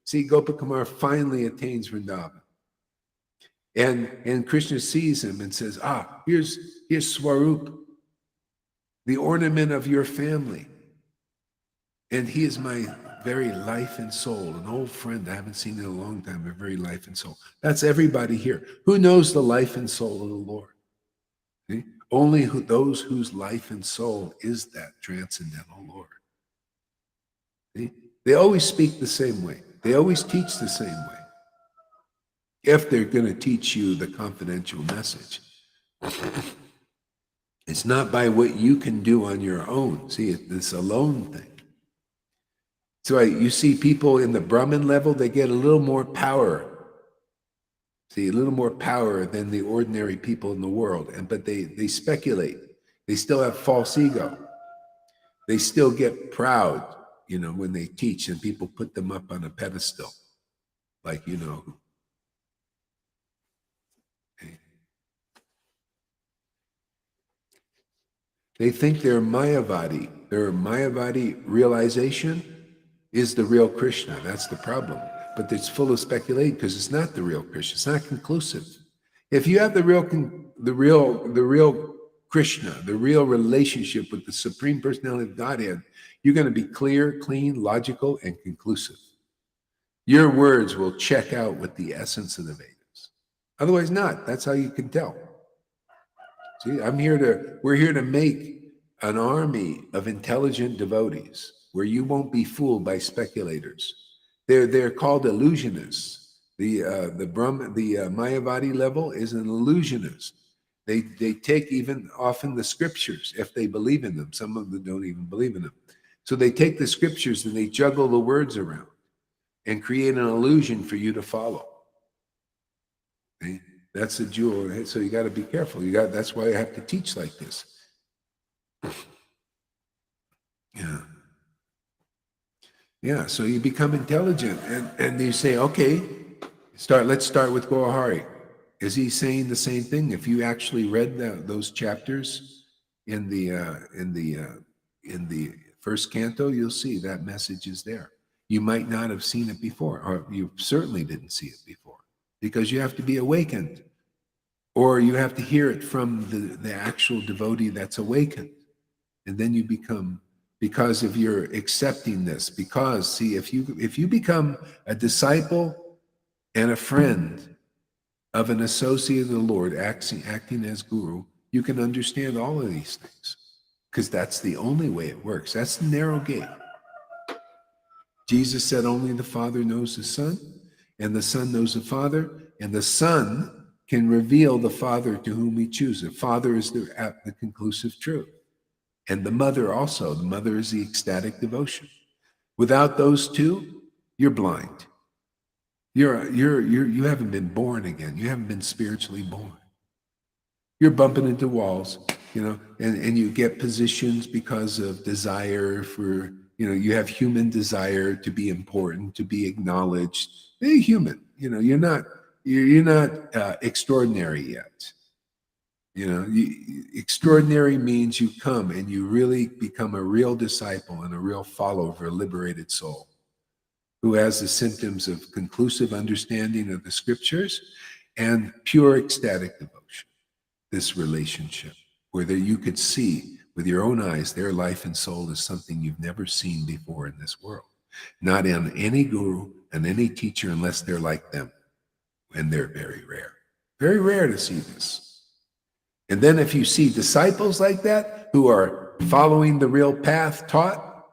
See, Gopakumara finally attains Vrindavan. And Krishna sees him and says, here's Swarup, the ornament of your family. And he is my very life and soul, an old friend I haven't seen in a long time, my very life and soul. That's everybody here. Who knows the life and soul of the Lord? See? Only those whose life and soul is that transcendental Lord. See? They always speak the same way. They always teach the same way. If they're going to teach you the confidential message. It's not by what you can do on your own. See, it's this alone thing. So you see people in the Brahmin level, they get a little more power. See, a little more power than the ordinary people in the world. But they speculate. They still have false ego. They still get proud, when they teach and people put them up on a pedestal. Like, They think their Mayavadi realization is the real Krishna. That's the problem. But it's full of speculation because it's not the real Krishna. It's not conclusive. If you have the real Krishna, the real relationship with the Supreme Personality of Godhead, you're going to be clear, clean, logical, and conclusive. Your words will check out with the essence of the Vedas. Otherwise not. That's how you can tell. See, we're here to make an army of intelligent devotees where you won't be fooled by speculators. They're called illusionists. The Mayavadi level is an illusionist. They take even often the scriptures if they believe in them. Some of them don't even believe in them. So they take the scriptures and they juggle the words around and create an illusion for you to follow. Okay? That's the jewel. So you got to be careful. That's why I have to teach like this. Yeah. So you become intelligent, and you say, okay, let's start with Gohari. Is he saying the same thing? If you actually read those chapters in the first canto, you'll see that message is there. You might not have seen it before, or you certainly didn't see it before. Because you have to be awakened, or you have to hear it from the actual devotee that's awakened. And then you become, because of your accepting this, because see, if you become a disciple and a friend of an associate of the Lord acting as guru, you can understand all of these things. Because that's the only way it works. That's the narrow gate. Jesus said only the Father knows the Son, and the Son knows the Father, and the Son can reveal the Father to whom he chooses. The Father is the conclusive truth. And the Mother also. The Mother is the ecstatic devotion. Without those two, you're blind. You haven't been born again. You haven't been spiritually born. You're bumping into walls, and you get positions because of desire for, you have human desire to be important, to be acknowledged. You're human. You're not extraordinary yet. Extraordinary means you come and you really become a real disciple and a real follower of a liberated soul who has the symptoms of conclusive understanding of the scriptures and pure ecstatic devotion. This relationship where you could see with your own eyes their life and soul is something you've never seen before in this world. Not in any guru and any teacher unless they're like them. And they're very rare. Very rare to see this. And then if you see disciples like that who are following the real path taught,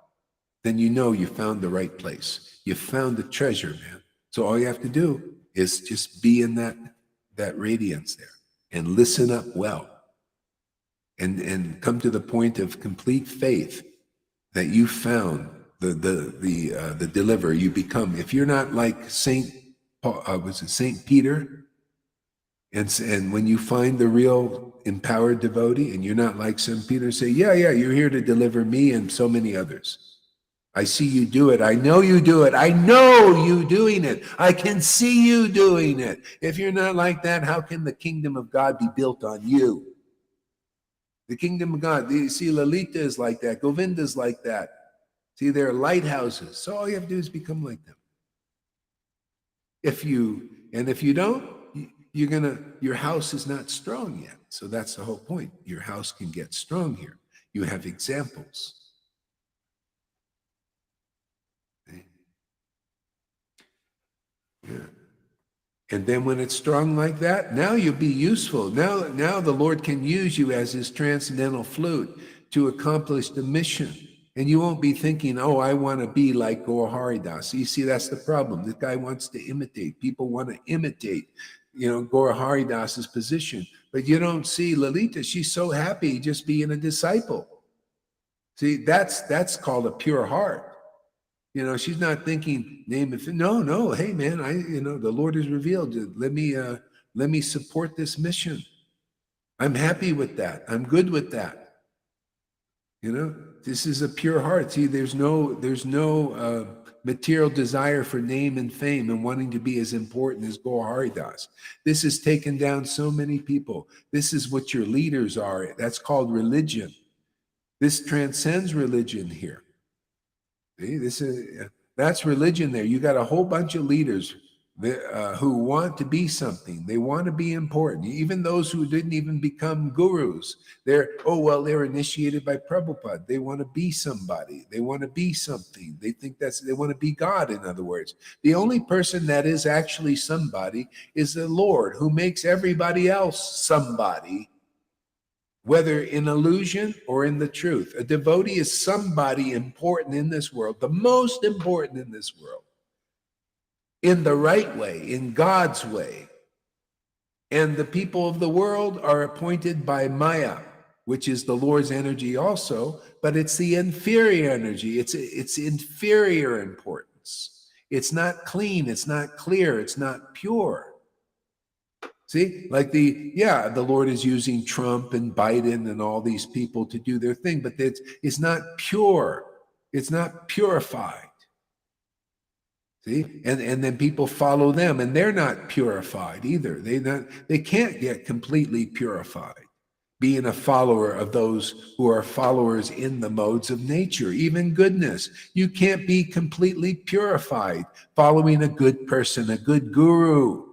then you know you found the right place. You found the treasure, man. So all you have to do is just be in that radiance there and listen up well and come to the point of complete faith that you found the deliverer. You become, if you're not like Saint Peter, and when you find the real empowered devotee and you're not like Saint Peter, say, yeah, you're here to deliver me and so many others. I see you do it. I know you do it. I know you doing it. I can see you doing it. If you're not like that, how can the kingdom of God be built on you? The kingdom of God. You see, Lalita is like that. Govinda is like that. See, they're lighthouses. So all you have to do is become like them. If you don't, your house is not strong yet. So that's the whole point. Your house can get strong here. You have examples. Yeah. And then when it's strong like that, now you'll be useful. Now the Lord can use you as his transcendental flute to accomplish the mission. And you won't be thinking, oh, I want to be like Gaura Haridas. You see, that's the problem. This guy wants to imitate. People want to imitate, Gaura Haridas's position. But you don't see Lalita. She's so happy just being a disciple. See, that's called a pure heart. She's not thinking, name it. No. Hey, man, the Lord has revealed. Let me support this mission. I'm happy with that. I'm good with that. This is a pure heart. See, there's no material desire for name and fame and wanting to be as important as Gaura Haridas. This has taken down so many people. This is what your leaders are. That's called religion. This transcends religion here. See, that's religion there. You got a whole bunch of leaders who want to be something. They want to be important. Even those who didn't even become gurus. They're initiated by Prabhupada. They want to be somebody. They want to be something. They think they want to be God, in other words. The only person that is actually somebody is the Lord, who makes everybody else somebody, whether in illusion or in the truth. A devotee is somebody important in this world, the most important in this world, in the right way, in God's way. And the people of the world are appointed by Maya, which is the Lord's energy also, but it's the inferior energy. It's inferior importance. It's not clean, it's not clear, it's not pure. See, like the Lord is using Trump and Biden and all these people to do their thing, but it's not pure. It's not purified. See, and then people follow them, and they're not purified either. They can't get completely purified, being a follower of those who are followers in the modes of nature, even goodness. You can't be completely purified following a good person, a good guru.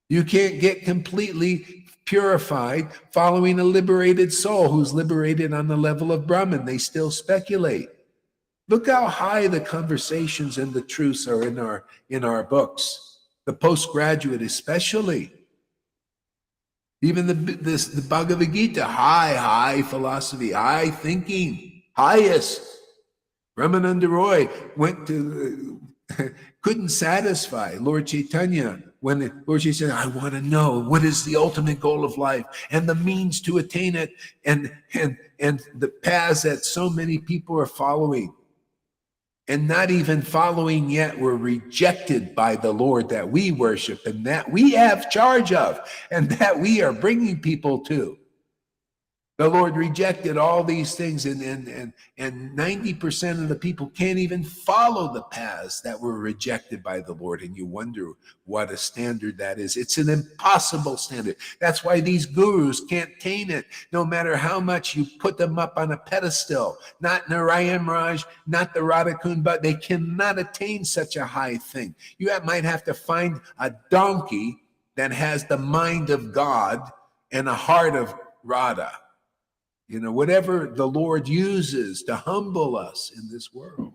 You can't get completely purified following a liberated soul who's liberated on the level of Brahman. They still speculate. Look how high the conversations and the truths are in our books, the postgraduate especially. Even the Bhagavad Gita, high philosophy, high thinking, highest. Ramananda Roy went to couldn't satisfy Lord Chaitanya when Lord Chaitanya said, I want to know what is the ultimate goal of life and the means to attain it, and the paths that so many people are following and not even following yet were rejected by the Lord that we worship and that we have charge of and that we are bringing people to. The Lord rejected all these things, and 90% of the people can't even follow the paths that were rejected by the Lord. And you wonder what a standard that is. It's an impossible standard. That's why these gurus can't attain it, no matter how much you put them up on a pedestal. Not Narayan Raj, not the Radhakund, but they cannot attain such a high thing. You might have to find a donkey that has the mind of God and a heart of Radha. You know, whatever the Lord uses to humble us in this world.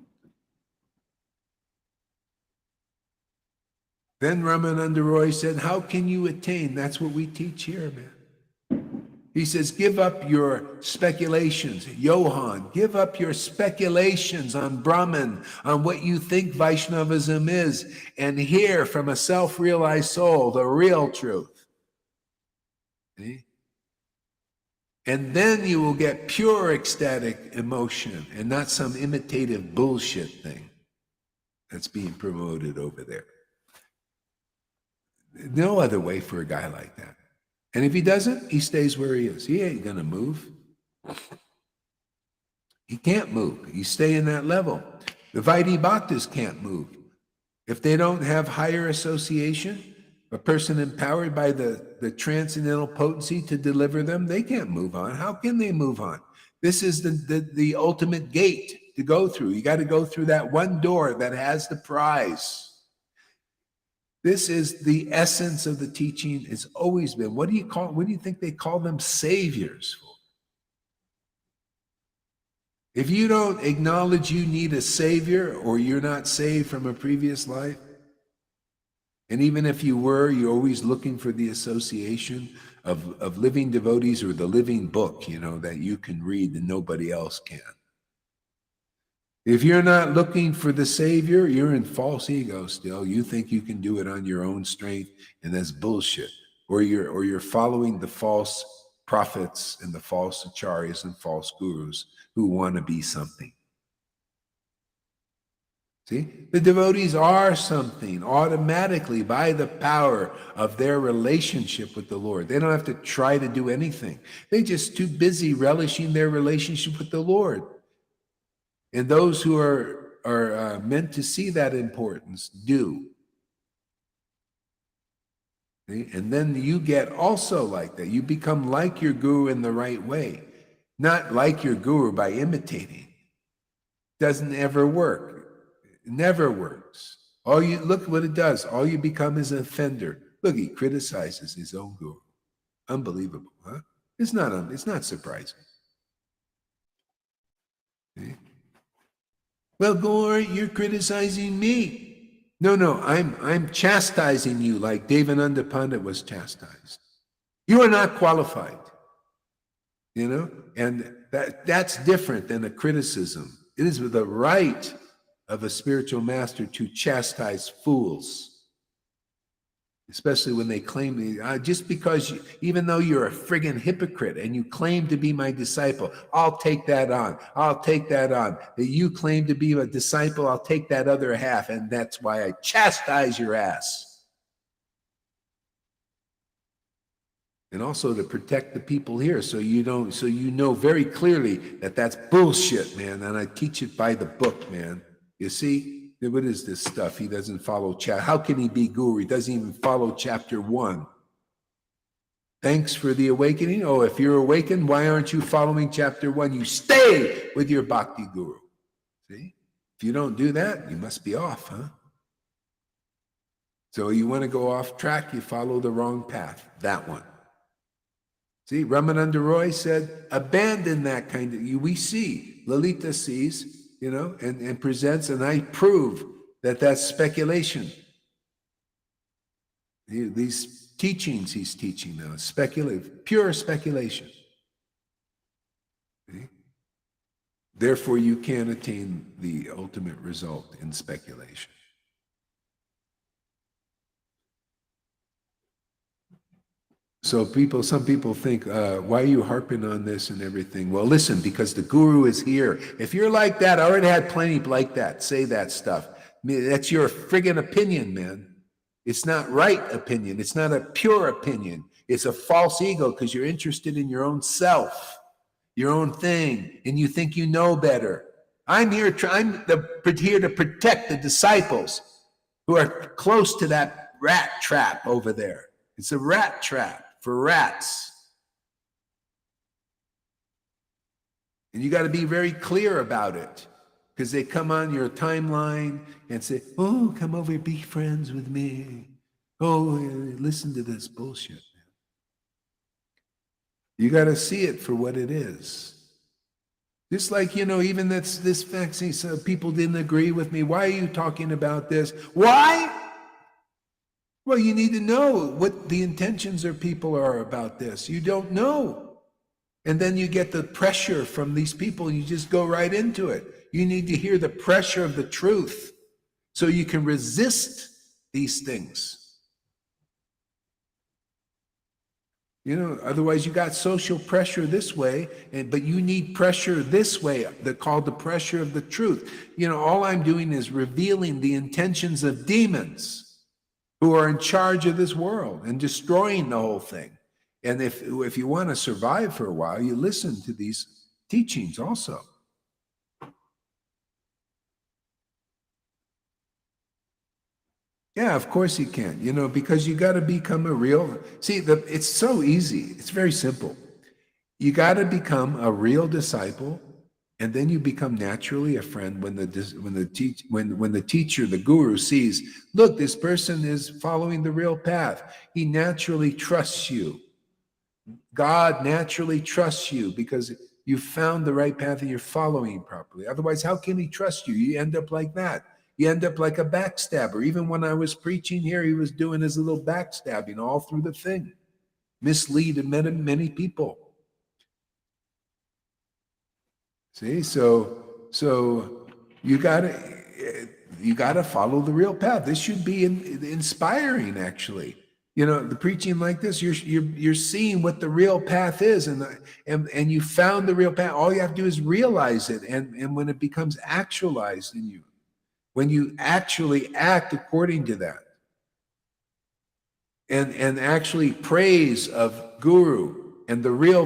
Then Ramananda Roy said, how can you attain? That's what we teach here, man. He says, give up your speculations. Johan, give up your speculations on Brahman, on what you think Vaishnavism is, and hear from a self-realized soul the real truth. See? And then you will get pure ecstatic emotion and not some imitative bullshit thing that's being promoted over there. No other way for a guy like that. And if he doesn't, he stays where he is. He ain't gonna move. He can't move. He stay in that level. The Vaidhi Bhaktas can't move. If they don't have higher association, a person empowered by the transcendental potency to deliver them, they can't move on. How can they move on? This is the ultimate gate to go through. You got to go through that one door that has the prize. This is the essence of the teaching. It's always been. What do you think they call them saviors for? If you don't acknowledge you need a savior, or you're not saved from a previous life, and even if you were, you're always looking for the association of living devotees or the living book, you know, that you can read and nobody else can. If you're not looking for the Savior, you're in false ego still. You think you can do it on your own strength, and that's bullshit. Or you're following the false prophets and the false acharyas and false gurus who want to be something. See, the devotees are something automatically by the power of their relationship with the Lord. They don't have to try to do anything. They're just too busy relishing their relationship with the Lord. And those who are meant to see that importance do. See? And then you get also like that. You become like your guru in the right way, not like your guru by imitating. Doesn't ever work. It never works. Look what it does. All you become is an offender. Look, he criticizes his own guru. Unbelievable, huh? It's not surprising. See? Well, Gore, you're criticizing me. No, I'm chastising you like Devananda Pandit was chastised. You are not qualified. You know, and that's different than a criticism. It is the right of a spiritual master to chastise fools, especially when they claim, just because, even though you're a friggin' hypocrite and you claim to be my disciple, I'll take that on. I'll take that on. That you claim to be a disciple, I'll take that other half, and that's why I chastise your ass. And also to protect the people here, so you know very clearly that that's bullshit, man. And I teach it by the book, man. You see, what is this stuff? He doesn't follow how can he be guru? He doesn't even follow chapter 1. Thanks for the awakening. Oh, if you're awakened, why aren't you following chapter 1? You stay with your bhakti guru. See? If you don't do that, you must be off, huh? So you want to go off track, you follow the wrong path. That one. See, Ramananda Roy said, abandon that kind of, we see, Lalita sees, you know, and presents, and I prove that that's speculation. These teachings he's teaching now, speculative, pure speculation. See? Therefore, you can't attain the ultimate result in speculation. So some people think, why are you harping on this and everything? Well, listen, because the guru is here. If you're like that, I already had plenty like that, say that stuff. I mean, that's your friggin' opinion, man. It's not right opinion. It's not a pure opinion. It's a false ego because you're interested in your own self. your own thing, and you think you know better. I'm here to protect the disciples who are close to that rat trap over there. It's a rat trap for rats. And you got to be very clear about it, because they come on your timeline and say, oh, come over, be friends with me. Oh, listen to this bullshit, man. You got to see it for what it is. Just like, even this vaccine, so people didn't agree with me. Why are you talking about this? Why? Well, you need to know what the intentions of people are about this. You don't know. And then you get the pressure from these people, and you just go right into it. You need to hear the pressure of the truth so you can resist these things. Otherwise you got social pressure this way, but you need pressure this way, called the pressure of the truth. All I'm doing is revealing the intentions of demons who are in charge of this world and destroying the whole thing. And if you want to survive for a while, you listen to these teachings also. Yeah, of course you can, because you got to become a real, it's so easy. It's very simple. You got to become a real disciple, and then you become naturally a friend when the teacher, the guru, sees, look, this person is following the real path. He naturally trusts you. God naturally trusts you because you found the right path and you're following properly. Otherwise, how can he trust you? You end up like that. You end up like a backstabber. Even when I was preaching here, he was doing his little backstabbing all through the thing, misleading many people. See, so you gotta follow the real path. This should be inspiring, actually. The preaching like this, you're seeing what the real path is, and you found the real path. All you have to do is realize it, and when it becomes actualized in you, when you actually act according to that, and actually praise of Guru and the real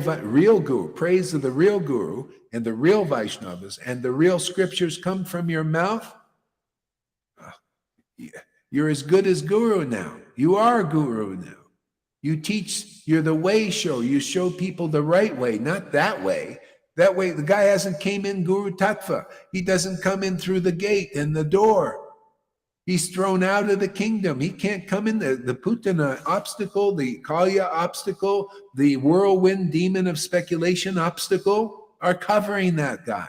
Guru, praise of the real Guru and the real Vaishnavas, and the real scriptures come from your mouth, you're as good as Guru now. You are Guru now. You teach, you're the way show. You show people the right way, not that way. That way, the guy hasn't came in Guru Tattva. He doesn't come in through the gate and the door. He's thrown out of the kingdom. He can't come in. The Putana obstacle, the Kalya obstacle, the whirlwind demon of speculation obstacle are covering that guy.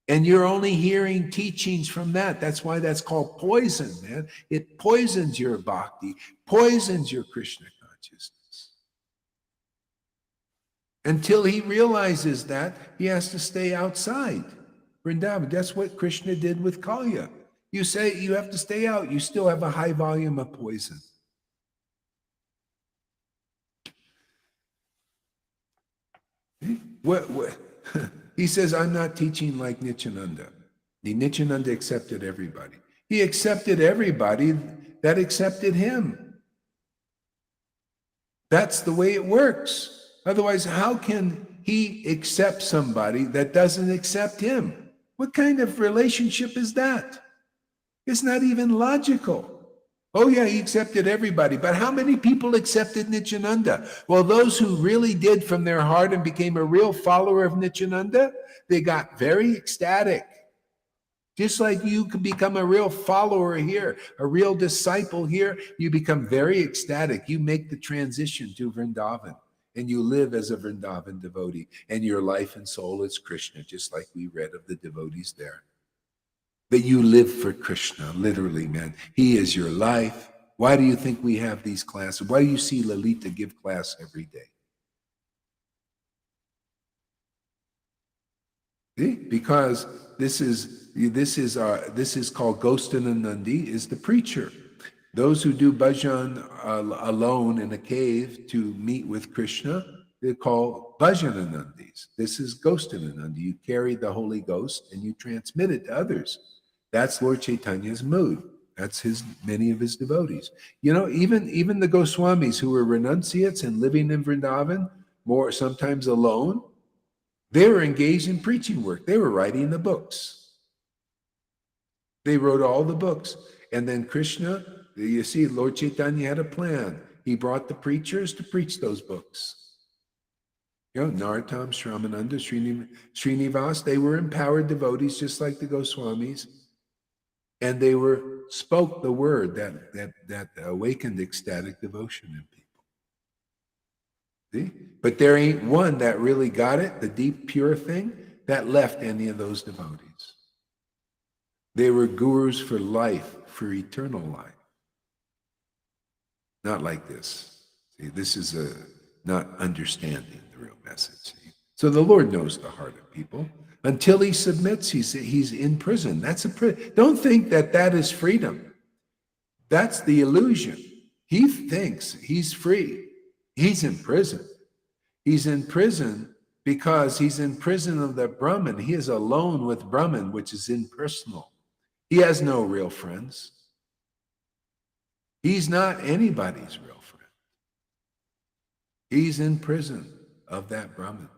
And you're only hearing teachings from that. That's why that's called poison, man. It poisons your bhakti, poisons your Krishna consciousness. Until he realizes that, he has to stay outside Vrindavan. That's what Krishna did with Kalya. You say you have to stay out. You still have a high volume of poison. What? He says, I'm not teaching like Nityananda. Nityananda accepted everybody. He accepted everybody that accepted him. That's the way it works. Otherwise, how can he accept somebody that doesn't accept him? What kind of relationship is that? It's not even logical. Oh yeah, he accepted everybody, but how many people accepted Nityananda? Well, those who really did from their heart and became a real follower of Nityananda, they got very ecstatic. Just like you can become a real follower here, a real disciple here, you become very ecstatic. You make the transition to Vrindavan, and you live as a Vrindavan devotee, and your life and soul is Krishna, just like we read of the devotees there. That you live for Krishna, literally, man. He is your life. Why do you think we have these classes? Why do you see Lalita give class every day? See? Because this is called Ghostananandi, is the preacher. Those who do bhajan alone in a cave to meet with Krishna, they're called bhajananandis. This is Ghostananandi. You carry the Holy Ghost and you transmit it to others. That's Lord Chaitanya's mood. That's many of his devotees. Even the Goswamis who were renunciates and living in Vrindavan, more sometimes alone, They were engaged in preaching work. They were writing the books. They wrote all the books. And then Krishna, you see, Lord Chaitanya had a plan. He brought the preachers to preach those books. You know, Narottam, Shramananda, Srinivas, they were empowered devotees just like the Goswamis. And they spoke the word that awakened ecstatic devotion in people. See? But there ain't one that really got it, the deep, pure thing, that left any of those devotees. They were gurus for life, for eternal life. Not like this. See, this is not understanding the real message. See? So the Lord knows the heart of people. Until he submits, he's in prison. That's a prison. Don't think that is freedom. That's the illusion. He thinks he's free. He's in prison. He's in prison because he's in prison of the Brahman. He is alone with Brahman, which is impersonal. He has no real friends. He's not anybody's real friend. He's in prison of that Brahman.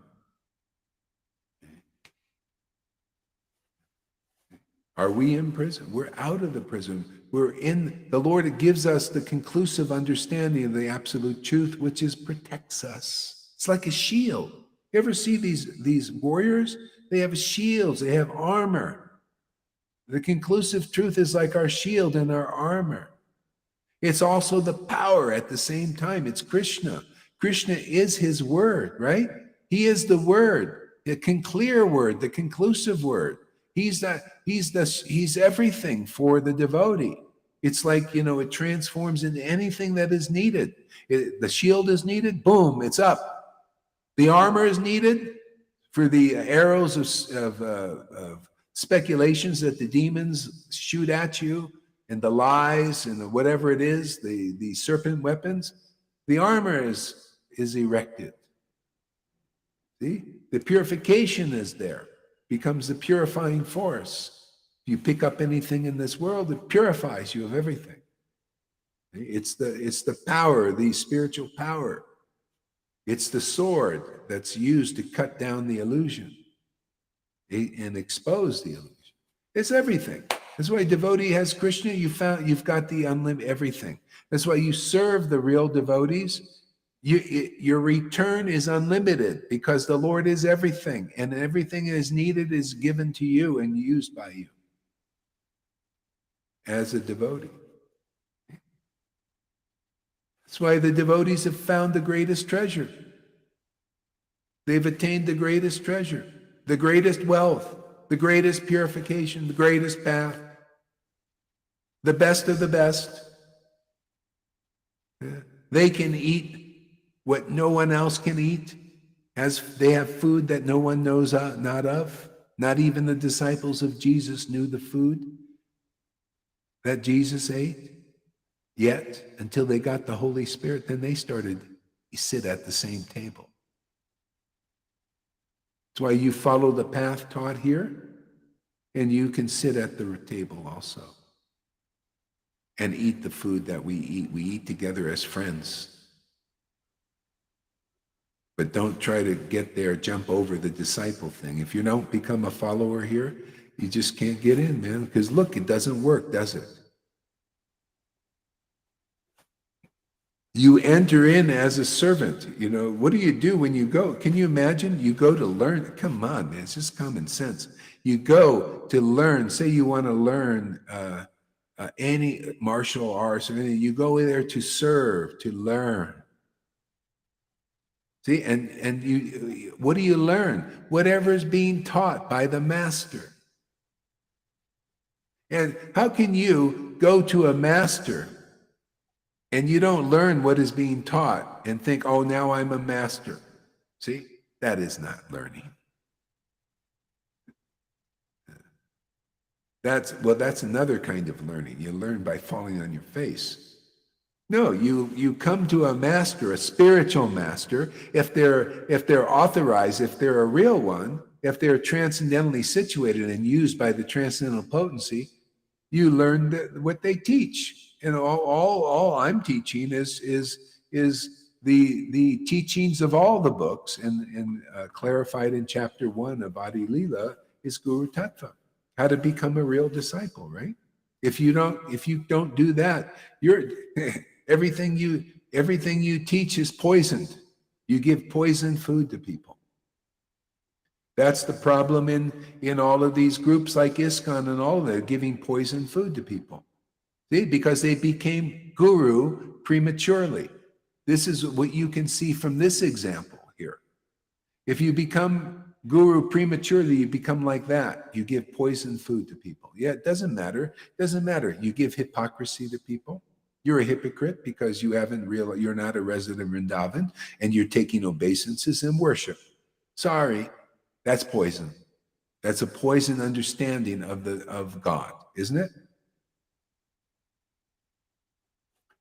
Are we in prison? We're out of the prison. We're in, the Lord gives us the conclusive understanding of the absolute truth, which protects us. It's like a shield. You ever see these warriors? They have shields, they have armor. The conclusive truth is like our shield and our armor. It's also the power at the same time. It's Krishna. Krishna is his word, right? He is the word, the clear word, the conclusive word. He's everything for the devotee. It's like, it transforms into anything that is needed. The shield is needed, boom, it's up. The armor is needed for the arrows of speculations that the demons shoot at you, and the lies and whatever it is, the serpent weapons. The armor is erected. See? The purification is there. Becomes the purifying force. If you pick up anything in this world, it purifies you of everything. It's the power, the spiritual power. It's the sword that's used to cut down the illusion and expose the illusion. It's everything. That's why devotee has Krishna. You've got the unlimited everything. That's why you serve the real devotees. Your return is unlimited because the Lord is everything, and everything that is needed is given to you and used by you as a devotee. That's why the devotees have found the greatest treasure. They've attained the greatest treasure, the greatest wealth, the greatest purification, the greatest path, the best of the best. They can eat what no one else can eat, as they have food that no one knows not of. Not even the disciples of Jesus knew the food that Jesus ate. Yet, until they got the Holy Spirit, then they started to sit at the same table. That's why you follow the path taught here, and you can sit at the table also and eat the food that we eat. We eat together as friends. But don't try to get there, jump over the disciple thing. If you don't become a follower here, you just can't get in, man. Because look, it doesn't work, does it? You enter in as a servant. What do you do when you go? Can you imagine? You go to learn. Come on, man. It's just common sense. You go to learn. Say you want to learn any martial arts or anything. You go there to serve, to learn. See, and you, what do you learn? Whatever is being taught by the master. And how can you go to a master and you don't learn what is being taught and think, oh, now I'm a master? See, that is not learning. That's another kind of learning. You learn by falling on your face. No, you come to a master, a spiritual master, if they're authorized, if they're a real one, if they're transcendentally situated and used by the transcendental potency, you learn what they teach. And all I'm teaching is the teachings of all the books and clarified in chapter 1 of Adi Lila is Guru Tattva, how to become a real disciple, right? If you don't do that, you're everything you teach is poisoned. You give poisoned food to people. That's the problem in all of these groups like ISKCON and all of that, giving poisoned food to people. See, because they became guru prematurely. This is what you can see from this example here. If you become guru prematurely, you become like that. You give poisoned food to people. Yeah, it doesn't matter. It doesn't matter. You give hypocrisy to people. You're a hypocrite because you haven't realized you're not a resident of Vrindavan and you're taking obeisances and worship. Sorry, that's poison. That's a poison understanding of God, isn't it?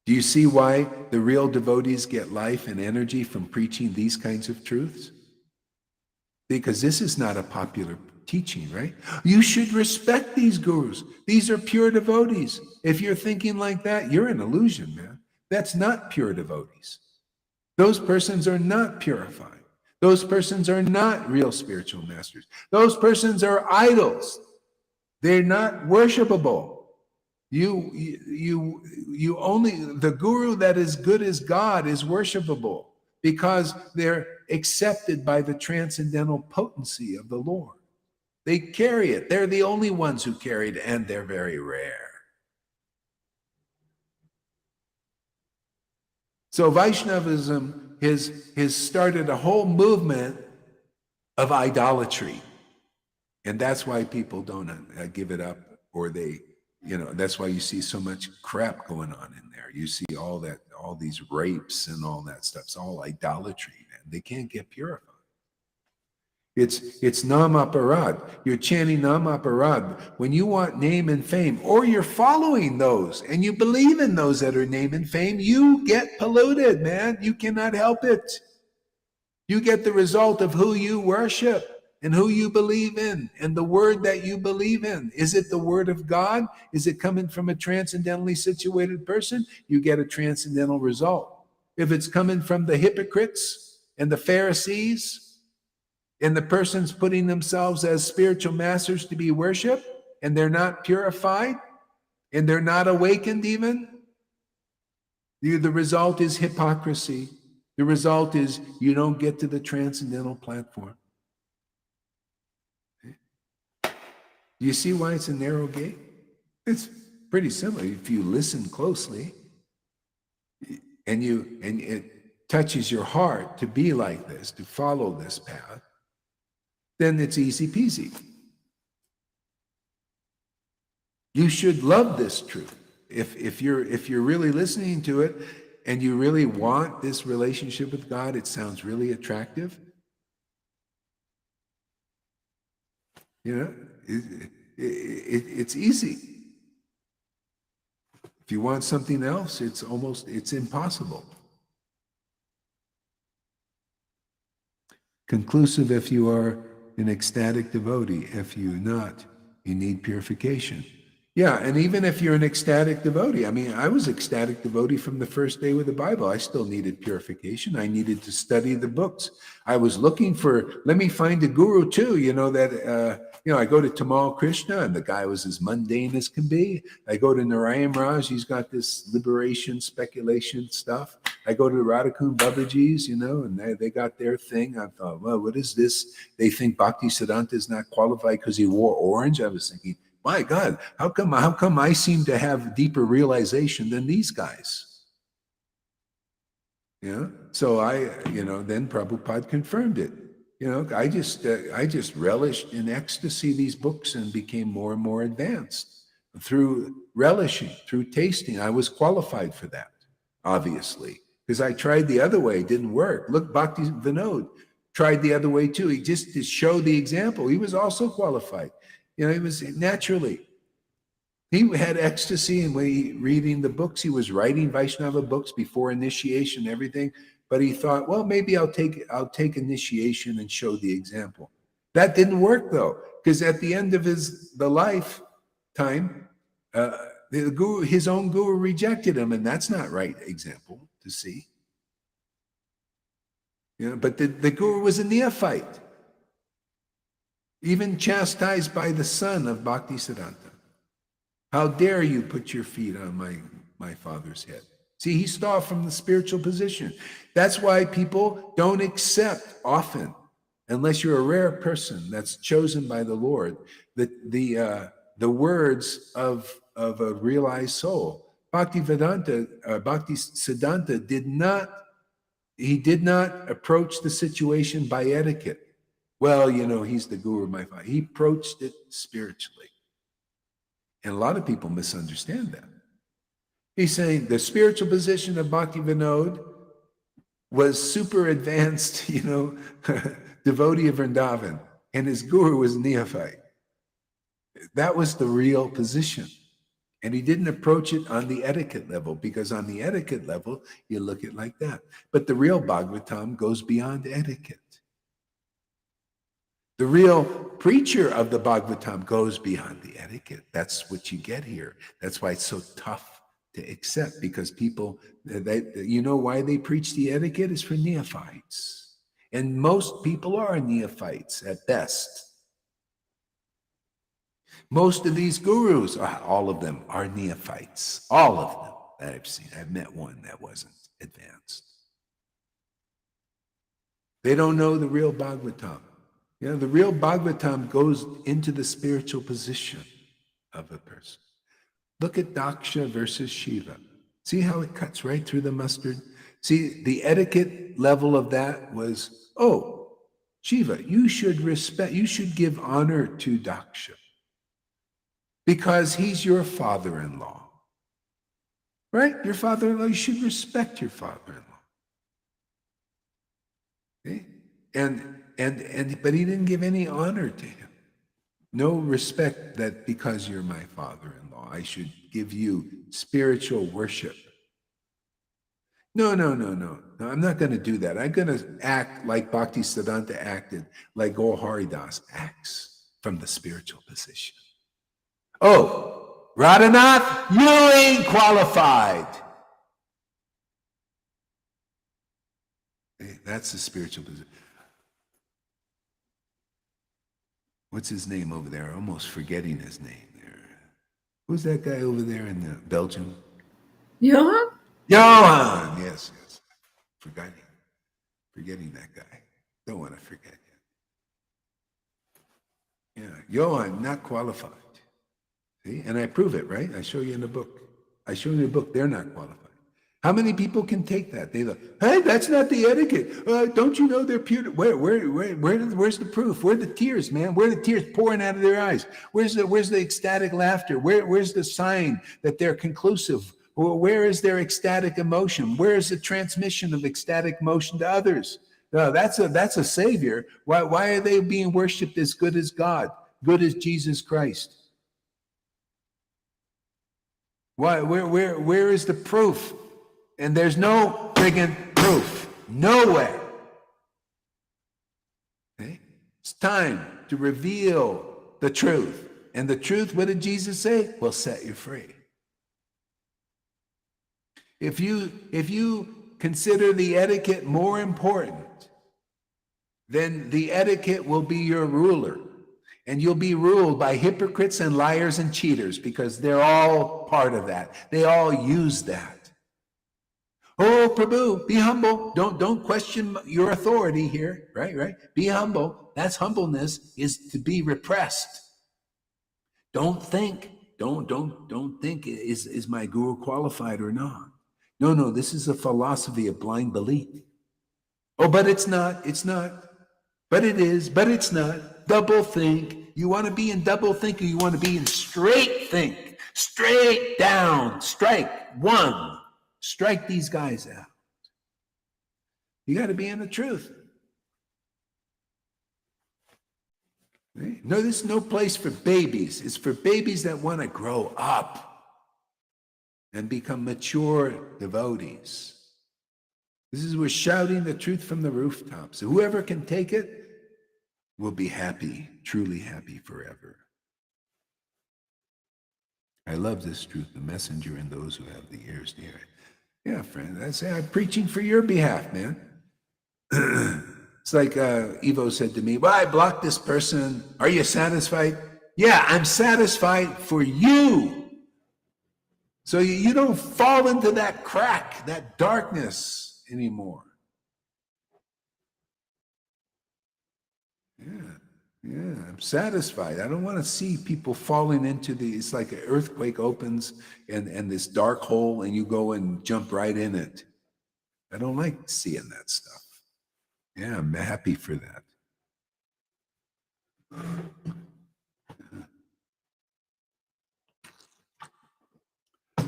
Do you see why the real devotees get life and energy from preaching these kinds of truths? Because this is not a popular teaching, right? You should respect these gurus. These are pure devotees. If you're thinking like that, you're an illusion, man. That's not pure devotees. Those persons are not purified. Those persons are not real spiritual masters. Those persons are idols. They're not worshipable. You only, the guru that is good as God is worshipable because they're accepted by the transcendental potency of the Lord. They carry it. They're the only ones who carry it, and they're very rare. So Vaishnavism has started a whole movement of idolatry. And that's why people don't give it up, or they, that's why you see so much crap going on in there. You see all these rapes and all that stuff. It's all idolatry, man. They can't get purified. It's nam aparad. You're chanting nam aparad. When you want name and fame, or you're following those and you believe in those that are name and fame, you get polluted, man. You cannot help it. You get the result of who you worship and who you believe in and the word that you believe in. Is it the word of God? Is it coming from a transcendentally situated person? You get a transcendental result. If it's coming from the hypocrites and the Pharisees and the persons putting themselves as spiritual masters to be worshiped, and they're not purified and they're not awakened even, the result is hypocrisy. The result is you don't get to the transcendental platform. Do you see why it's a narrow gate? It's pretty simple. If you listen closely and it touches your heart to be like this, to follow this path, then it's easy peasy. You should love this truth. If you're really listening to it and you really want this relationship with God, it sounds really attractive. It's easy. If you want something else, it's impossible. Conclusive if you are an ecstatic devotee. If you're not, you need purification. Yeah, and even if you're an ecstatic devotee, I was ecstatic devotee from the first day with the Bible. I still needed purification. I needed to study the books. I was looking for, let me find a guru too, I go to Tamal Krishna, and the guy was as mundane as can be. I go to Narayan Raj, he's got this liberation, speculation stuff. I go to Radhakund Babaji's, and they got their thing. I thought, well, what is this? They think Bhakti Siddhanta is not qualified because he wore orange. I was thinking, my God, how come I seem to have deeper realization than these guys? So then Prabhupada confirmed it. I just relished in ecstasy these books and became more and more advanced through relishing, through tasting. I was qualified for that, obviously, because I tried the other way, it didn't work. Look, Bhakti Vinod tried the other way too. He just to show the example. He was also qualified. He was naturally. He had ecstasy in reading the books. He was writing Vaishnava books before initiation, everything. But he thought, well, maybe I'll take initiation and show the example. That didn't work though, because at the end of the lifetime, the guru, his own guru, rejected him, and that's not right example to see. But the guru was a neophyte, even chastised by the son of Bhaktisiddhanta. How dare you put your feet on my father's head? See, he saw from the spiritual position. That's why people don't accept often, unless you're a rare person that's chosen by the Lord, the words of a realized soul. Bhaktisiddhanta did not approach the situation by etiquette. Well, he's the guru of my father. He approached it spiritually. And a lot of people misunderstand that. He's saying the spiritual position of Bhaktivinoda was super advanced, devotee of Vrindavan, and his guru was neophyte. That was the real position. And he didn't approach it on the etiquette level, because on the etiquette level, you look at it like that. But the real Bhagavatam goes beyond etiquette. The real preacher of the Bhagavatam goes beyond the etiquette. That's what you get here. That's why it's so tough to accept, because people, why they preach the etiquette is for neophytes. And most people are neophytes at best. Most of these gurus, all of them are neophytes. All of them that I've seen. I've met one that wasn't advanced. They don't know the real Bhagavatam. The real Bhagavatam goes into the spiritual position of a person. Look at Daksha versus Shiva. See how it cuts right through the mustard? See, the etiquette level of that was, Shiva, you should give honor to Daksha, because he's your father-in-law. Right? Your father-in-law, you should respect your father-in-law. Okay? But he didn't give any honor to him. No respect that because you're my father-in-law, I should give you spiritual worship. No, I'm not going to do that. I'm going to act like Bhaktisiddhanta acted, like Gaur Haridas acts from the spiritual position. Oh, Radhanath, you ain't qualified. That's the spiritual position. What's his name over there? Almost forgetting his name there. Who's that guy over there in Belgium? Johan? Johan! Yes. Forgetting that guy. Don't want to forget him. Yeah, Johan, not qualified. See? And I prove it, right? I show you in the book. They're not qualified. How many people can take that? They go, hey, that's not the etiquette. Don't you know they're pure? Where's the proof? Where are the tears, man? Where are the tears pouring out of their eyes? Where's the ecstatic laughter? Where's the sign that they're conclusive? Where is their ecstatic emotion? Where is the transmission of ecstatic emotion to others? No, that's a savior. Why are they being worshipped as good as God, good as Jesus Christ? Why? Where is the proof? And there's no friggin' proof. Nowhere. Okay? It's time to reveal the truth. And the truth, what did Jesus say? Will set you free. If you consider the etiquette more important, then the etiquette will be your ruler. And you'll be ruled by hypocrites and liars and cheaters, because they're all part of that. They all use that. Oh, Prabhu, be humble. Don't question your authority here, right? Be humble. That's humbleness, is to be repressed. Don't think, is my guru qualified or not? No, this is a philosophy of blind belief. Oh, but it's not. But it is, but it's not. Double think. You want to be in double think, or you want to be in straight think? Straight down. Strike one. Strike these guys out. You got to be in the truth. No, this is no place for babies. It's for babies that want to grow up and become mature devotees. This is, we're shouting the truth from the rooftops. So whoever can take it will be happy, truly happy forever. I love this truth, the messenger and those who have the ears to hear it. Yeah, friend, I say I'm preaching for your behalf, man. It's like Evo said to me, well, I blocked this person. Are you satisfied? Yeah, I'm satisfied for you. So you don't fall into that crack, that darkness anymore. Yeah, I'm satisfied. I don't want to see people falling into it's like an earthquake opens and this dark hole and you go and jump right in it. I don't like seeing that stuff. Yeah, I'm happy for that.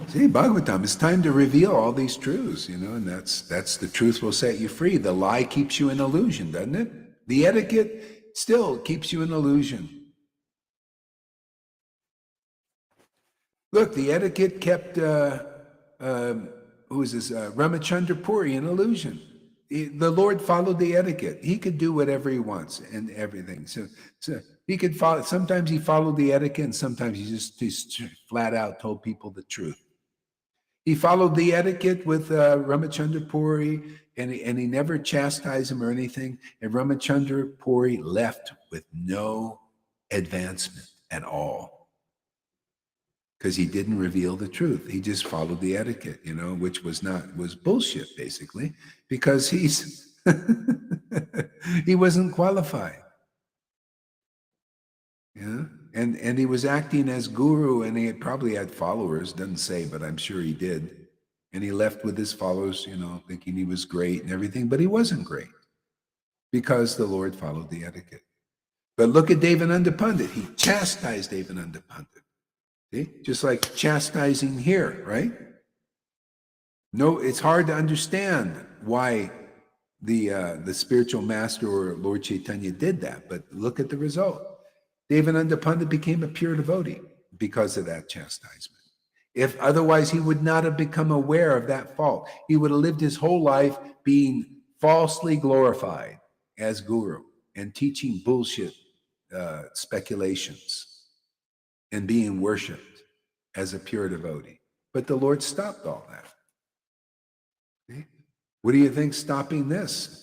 See, Bhagavatam, it's time to reveal all these truths, and that's the truth will set you free. The lie keeps you in illusion, doesn't it? The etiquette still keeps you in illusion. Look, the etiquette kept, who is this, Ramachandra Puri in illusion. The Lord followed the etiquette. He could do whatever he wants and everything. So he could follow. Sometimes he followed the etiquette, and sometimes he just flat out told people the truth. He followed the etiquette with Ramachandra Puri, and he never chastised him or anything. And Ramachandra Puri left with no advancement at all because he didn't reveal the truth. He just followed the etiquette, which was bullshit, basically, because he wasn't qualified. Yeah. And he was acting as guru, and he probably had followers, doesn't say, but I'm sure he did. And he left with his followers, thinking he was great and everything, but he wasn't great because the Lord followed the etiquette. But look at Devananda Pandit. He chastised Devananda Pandit. See? Just like chastising here, right? No, it's hard to understand why the spiritual master or Lord Chaitanya did that, but look at the result. Devananda Pandit became a pure devotee because of that chastisement. If otherwise, he would not have become aware of that fault. He would have lived his whole life being falsely glorified as guru and teaching bullshit speculations and being worshipped as a pure devotee. But the Lord stopped all that. See? What do you think stopping this?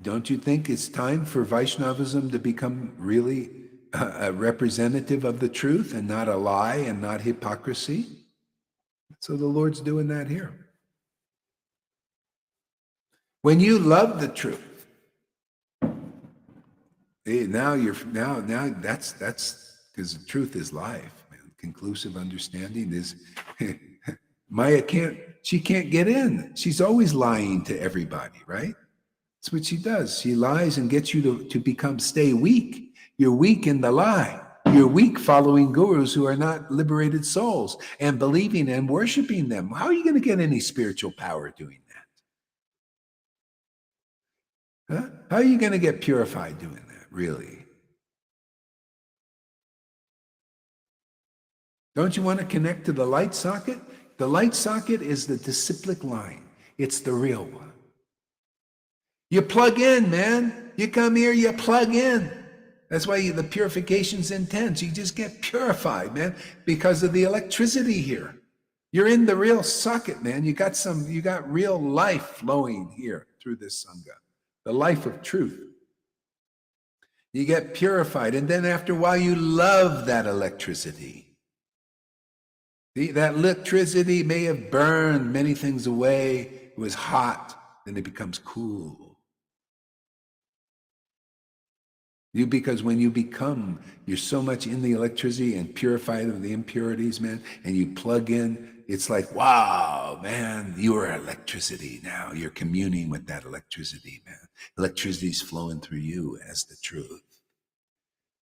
Don't you think it's time for Vaishnavism to become really a representative of the truth and not a lie and not hypocrisy? So the Lord's doing that here. When you love the truth, now that's because the truth is life, man. Conclusive understanding is Maya she can't get in. She's always lying to everybody, right? That's what she does. She lies and gets you to stay weak. You're weak in the lie. You're weak following gurus who are not liberated souls and believing and worshiping them. How are you going to get any spiritual power doing that? Huh? How are you going to get purified doing that, really? Don't you want to connect to the light socket? The light socket is the disciplic line. It's the real one. You plug in, man. You come here, you plug in. That's why the purification's intense. You just get purified, man, because of the electricity here. You're in the real socket, man. You got real life flowing here through this Sangha. The life of truth. You get purified, and then after a while, you love that electricity. That electricity may have burned many things away. It was hot, then it becomes cool. Because when you're so much in the electricity and purified of the impurities, man, and you plug in, it's like, wow, man, you are electricity now. You're communing with that electricity, man. Electricity is flowing through you as the truth.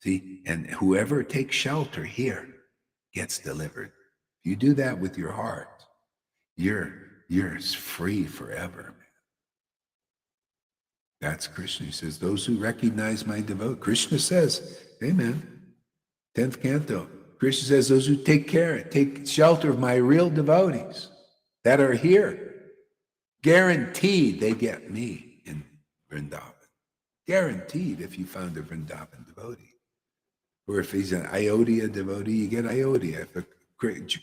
See, and whoever takes shelter here gets delivered. If you do that with your heart, you're free forever, man. That's Krishna. He says, those who recognize my devotee. Krishna says, amen. 10th canto. Krishna says, those who take shelter of my real devotees that are here, guaranteed they get me in Vrindavan. Guaranteed if you found a Vrindavan devotee. Or if he's an Ayodhya devotee, you get Ayodhya. If a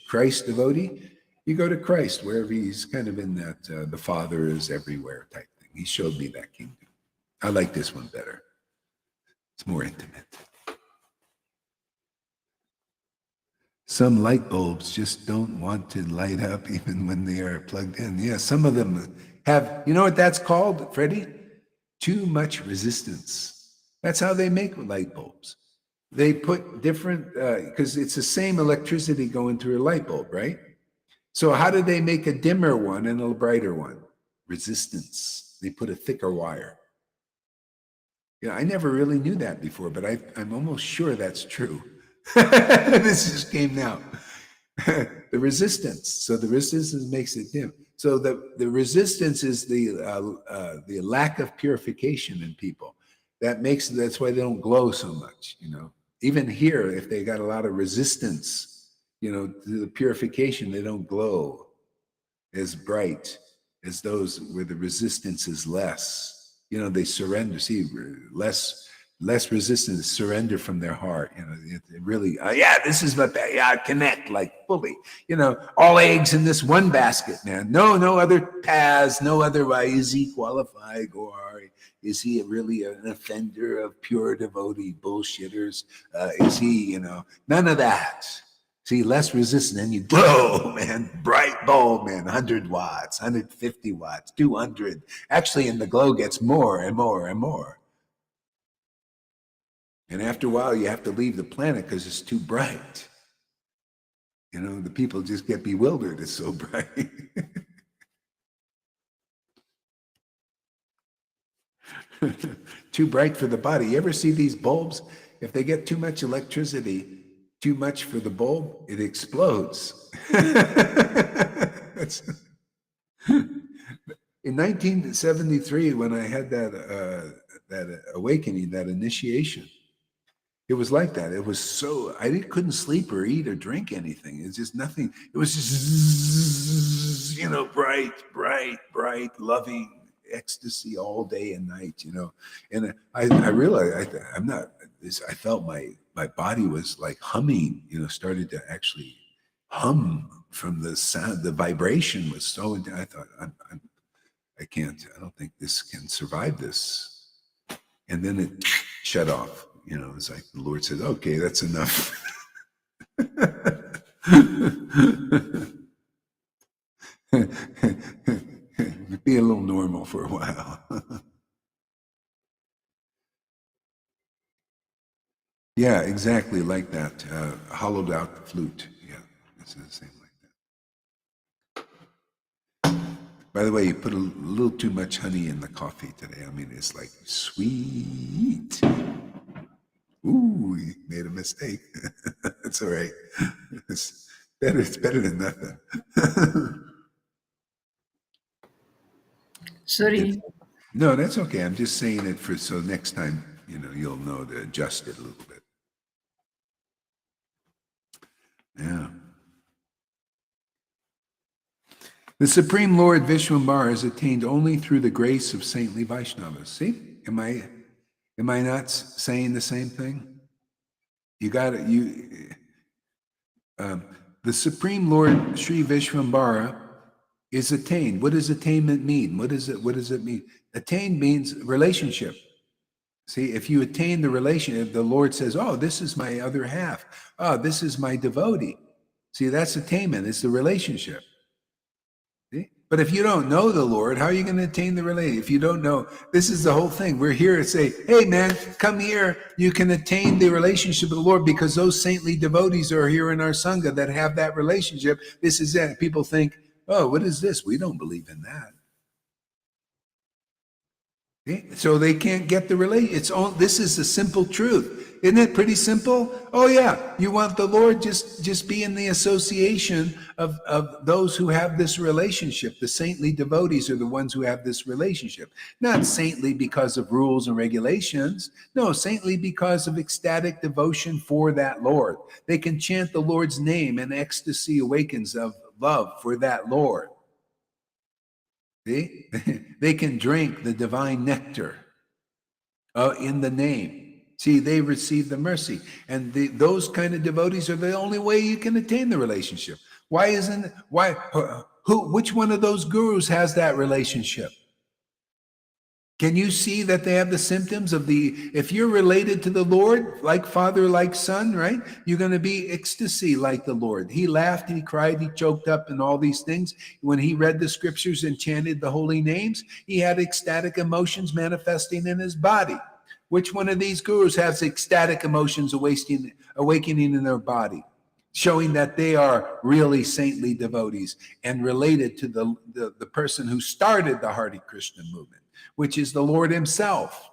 Christ devotee, you go to Christ, wherever he's kind of in that the Father is everywhere type thing. He showed me that kingdom. I like this one better. It's more intimate. Some light bulbs just don't want to light up even when they are plugged in. Yeah, some of them have, you know what that's called, Freddie? Too much resistance. That's how they make light bulbs. They put different, because it's the same electricity going through a light bulb, right? So how do they make a dimmer one and a brighter one? Resistance. They put a thicker wire. Yeah, I never really knew that before, but I'm almost sure that's true. This just came now. The resistance. So the resistance makes it dim. So the resistance is the lack of purification in people. That's why they don't glow so much, you know. Even here, if they got a lot of resistance, you know, to the purification, they don't glow as bright as those where the resistance is less. You know, they surrender. See, less resistance, surrender from their heart. You know, it really, yeah, this is what that, yeah, connect like fully. You know, all eggs in this one basket, man. No other paths, no other. Is he qualified, or is he really an offender of pure devotee bullshitters? Is he, you know, none of that. See, less resistance, and you glow, man. Bright bulb, man. 100 watts, 150 watts, 200. Actually, and the glow gets more and more and more. And after a while, you have to leave the planet because it's too bright. You know, the people just get bewildered. It's so bright. Too bright for the body. You ever see these bulbs? If they get too much electricity, too much for the bulb, it explodes. In 1973, when I had that awakening, that initiation, it was like that. It was so, couldn't sleep or eat or drink anything. It's just nothing. It was just, you know, bright, loving ecstasy all day and night, you know. And I realized I felt my body was like humming, you know, started to actually hum from the sound. The vibration was so intense. I thought, I don't think this can survive this. And then it shut off. You know, it's like the Lord said, okay, that's enough. Be a little normal for a while. Yeah, exactly like that. Hollowed out flute. Yeah, it's the same like that. By the way, you put a little too much honey in the coffee today. I mean, it's like sweet. Ooh, you made a mistake. It's all right. It's better than nothing. Sorry. No, that's okay. I'm just saying it so next time, you know, you'll know to adjust it a little bit. Yeah. The Supreme Lord Vishwanatha is attained only through the grace of saintly Vaishnavas. See? Am I not saying the same thing? The Supreme Lord Sri Vishwambara is attained. What does attainment mean? What does it mean? Attained means relationship. See, if you attain the relationship, the Lord says, oh, this is my other half. Oh, this is my devotee. See, that's attainment. It's the relationship. See? But if you don't know the Lord, how are you going to attain the relationship? If you don't know, this is the whole thing. We're here to say, hey, man, come here. You can attain the relationship with the Lord because those saintly devotees are here in our Sangha that have that relationship. This is it. People think, oh, what is this? We don't believe in that. Okay? So they can't get the relation. This is the simple truth. Isn't it pretty simple? Oh yeah, you want the Lord, just be in the association of those who have this relationship. The saintly devotees are the ones who have this relationship. Not saintly because of rules and regulations. No, saintly because of ecstatic devotion for that Lord. They can chant the Lord's name and ecstasy awakens of love for that Lord. See? They can drink the divine nectar in the name. See, they receive the mercy. And those kind of devotees are the only way you can attain the relationship. Which one of those gurus has that relationship? Can you see that they have the symptoms of if you're related to the Lord, like father, like son, right? You're going to be ecstasy like the Lord. He laughed, he cried, he choked up, and all these things. When he read the scriptures and chanted the holy names, he had ecstatic emotions manifesting in his body. Which one of these gurus has ecstatic emotions awakening in their body, showing that they are really saintly devotees and related to the person who started the Hare Krishna movement, which is the Lord himself.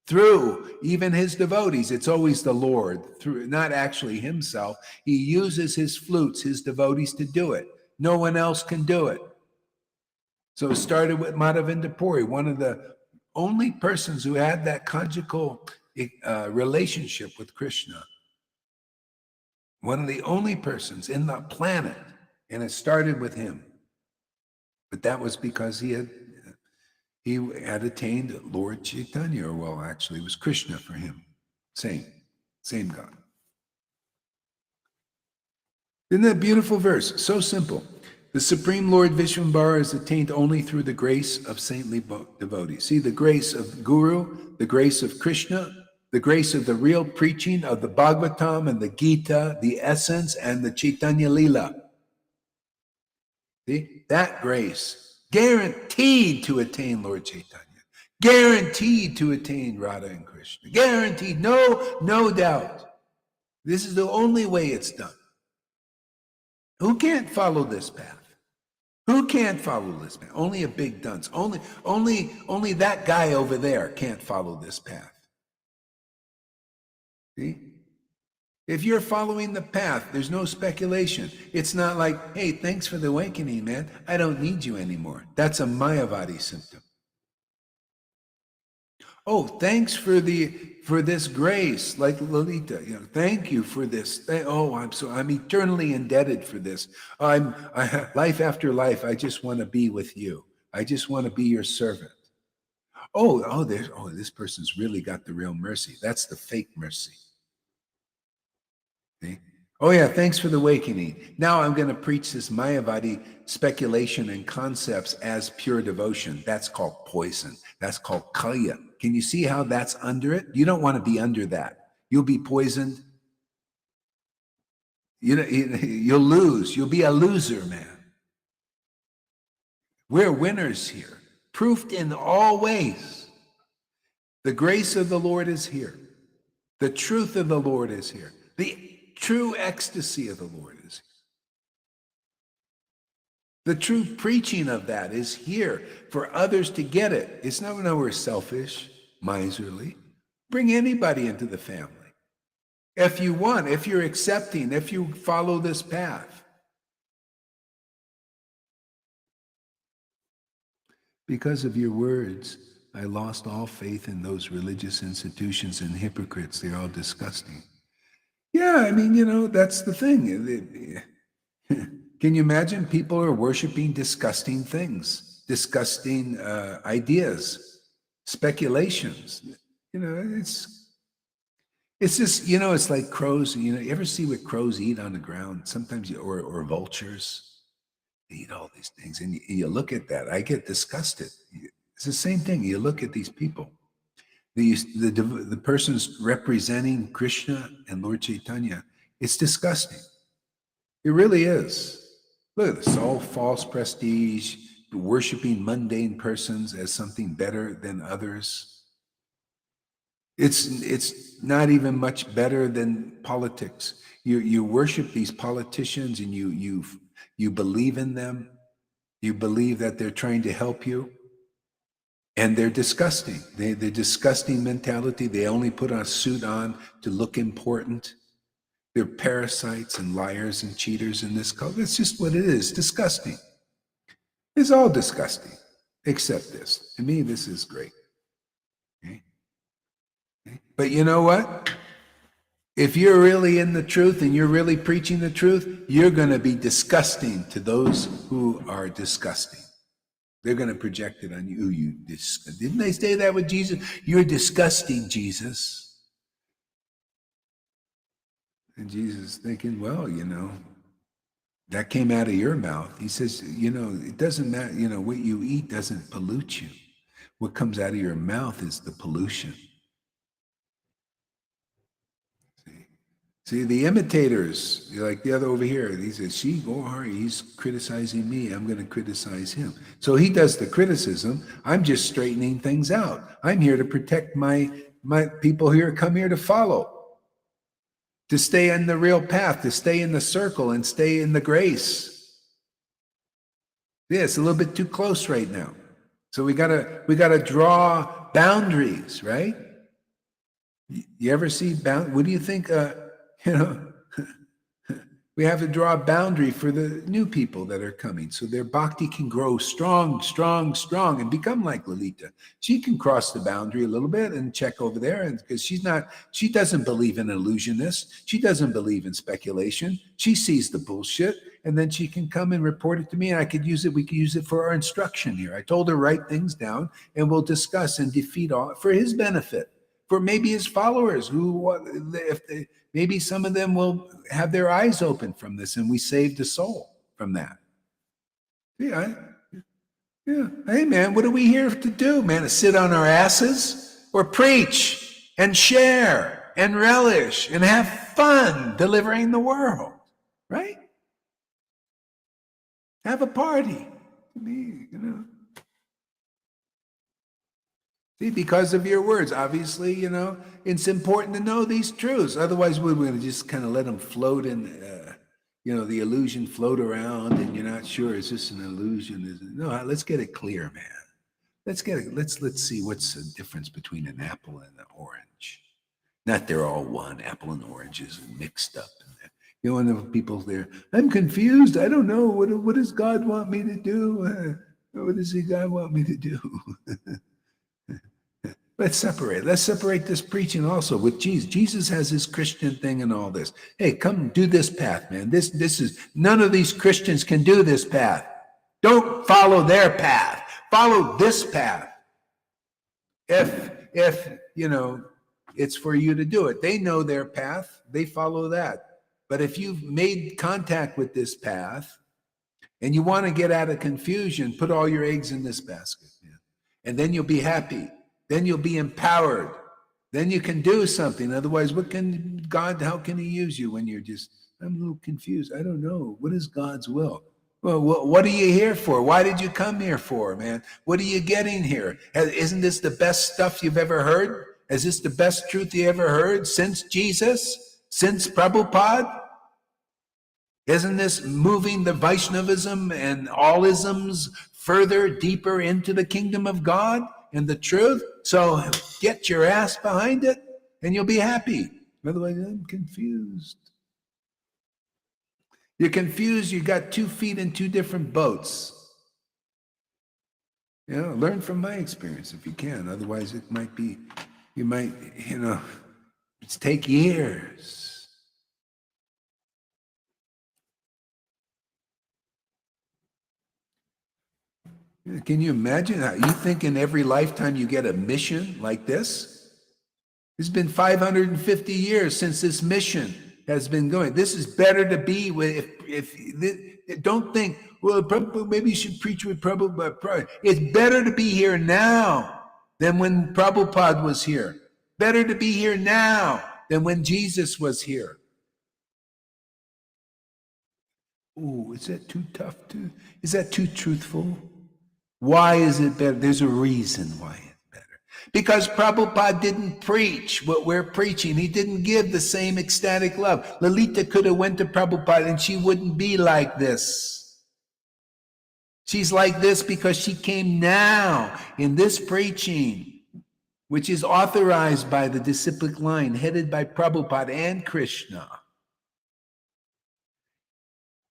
Through even his devotees, it's always the Lord, through not actually himself. He uses his flutes, his devotees, to do it. No one else can do it. So it started with Madhavinda Puri, one of the only persons who had that conjugal relationship with Krishna. One of the only persons in the planet, and it started with him. But that was because he had attained Lord Chaitanya, or well, actually, it was Krishna for him. Same God. Isn't that a beautiful verse? So simple. The Supreme Lord Vishvanatha is attained only through the grace of saintly devotees. See, the grace of Guru, the grace of Krishna, the grace of the real preaching of the Bhagavatam and the Gita, the essence, and the Chaitanya Lila. See, that grace, guaranteed to attain Lord Chaitanya, guaranteed to attain Radha and Krishna, guaranteed, no doubt. This is the only way it's done. Who can't follow this path? Who can't follow this path? Only a big dunce. Only that guy over there can't follow this path. See? If you're following the path, there's no speculation. It's not like, hey, thanks for the awakening, man. I don't need you anymore. That's a Mayavadi symptom. Oh, thanks for this grace, like Lalita. Thank you for this. I'm eternally indebted for this. Life after life, I just want to be with you. I just want to be your servant. This person's really got the real mercy. That's the fake mercy. See? Oh yeah, thanks for the awakening. Now I'm going to preach this Mayavadi speculation and concepts as pure devotion. That's called poison. That's called kalya. Can you see how that's under it? You don't want to be under that. You'll be poisoned. You'll lose. You'll be a loser, man. We're winners here, proofed in all ways. The grace of the Lord is here. The truth of the Lord is here. The true ecstasy of the Lord is here. The true preaching of that is here for others to get it. It's not when we're selfish, miserly. Bring anybody into the family. If you want, if you're accepting, if you follow this path. Because of your words, I lost all faith in those religious institutions and hypocrites. They're all disgusting. Yeah, I mean, that's the thing. Can you imagine people are worshiping disgusting things, disgusting ideas, speculations? It's just, it's like crows. You ever see what crows eat on the ground? Sometimes, or vultures, they eat all these things. And you look at that, I get disgusted. It's the same thing. You look at these people. The persons representing Krishna and Lord Chaitanya, it's disgusting. It really is. Look at this, all false prestige, worshiping mundane persons as something better than others. It's not even much better than politics. You worship these politicians and you believe in them. You believe that they're trying to help you. And they're disgusting. They're disgusting mentality. They only put a suit on to look important. They're parasites and liars and cheaters in this culture. That's just what it is. Disgusting. It's all disgusting, except this. To me, this is great. Okay? But you know what? If you're really in the truth and you're really preaching the truth, you're going to be disgusting to those who are disgusting. They're going to project it on you. Didn't they say that with Jesus? You're disgusting, Jesus. And Jesus thinking, well, that came out of your mouth. He says, it doesn't matter, what you eat doesn't pollute you. What comes out of your mouth is the pollution. See, the imitators, like the other over here, he says, he's criticizing me, I'm going to criticize him. So he does the criticism, I'm just straightening things out. I'm here to protect my people here, come here to follow, to stay in the real path, to stay in the circle and stay in the grace. Yeah, it's a little bit too close right now. So we gotta draw boundaries, right? You ever see what do you think? We have to draw a boundary for the new people that are coming, so their bhakti can grow strong, and become like Lalita. She can cross the boundary a little bit and check over there, and because she doesn't believe in illusionists, she doesn't believe in speculation. She sees the bullshit, and then she can come and report it to me, and we could use it for our instruction here. I told her write things down, and we'll discuss and defeat all for his benefit, for maybe his followers maybe some of them will have their eyes open from this, and we saved a soul from that. Yeah. Hey, man, what are we here to do, man? To sit on our asses or preach and share and relish and have fun delivering the world, right? Have a party. See, because of your words, obviously, it's important to know these truths. Otherwise, we're going to just kind of let them float in, the illusion float around, and you're not sure, is this an illusion? No, let's get it clear, man. Let's see what's the difference between an apple and an orange. Not they're all one, apple and oranges mixed up. And the people there, I'm confused. I don't know. What does God want me to do? What does God want me to do? Let's separate this preaching also with Jesus. Jesus has his Christian thing and all this. Hey, come do this path, man. This is, none of these Christians can do this path. Don't follow their path. Follow this path. If it's for you to do it. They know their path. They follow that. But if you've made contact with this path and you want to get out of confusion, put all your eggs in this basket, man. And then you'll be happy. Then you'll be empowered. Then you can do something. Otherwise, how can he use you when you're just, I'm a little confused. I don't know. What is God's will? Well, what are you here for? Why did you come here for, man? What are you getting here? Isn't this the best stuff you've ever heard? Is this the best truth you ever heard since Jesus? Since Prabhupada? Isn't this moving the Vaishnavism and all isms further, deeper into the kingdom of God and the truth? So get your ass behind it and you'll be happy. Otherwise, I'm confused. You're confused. You got 2 feet in 2 different boats. Learn from my experience if you can. Otherwise, it might take years. Can you imagine how you think in every lifetime you get a mission like this? It's been 550 years since this mission has been going. This is better to be with. Don't think, well, maybe you should preach with Prabhupada. It's better to be here now than when Prabhupada was here. Better to be here now than when Jesus was here. Ooh, is that too tough? Is that too truthful? Why is it better? There's a reason why it's better. Because Prabhupada didn't preach what we're preaching. He didn't give the same ecstatic love. Lalita could have went to Prabhupada and she wouldn't be like this. She's like this because she came now in this preaching, which is authorized by the disciplic line headed by Prabhupada and Krishna.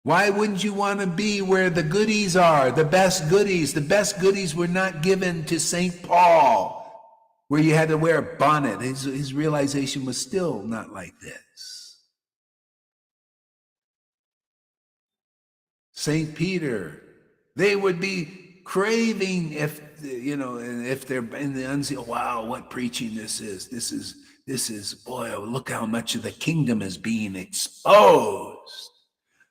Why wouldn't you want to be where the goodies are, the best goodies? The best goodies were not given to St. Paul, where you had to wear a bonnet. His realization was still not like this. St. Peter, they would be craving if they're in the unseen. Wow, what preaching this is. This is, boy, look how much of the kingdom is being exposed.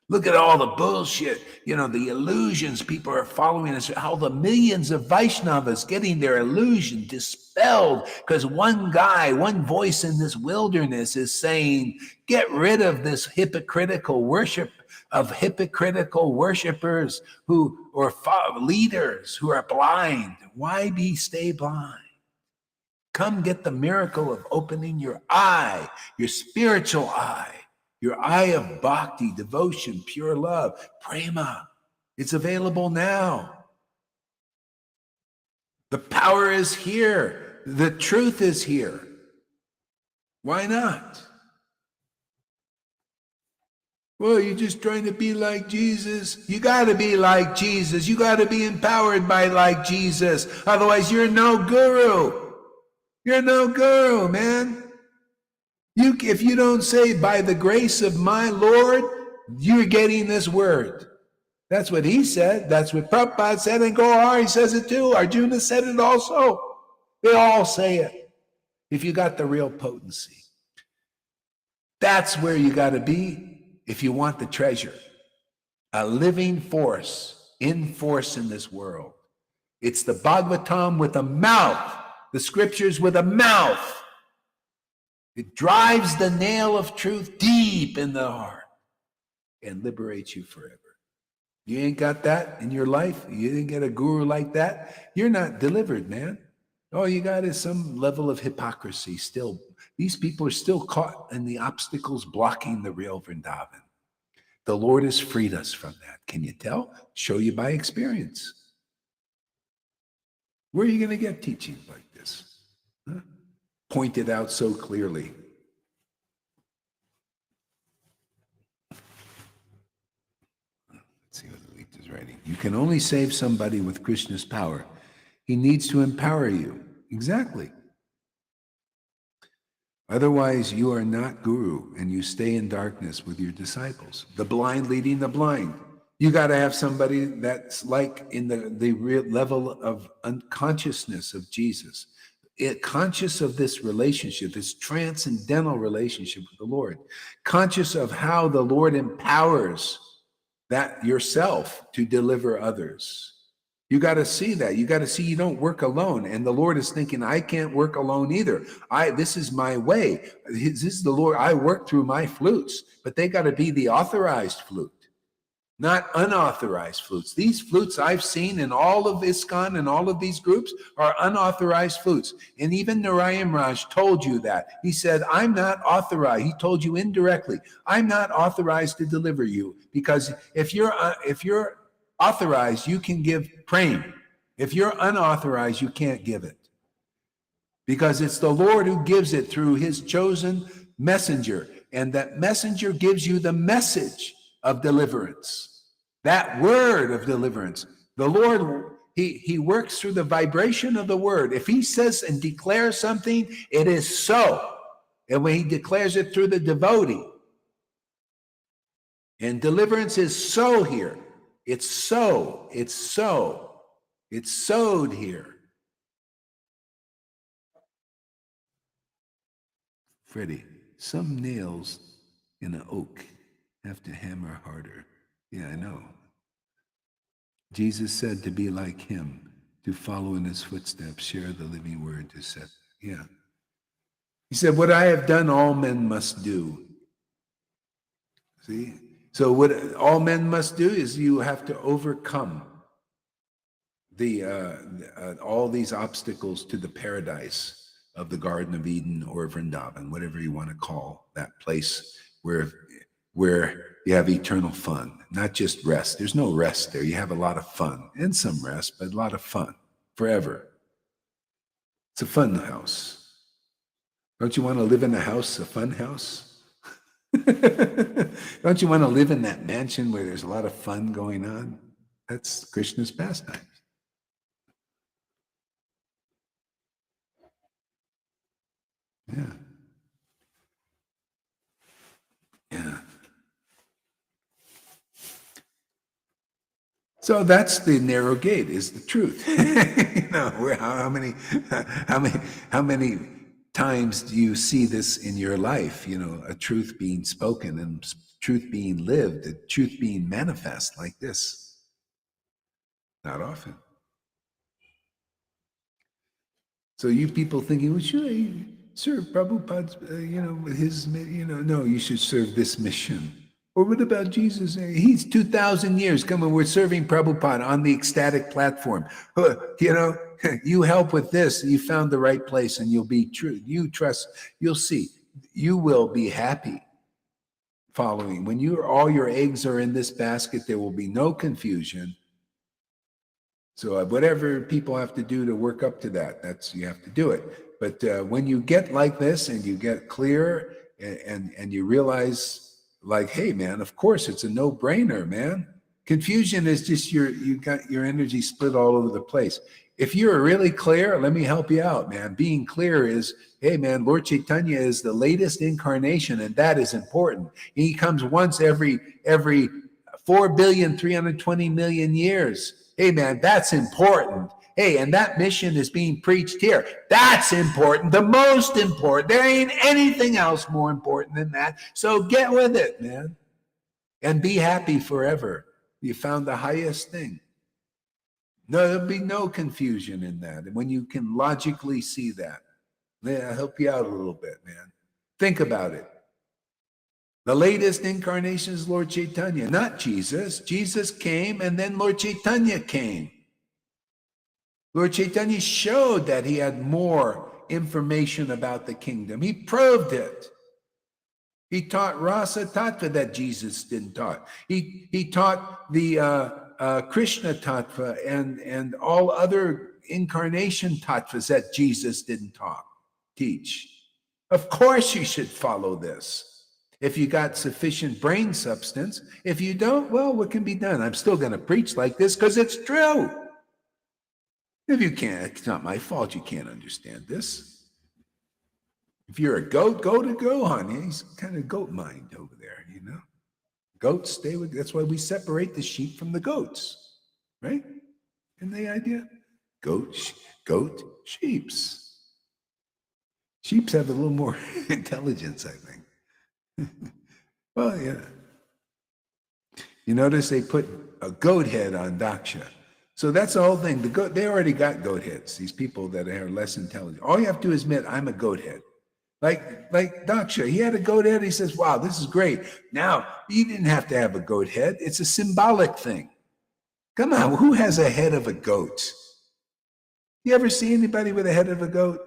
Look at all the bullshit, the illusions people are following us, how the millions of Vaishnavas getting their illusion dispelled because one guy, one voice in this wilderness is saying, get rid of this hypocritical worship of hypocritical worshipers or leaders who are blind. Why stay blind? Come get the miracle of opening your eye, your spiritual eye. Your eye of bhakti, devotion, pure love, prema. It's available now. The power is here. The truth is here. Why not? Well, you're just trying to be like Jesus. You got to be like Jesus. You got to be empowered by like Jesus. Otherwise, you're no guru. You're no guru, man. If you don't say, by the grace of my Lord, you're getting this word. That's what he said. That's what Prabhupada said. And Gohari says it too. Arjuna said it also. They all say it. If you got the real potency. That's where you got to be if you want the treasure. A living force in this world. It's the Bhagavatam with a mouth. The scriptures with a mouth. It drives the nail of truth deep in the heart and liberates you forever. You ain't got that in your life. You didn't get a guru like that. You're not delivered, man. All you got is some level of hypocrisy still. These people are still caught in the obstacles blocking the real Vrindavan. The Lord has freed us from that. Can you tell? Show you by experience. Where are you going to get teaching like this? Huh? Pointed out so clearly. Let's see what the Leet is writing. You can only save somebody with Krishna's power. He needs to empower you. Exactly. Otherwise, you are not guru and you stay in darkness with your disciples. The blind leading the blind. You got to have somebody that's like in the real level of unconsciousness of Jesus. Conscious of this relationship, this transcendental relationship with the Lord, conscious of how the Lord empowers that yourself to deliver others. You got to see that. You got to see you don't work alone. And the Lord is thinking, I can't work alone either. This is my way. This is the Lord. I work through my flutes, but they got to be the authorized flute. Not unauthorized flutes. These flutes I've seen in all of ISKCON and all of these groups are unauthorized flutes. And even Narayan Raj told you that. He said, I'm not authorized. He told you indirectly, I'm not authorized to deliver you, because if you're authorized, you can give prema. If you're unauthorized, you can't give it. Because it's the Lord who gives it through his chosen messenger. And that messenger gives you the message of deliverance, that word of deliverance. The Lord, he works through the vibration of the word. If he says and declares something, it is so. And when he declares it through the devotee, and deliverance is so here. It's so, it's sowed here. Freddie, some nails in an oak have to hammer harder. Yeah, I know. Jesus said to be like him, to follow in his footsteps, share the living word, to set. Yeah. He said, what I have done, all men must do. See? So what all men must do is you have to overcome all these obstacles to the paradise of the Garden of Eden or Vrindavan, whatever you want to call that place where you have eternal fun, not just rest. There's no rest there. You have a lot of fun and some rest, but a lot of fun forever. It's a fun house. Don't you want to live in a house, a fun house? Don't you want to live in that mansion where there's a lot of fun going on? That's Krishna's pastime. Yeah. Yeah. So that's the narrow gate, is the truth. How many times do you see this in your life? A truth being spoken and truth being lived, the truth being manifest like this. Not often. So you people thinking, well, should I serve Prabhupada's, his, no, you should serve this mission. Or what about Jesus? He's 2,000 years coming. We're serving Prabhupada on the ecstatic platform. You help with this. You found the right place and you'll be true. You trust, you'll see. You will be happy following. When all your eggs are in this basket, there will be no confusion. So whatever people have to do to work up to that, you have to do it. But when you get like this and you get clear and you realize, like, hey, man, of course, it's a no-brainer, man. Confusion is just you got your energy split all over the place. If you're really clear, let me help you out, man. Being clear is, hey, man, Lord Chaitanya is the latest incarnation, and that is important. He comes once every 4,320,000,000 years. Hey, man, that's important. Hey, and that mission is being preached here. That's important, the most important. There ain't anything else more important than that. So get with it, man, and be happy forever. You found the highest thing. No, there'll be no confusion in that. And when you can logically see that, I'll help you out a little bit, man. Think about it. The latest incarnation is Lord Chaitanya, not Jesus. Jesus came and then Lord Chaitanya came. Lord Chaitanya showed that he had more information about the kingdom. He proved it. He taught Rasa Tattva that Jesus didn't taught. He taught the Krishna Tattva and all other incarnation tattvas that Jesus didn't teach. Of course you should follow this. If you got sufficient brain substance. If you don't, well, what can be done? I'm still going to preach like this because it's true. If you can't, it's not my fault you can't understand this. If you're a goat, go to Gohan. He's kind of goat mind over there, Goats stay with, that's why we separate the sheep from the goats, right? And the idea? Goat, sheeps. Sheeps have a little more intelligence, I think. Well, yeah. You notice they put a goat head on Daksha. So that's the whole thing. They already got goat heads, these people that are less intelligent. All you have to admit, I'm a goat head. Like Daksha, he had a goat head. He says, wow, this is great. Now, you didn't have to have a goat head. It's a symbolic thing. Come on, who has a head of a goat? You ever see anybody with a head of a goat?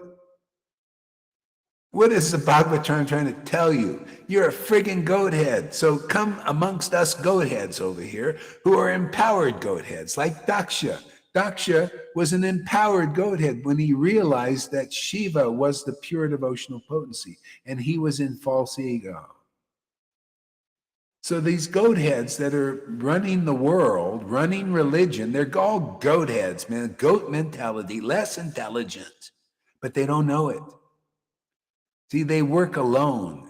What is the Bhagavatam trying to tell you? You're a friggin' goat head. So come amongst us goat heads over here who are empowered goat heads, like Daksha. Daksha was an empowered goat head when he realized that Shiva was the pure devotional potency, and he was in false ego. So these goat heads that are running the world, running religion, they're all goat heads, man. Goat mentality, less intelligent, but they don't know it. See, they work alone.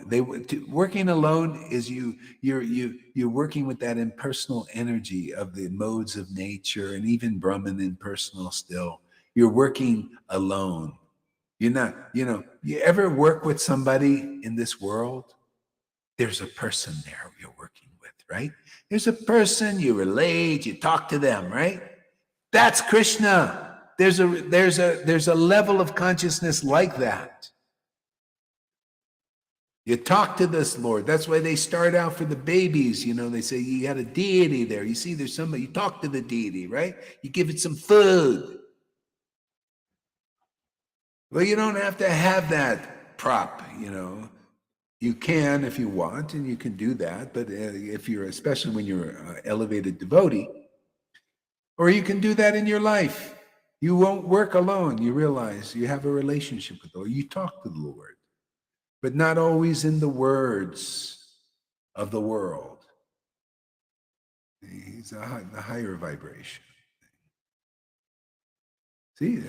Working alone is you're working with that impersonal energy of the modes of nature and even Brahman impersonal still. You're working alone. You're not, you ever work with somebody in this world? There's a person there you're working with, right? There's a person, you relate, you talk to them, right? That's Krishna. There's a level of consciousness like that. You talk to this Lord. That's why they start out for the babies. They say you had a deity there. You see, there's somebody, you talk to the deity, right? You give it some food. Well, you don't have to have that prop, You can if you want, and you can do that. But especially when you're an elevated devotee, or you can do that in your life. You won't work alone. You realize you have a relationship with the Lord. You talk to the Lord. But not always in the words of the world. He's a higher vibration. See,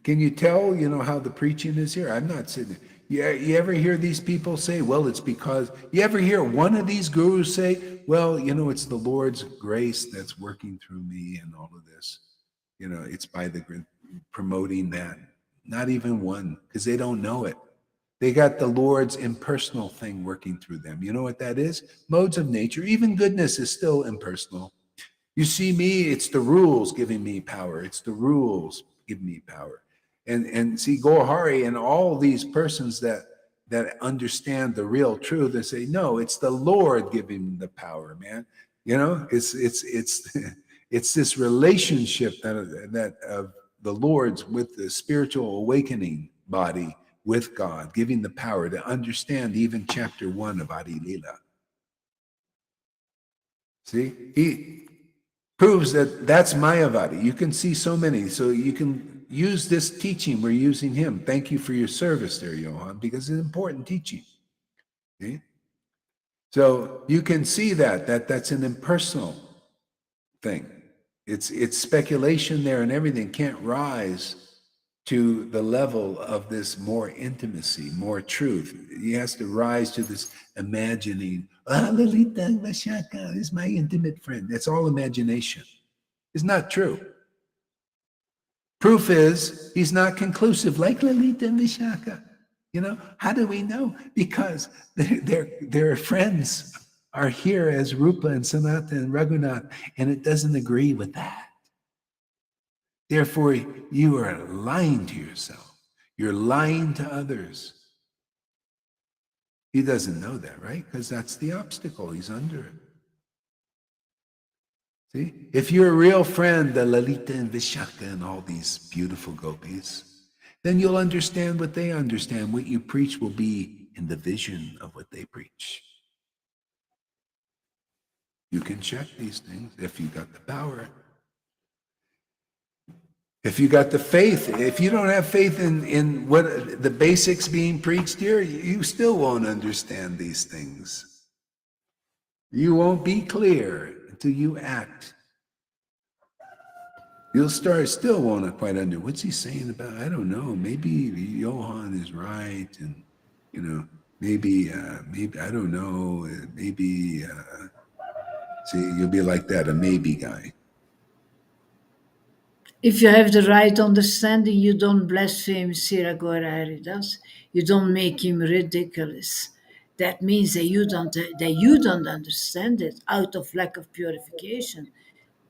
can you tell, how the preaching is here? I'm not sitting there. You ever hear these people say, well, it's because, you ever hear one of these gurus say, well, it's the Lord's grace that's working through me and all of this. It's by the promoting that. Not even one, because they don't know it. They got the Lord's impersonal thing working through them. You know what that is? Modes of nature. Even goodness is still impersonal. You see me, it's the rules giving me power. It's the rules giving me power. And see Gohari and all these persons that understand the real truth and say, no, it's the Lord giving the power, man. You know, it's it's this relationship that of the Lord's with the spiritual awakening body with God, giving the power to understand even chapter 1 of Adi Lila. See, he proves that that's Mayavadi. You can see so many, so you can use this teaching. We're using him. Thank you for your service there, Johan, because it's important teaching. See? So you can see that's an impersonal thing. It's speculation there, and everything can't rise to the level of this more intimacy, more truth. He has to rise to this imagining. Lalita Vashaka is my intimate friend. That's all imagination. It's not true. Proof is he's not conclusive like Lalita and Vishaka. You know, how do we know? Because their friends are here as Rupa and Sanata and Raghunath, and it doesn't agree with that. Therefore, you are lying to yourself. You're lying to others. He doesn't know that, right? Because that's the obstacle. He's under it. See? If you're a real friend, the Lalita and Vishaka and all these beautiful gopis, then you'll understand what they understand. What you preach will be in the vision of what they preach. You can check these things if you got the power. If you got the faith, if you don't have faith in what the basics being preached here, you still won't understand these things. You won't be clear until you act. You'll still won't quite understand. What's he saying about? I don't know. Maybe Johan is right, and you know, maybe I don't know. Maybe see, you'll be like that, a maybe guy. If you have the right understanding, you don't blaspheme Siragora Haridas. You don't make him ridiculous. That means that you don't understand it out of lack of purification.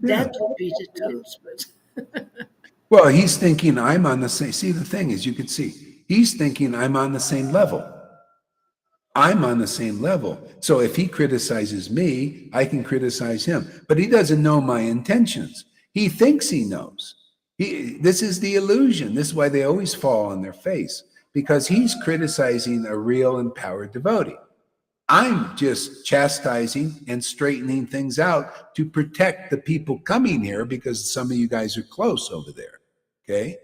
Yeah. That would be the truth. But Well, he's thinking I'm on the same. See, the thing is, you could see he's thinking I'm on the same level. I'm on the same level. So if he criticizes me, I can criticize him. But he doesn't know my intentions. He thinks he knows. This is the illusion. This is why they always fall on their face, because he's criticizing a real empowered devotee. I'm just chastising and straightening things out to protect the people coming here, because some of you guys are close over there, okay?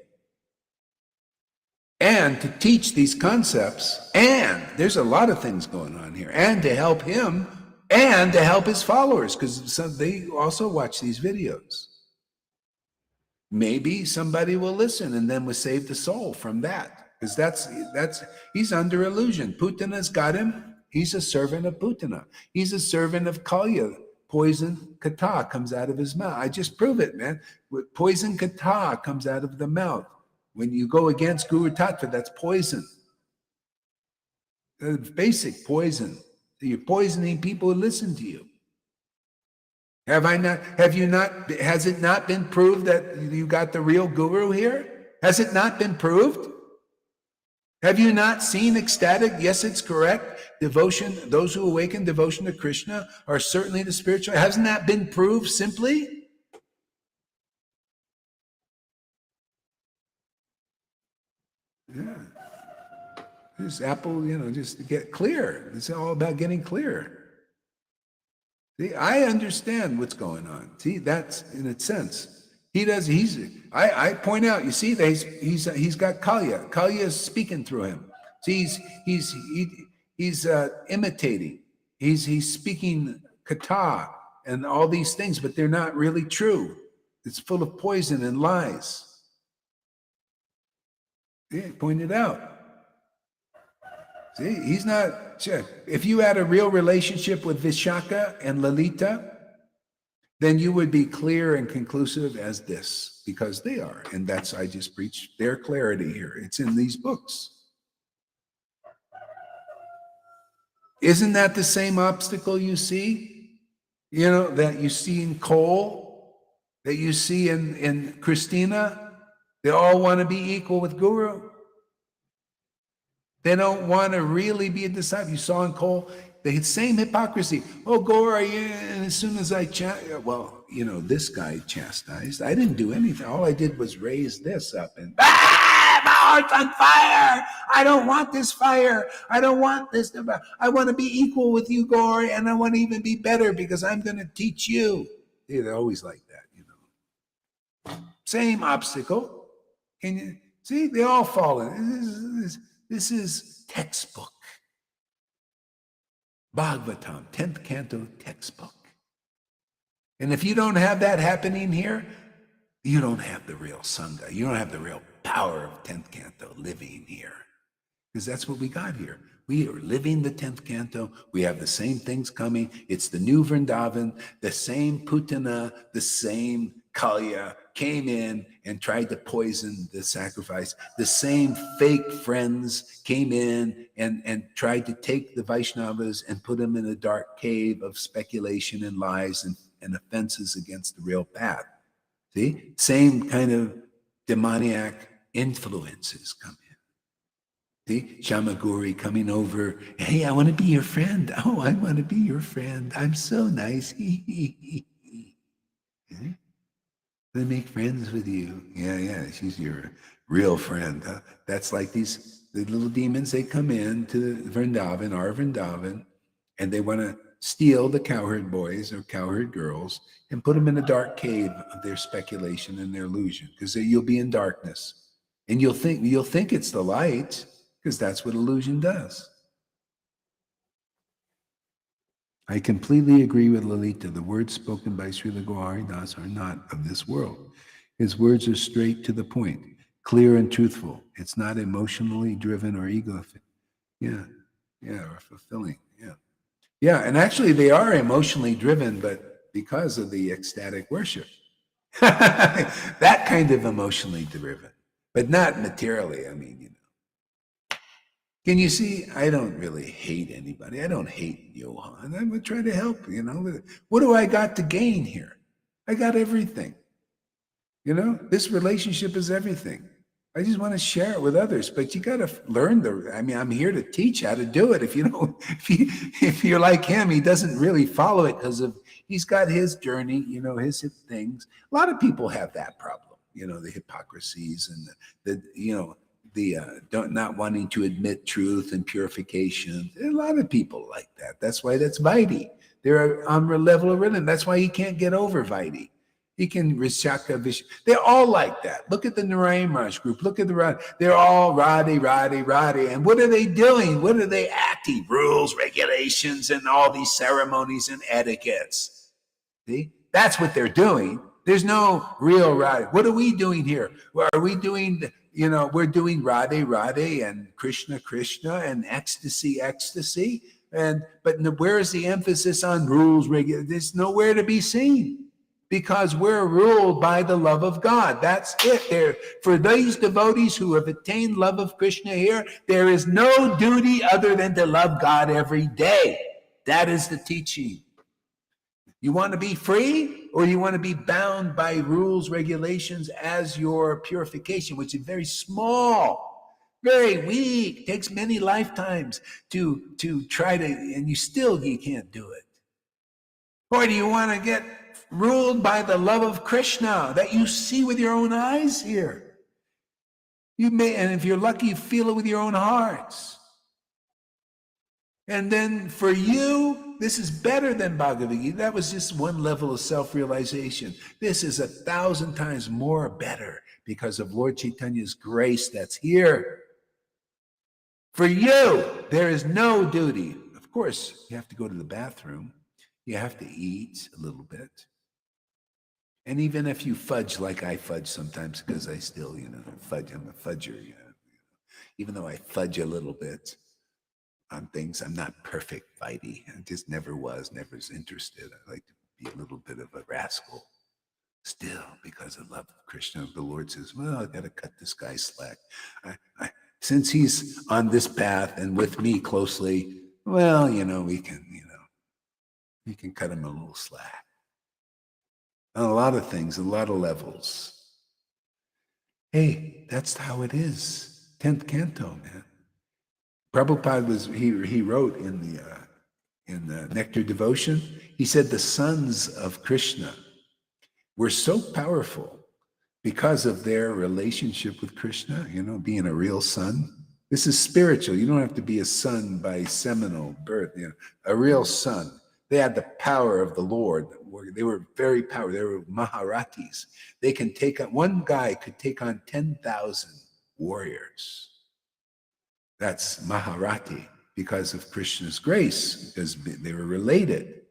And to teach these concepts, and there's a lot of things going on here, and to help him and to help his followers, because they also watch these videos. Maybe somebody will listen and then will save the soul from that, because that's he's under illusion. Putana's got him. He's a servant of Putana. He's a servant of Kalya. Poison kata comes out of his mouth. I just prove it, man. Poison kata comes out of the mouth. When you go against Guru Tattva, that's poison. That's basic poison. You're poisoning people who listen to you. Has it not been proved that you got the real guru here? Has it not been proved? Have you not seen ecstatic? Yes, it's correct. Devotion, those who awaken devotion to Krishna are certainly the spiritual. Hasn't that been proved simply? Yeah. This apple, just to get clear. It's all about getting clear. See, I understand what's going on. See, that's in a sense. I point out, you see that he's got Kalya. Kalya is speaking through him. See, he's imitating. He's speaking kata and all these things, but they're not really true. It's full of poison and lies. Yeah, pointed out. See, he's not. If you had a real relationship with Vishaka and Lalita, then you would be clear and conclusive as this, because they are. And I just preach their clarity here. It's in these books. Isn't that the same obstacle you see? You know, that you see in Cole, that you see in Christina? They all want to be equal with Guru. They don't want to really be a disciple. You saw in Cole, the same hypocrisy. Oh, Guru, and as soon as I well, you know, this guy chastised. I didn't do anything. All I did was raise this up and my heart's on fire. I don't want this fire. I don't want this. I want to be equal with you, Guru, and I want to even be better because I'm going to teach you. They're always like that, you know. Same obstacle. Can you see? They all fall in. This is textbook. Bhagavatam, 10th canto textbook. And if you don't have that happening here, you don't have the real Sangha. You don't have the real power of 10th canto living here. Because that's what we got here. We are living the 10th canto. We have the same things coming. It's the new Vrindavan, the same Putana, the same Kalya came in and tried to poison the sacrifice. The same fake friends came in and tried to take the Vaishnavas and put them in a dark cave of speculation and lies and offenses against the real path. See? Same kind of demoniac influences come in. See, Shamaguri coming over. Hey, I want to be your friend. Oh, I want to be your friend. I'm so nice. They make friends with you. Yeah, she's your real friend. Huh? That's like the little demons. They come in to Vrindavan, our Vrindavan, and they want to steal the cowherd boys or cowherd girls and put them in a dark cave of their speculation and their illusion, because you'll be in darkness, and you'll think it's the light, because that's what illusion does. I completely agree with Lalita. The words spoken by Srila Gohari Das are not of this world. His words are straight to the point, clear and truthful. It's not emotionally driven or ego. Or fulfilling. Yeah, and actually they are emotionally driven, but because of the ecstatic worship. That kind of emotionally driven, but not materially. I mean, you know. Can you see? I don't really hate anybody. I don't hate Johan. I would try to help, you know. What do I got to gain here? I got everything. You know, this relationship is everything. I just want to share it with others, but you got to learn I'm here to teach how to do it. If you're like him, he doesn't really follow it because he's got his journey, you know, his things. A lot of people have that problem, you know, the hypocrisies and the not wanting to admit truth and purification. There are a lot of people like that. That's why that's Vaidhi. They're on the level of rhythm. That's why he can't get over Vaidhi. He can Rishaka Vish. They're all like that. Look at the Narayan Raj group. Look at they're all Radhi. And what are they doing? What are they acting? Rules, regulations, and all these ceremonies and etiquettes. See? That's what they're doing. There's no real Radhi. What are we doing here? Well, are we doing, you know, we're doing Radhe and Krishna and ecstasy. But where is the emphasis on rules, regulations? There's nowhere to be seen. Because we're ruled by the love of God. That's it. There, for these devotees who have attained love of Krishna here, there is no duty other than to love God every day. That is the teaching. You want to be free, or you want to be bound by rules, regulations as your purification, which is very small, very weak, takes many lifetimes to try to, and you can't do it. Or do you want to get ruled by the love of Krishna that you see with your own eyes here? You may, and if you're lucky, you feel it with your own hearts. And then for you, this is better than Bhagavad Gita. That was just one level of self-realization. This is 1,000 times more better because of Lord Chaitanya's grace that's here. For you, there is no duty. Of course, you have to go to the bathroom. You have to eat a little bit. And even if you fudge like I fudge sometimes, because I still, fudge, I'm a fudger, even though I fudge a little bit on things, I'm not perfect, Vaidhi. I just never was interested. I like to be a little bit of a rascal still, because I love Krishna. The Lord says, well, I got to cut this guy slack. Since he's on this path and with me closely, well, we can cut him a little slack. On a lot of things, a lot of levels. Hey, that's how it is. 10th canto, man. Prabhupada he wrote in the Nectar Devotion, he said the sons of Krishna were so powerful because of their relationship with Krishna, being a real son. This is spiritual. You don't have to be a son by seminal birth, a real son. They had the power of the Lord. They were very powerful. They were Maharatis. They can take on, one guy could take on 10,000 warriors. That's Maharati because of Krishna's grace, because they were related.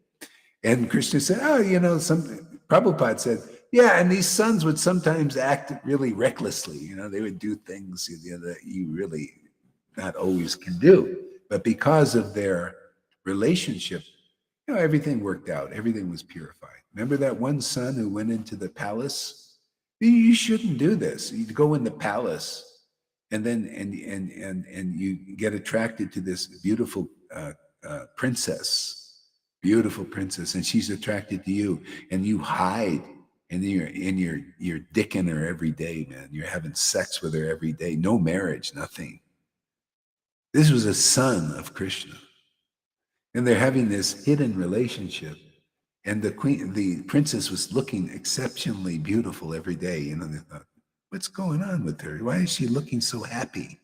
And Krishna said, Prabhupada said, yeah, and these sons would sometimes act really recklessly. They would do things that you really not always can do. But because of their relationship, everything worked out. Everything was purified. Remember that one son who went into the palace? You shouldn't do this. You go in the palace and then and you get attracted to this beautiful princess, and she's attracted to you, and you hide, and you're dicking her every day, man. You're having sex with her every day. No marriage, nothing. This was a son of Krishna. And they're having this hidden relationship. And the princess was looking exceptionally beautiful every day. They thought, what's going on with her? Why is she looking so happy?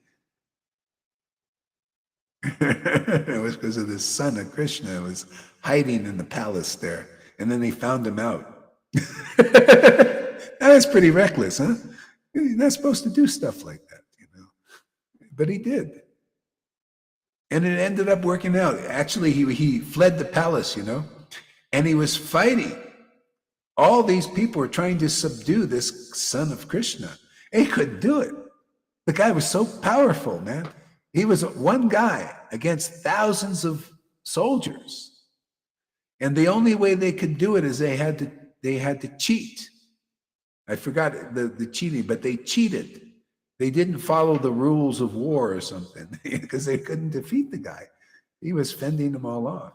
It was because of this son of Krishna who was hiding in the palace there. And then they found him out. That's pretty reckless, huh? You're not supposed to do stuff like that, But he did. And it ended up working out. Actually, he fled the palace, and he was fighting. All these people were trying to subdue this son of Krishna. And he couldn't do it. The guy was so powerful, man. He was one guy against thousands of soldiers. And the only way they could do it is they had to cheat. I forgot the cheating, but they cheated. They didn't follow the rules of war or something because they couldn't defeat the guy. He was fending them all off.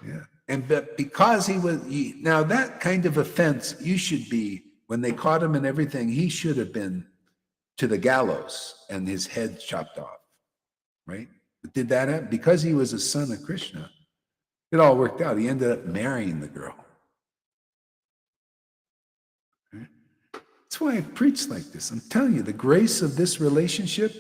Yeah. But because now that kind of offense, you should be, when they caught him and everything, he should have been to the gallows and his head chopped off, right? But did that happen? Because he was a son of Krishna, it all worked out. He ended up marrying the girl. That's why I preach like this. I'm telling you, the grace of this relationship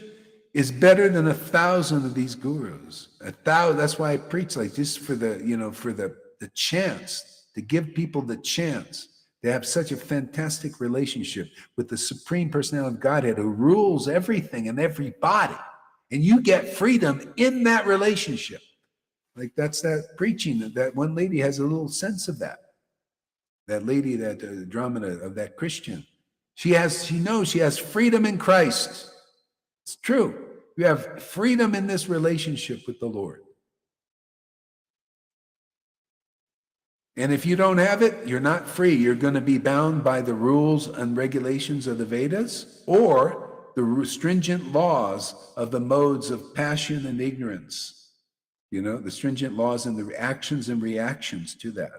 is better than 1,000 of these gurus. 1,000. That's why I preach like this, for the chance, to give people the chance to have such a fantastic relationship with the Supreme Personality of Godhead who rules everything and everybody. And you get freedom in that relationship. Like that's that preaching, that one lady has a little sense of that. That lady, that Dramana of that Christian. She knows she has freedom in Christ. It's true. You have freedom in this relationship with the Lord. And if you don't have it, you're not free. You're going to be bound by the rules and regulations of the Vedas or the stringent laws of the modes of passion and ignorance. The stringent laws and the actions and reactions to that.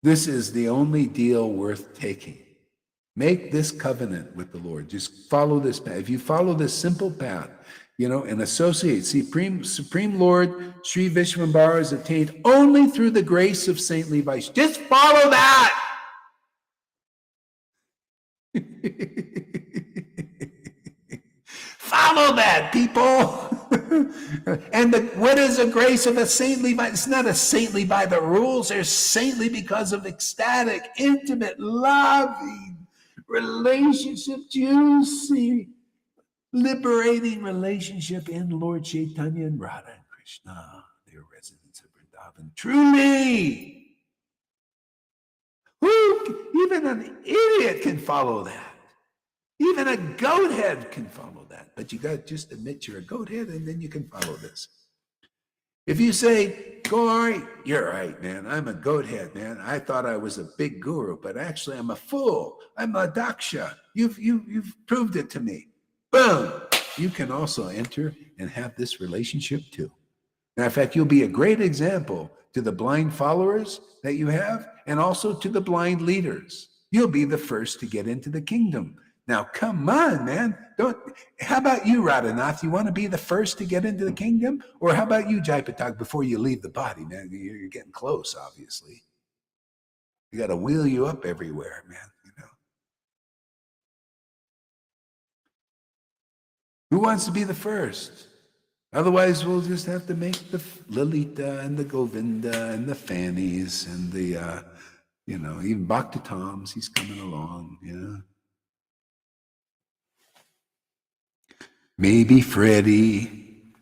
This is the only deal worth taking. Make this covenant with the Lord. Just follow this path. If you follow this simple path, and associate, Supreme Lord Sri Vishvambara is attained only through the grace of saintly Vaishnavism. Just follow that. Follow that, people. And what is the grace of a saintly by? It's not a saintly by the rules. They're saintly because of ecstatic, intimate, loving relationship, juicy, liberating relationship in Lord Chaitanya and Radha and Krishna, their residents of Vrindavan. Truly, even an idiot can follow that. Even a goat head can follow that. But you got to just admit you're a goat head, and then you can follow this. If you say, go, all right, you're right, man. I'm a goat head, man. I thought I was a big guru, but actually I'm a fool. I'm a daksha. You've proved it to me. Boom. you can also enter and have this relationship too. Matter of fact, you'll be a great example to the blind followers that you have and also to the blind leaders. You'll be the first to get into the kingdom. Now, come on, man. How about you, Radhanath? You want to be the first to get into the kingdom? Or how about you, Jaipatak, before you leave the body, man? You're getting close, obviously. You got to wheel you up everywhere, man. Who wants to be the first? Otherwise, we'll just have to make the Lalita and the Govinda and the Fannies and the, even Bhakti Toms, he's coming along, Maybe Freddie.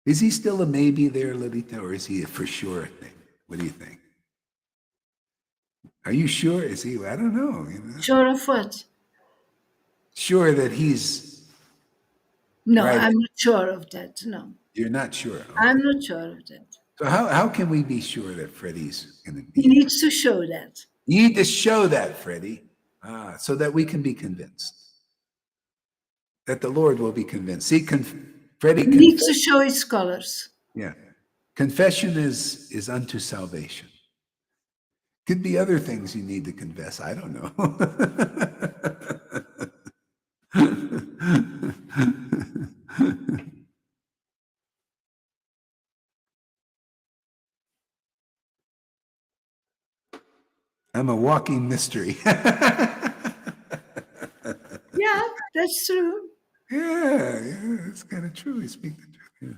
Is he still a maybe there, Lalita, or is he a for sure thing? What do you think? Are you sure? Is he? I don't know. Sure of what? Sure that he's... No, right. I'm not sure of that. No. You're not sure? Okay. I'm not sure of that. So how can we be sure that Freddie's going to be? He needs to show that. You need to show that, Freddie, so that we can be convinced. That the Lord will be convinced. See, Freddie needs to show his colors. Yeah. Confession is unto salvation. Could be other things you need to confess. I don't know. I'm a walking mystery. Yeah, that's true. Yeah, it's kind of true. You speak the truth.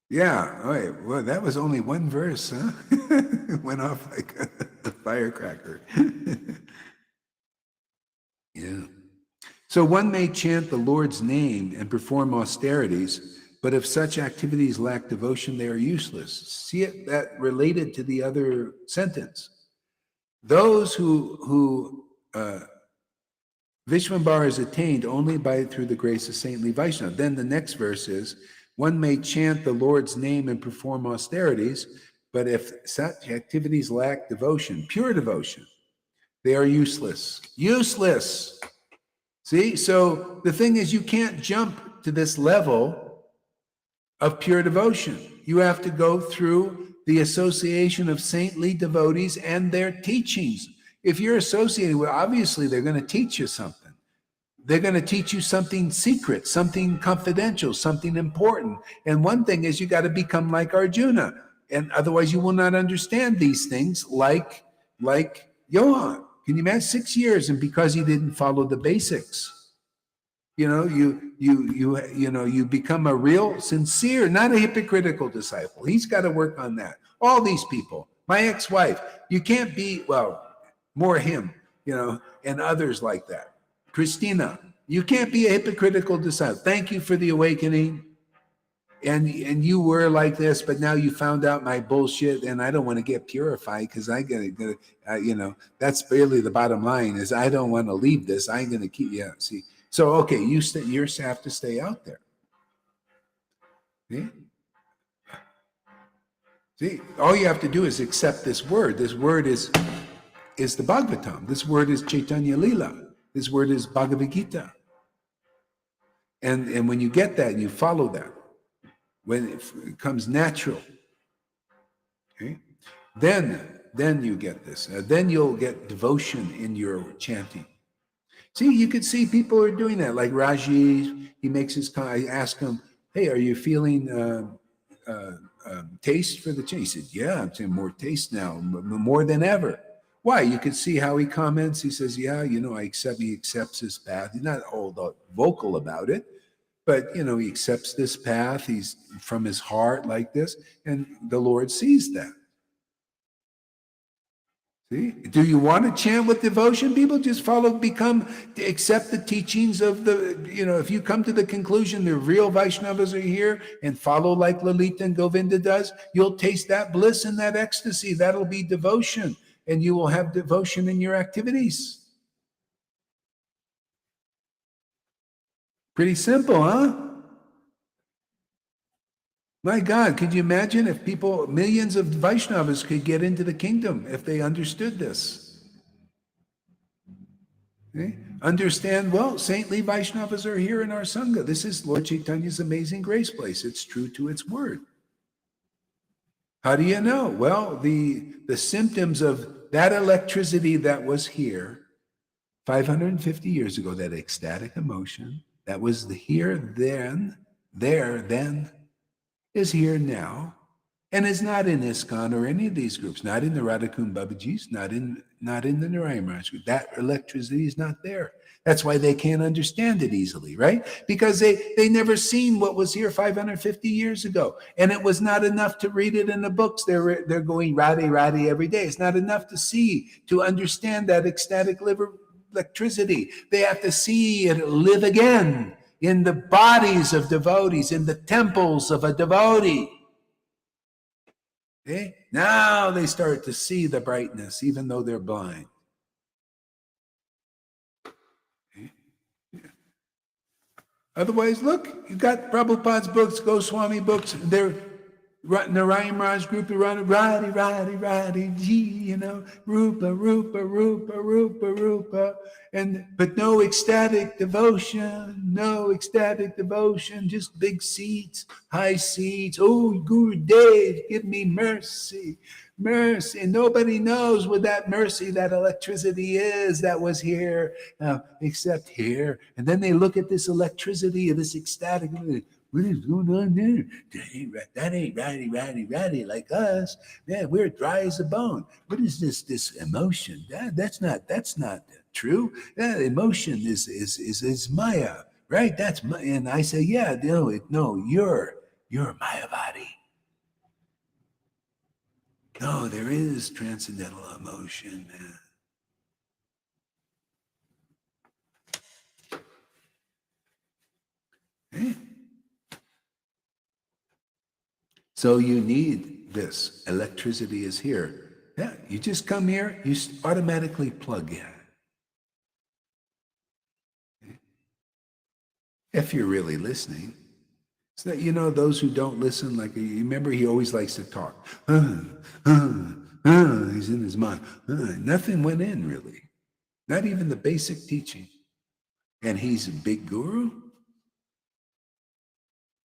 Yeah. All right. Well, that was only one verse, huh? It went off like a firecracker. Yeah. So one may chant the Lord's name and perform austerities, but if such activities lack devotion, they are useless. See it that related to the other sentence. Those who Vishvambara is attained only through the grace of saintly Vaishnava. Then the next verse is, one may chant the Lord's name and perform austerities, but if such activities lack devotion, pure devotion, they are useless. Useless. See, so the thing is, you can't jump to this level of pure devotion. You have to go through the association of saintly devotees and their teachings. If you're associated with, obviously they're going to teach you something. They're going to teach you something secret, something confidential, something important. And one thing is, you got to become like Arjuna. And otherwise you will not understand these things like Johan. Can you imagine 6 years and because he didn't follow the basics? You become a real, sincere, not a hypocritical disciple. He's got to work on that. All these people, my ex-wife, you can't be, more him, and others like that. Christina, you can't be a hypocritical disciple. Thank you for the awakening. And you were like this, but now you found out my bullshit, and I don't want to get purified because I gotta, that's really the bottom line is I don't want to leave this. I'm going to keep, see. So, okay, you have to stay out there. See, all you have to do is accept this word. This word is the Bhagavatam. This word is Chaitanya Lila. This word is Bhagavad Gita. And when you get that, you follow that. When it comes natural, okay, then you get this. Then you'll get devotion in your chanting. See, you could see people are doing that. Like Rajiv, he makes his. I ask him, "Hey, are you feeling taste for the chant?" He said, "Yeah, I'm saying more taste now, more than ever." Why? You could see how he comments. He says, "Yeah, I accept." He accepts his path. He's not all vocal about it. But, he accepts this path. He's from his heart like this. And the Lord sees that. See? Do you want to chant with devotion? People just accept the teachings of if you come to the conclusion the real Vaishnavas are here and follow like Lalita and Govinda does, you'll taste that bliss and that ecstasy. That'll be devotion. And you will have devotion in your activities. Pretty simple, huh? My God, could you imagine if millions of Vaishnavas could get into the kingdom if they understood this? Okay? Understand, well, saintly Vaishnavas are here in our Sangha. This is Lord Chaitanya's Amazing Grace place. It's true to its word. How do you know? Well, the symptoms of that electricity that was here 550 years ago, that ecstatic emotion that was here then, there then, is here now, and is not in ISKCON or any of these groups, not in the Radhakund Babaji's, not in the Narayan Maharaj group. That electricity is not there. That's why they can't understand it easily, right? Because they never seen what was here 550 years ago. And it was not enough to read it in the books. They're going Radhe every day. It's not enough to see, to understand that ecstatic electricity. They have to see it live again in the bodies of devotees, in the temples of a devotee. Okay? Now they start to see the brightness, even though they're blind. Okay? Yeah. Otherwise, look, you got Prabhupada's books, Goswami books, they're Narayan Maharaj group, Radhi, you know, Rupa, but no ecstatic devotion, just big seats, high seats. Oh, Gurudev, give me mercy. And nobody knows what that mercy, that electricity is that was here, except here. And then they look at this electricity, this ecstatic. What is going on there? That ain't ratty like us. Man, we're dry as a bone. What is this emotion? That's not true. That emotion is Maya, right? That's Maya. And I say, yeah, no, you're Mayavadi. No, there is transcendental emotion, man. Hey. So you need this. Electricity is here. Yeah, you just come here, you automatically plug in. Okay. If you're really listening. So that, you know, those who don't listen, like, you remember he always likes to talk. He's in his mind. Nothing went in, really. Not even the basic teaching. And he's a big guru?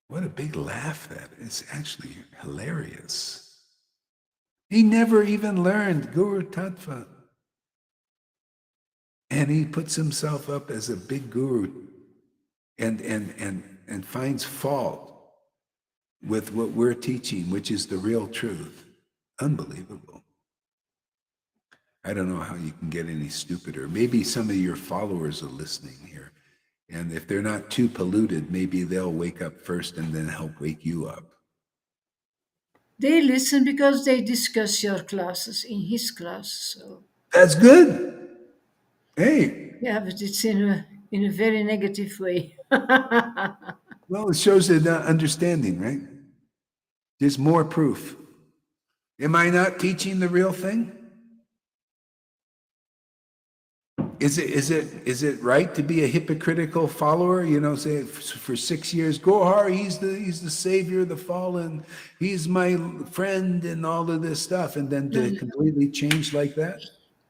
What a big laugh that is. It's actually hilarious. He never even learned Guru Tattva. And he puts himself up as a big guru and finds fault with what we're teaching, which is the real truth. Unbelievable. I don't know how you can get any stupider. Maybe some of your followers are listening here. And if they're not too polluted, maybe they'll wake up first and then help wake you up. They listen because they discuss your classes in his class. So that's good. Hey. Yeah, but it's in a very negative way. Well, it shows an understanding, right? There's more proof. Am I not teaching the real thing? Is it right to be a hypocritical follower? You know, say for 6 years, Gohar, he's the savior of the fallen, he's my friend, and all of this stuff, and then to completely change like that?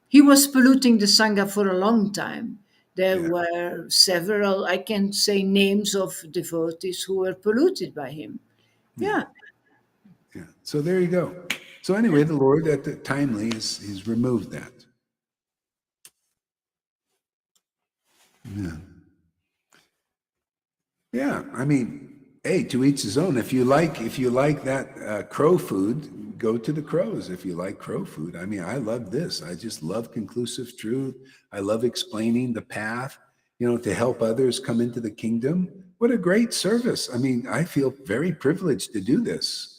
He was polluting the Sangha for a long time. There were several, I can say names of devotees who were polluted by him. Yeah. So there you go. So anyway, the Lord at the timely he's removed that. Yeah. I mean, hey, to each his own. If you like that crow food, go to the crows. If you like crow food, I mean, I love this. I just love conclusive truth. I love explaining the path, you know, to help others come into the kingdom. What a great service. I mean, I feel very privileged to do this.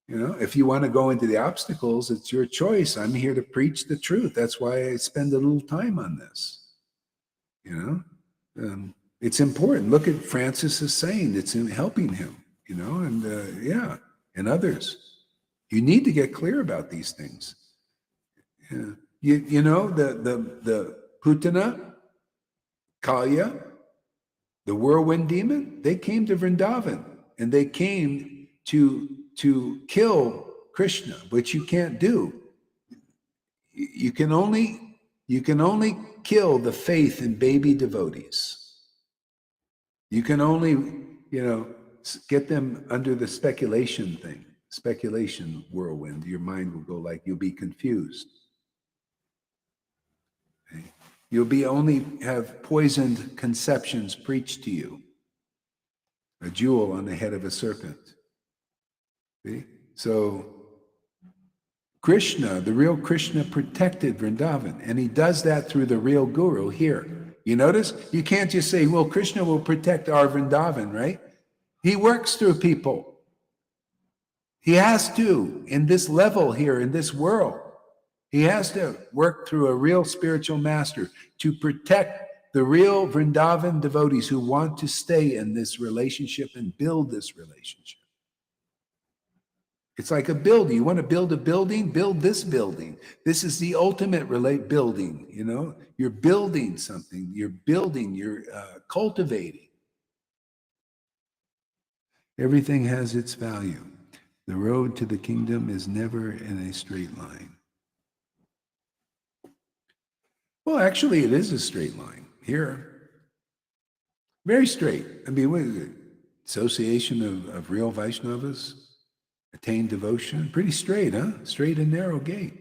You know, if you want to go into the obstacles, it's your choice. I'm here to preach the truth. That's why I spend a little time on this. You know, it's important. Look at Francis is saying it's in helping him, you know, and and others. You need to get clear about these things. Yeah. You know, the Putana, Kalya, the whirlwind demon, they came to Vrindavan and they came to kill Krishna, which you can't do. You can only You can only kill the faith in baby devotees. You can only, get them under the speculation whirlwind. Your mind will go like, you'll be confused. Okay? You'll be only have poisoned conceptions preached to you. A jewel on the head of a serpent. See? So Krishna, the real Krishna, protected Vrindavan, and he does that through the real guru here. You notice? You can't just say, well, Krishna will protect our Vrindavan, right? He works through people. He has to, in this level here, in this world. He has to work through a real spiritual master to protect the real Vrindavan devotees who want to stay in this relationship and build this relationship. It's like a building. You want to build a building? Build this building. This is the ultimate building, You're building something. You're cultivating. Everything has its value. The road to the kingdom is never in a straight line. Well, actually, it is a straight line here. Very straight. I mean, what is it? Association of real Vaishnavas, attain devotion. Pretty straight, huh? Straight and narrow gate.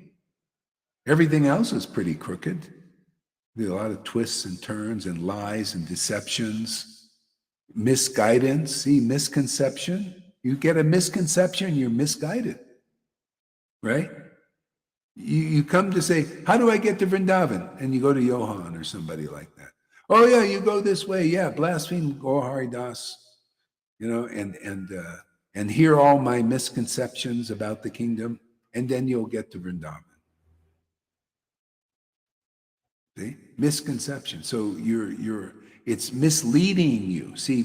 Everything else is pretty crooked. There's a lot of twists and turns and lies and deceptions, misguidance. See, misconception. You get a misconception, you're misguided, right? You come to say, how do I get to Vrindavan? And you go to Johan or somebody like that. Oh yeah, you go this way. Yeah, blaspheme Gaur Hari Das, and hear all my misconceptions about the kingdom, and then you'll get to Vrindavan. See? Misconception. So it's misleading you. See,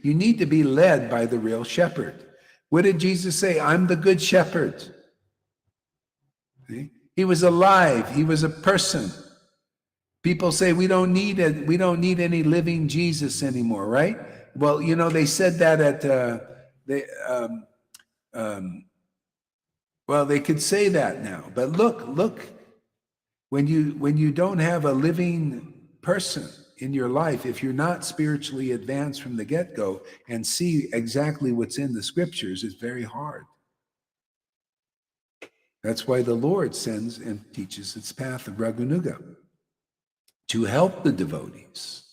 you need to be led by the real shepherd. What did Jesus say? I'm the good shepherd. See? He was alive. He was a person. People say we don't need any living Jesus anymore, right? Well, they said that at they could say that now. But look, when you don't have a living person in your life, if you're not spiritually advanced from the get-go and see exactly what's in the scriptures, it's very hard. That's why the Lord sends and teaches its path of Raganuga to help the devotees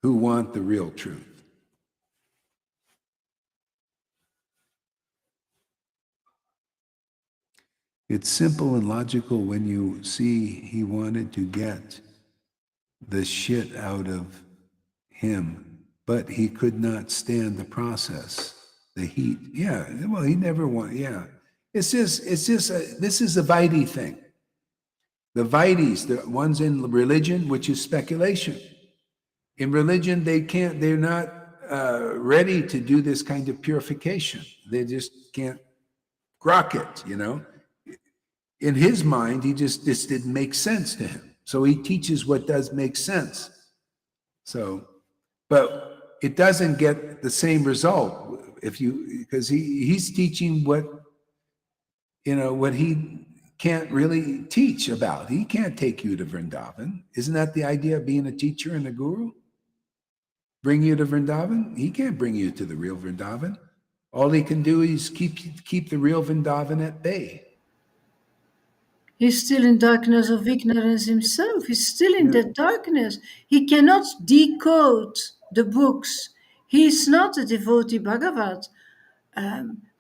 who want the real truth. It's simple and logical when you see he wanted to get the shit out of him, but he could not stand the process, the heat. Yeah, well, he never wanted, yeah. This is a Vaidhi thing. The Vaidhis, the ones in religion, which is speculation. In religion, they're not ready to do this kind of purification. They just can't grok it, In his mind, this didn't make sense to him. So he teaches what does make sense. But it doesn't get the same result because he's teaching what he can't really teach about. He can't take you to Vrindavan. Isn't that the idea of being a teacher and a guru? Bring you to Vrindavan? He can't bring you to the real Vrindavan. All he can do is keep the real Vrindavan at bay. He's still in darkness of ignorance himself. He's still in that darkness. He cannot decode the books. He's not a devotee Bhagavat,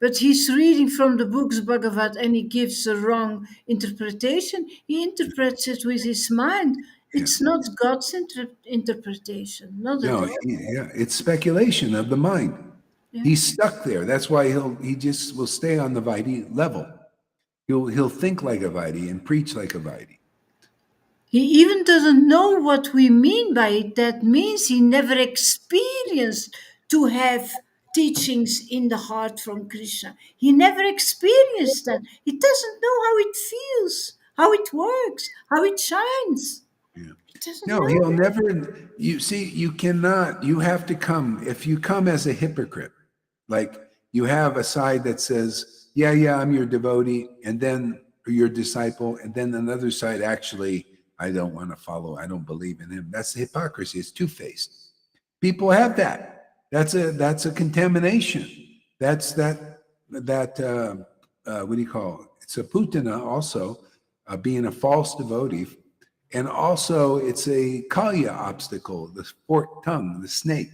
but he's reading from the books Bhagavat and he gives a wrong interpretation. He interprets it with his mind. It's not God's interpretation, not at all. It's speculation of the mind. Yeah. He's stuck there. That's why he just will stay on the Vaidhi level. He'll think like a Vaidhi and preach like a Vaidhi. He even doesn't know what we mean by it. That means he never experienced to have teachings in the heart from Krishna. He never experienced that. He doesn't know how it feels, how it works, how it shines. Yeah. He'll never. You see, you cannot. You have to come. If you come as a hypocrite, like you have a side that says, yeah, I'm your devotee, and then your disciple, and then another side, actually, I don't want to follow. I don't believe in him. That's hypocrisy. It's two-faced. People have that. That's a contamination. That's that what do you call it? It's a putana also, being a false devotee. And also it's a kalya obstacle, the forked tongue, the snake.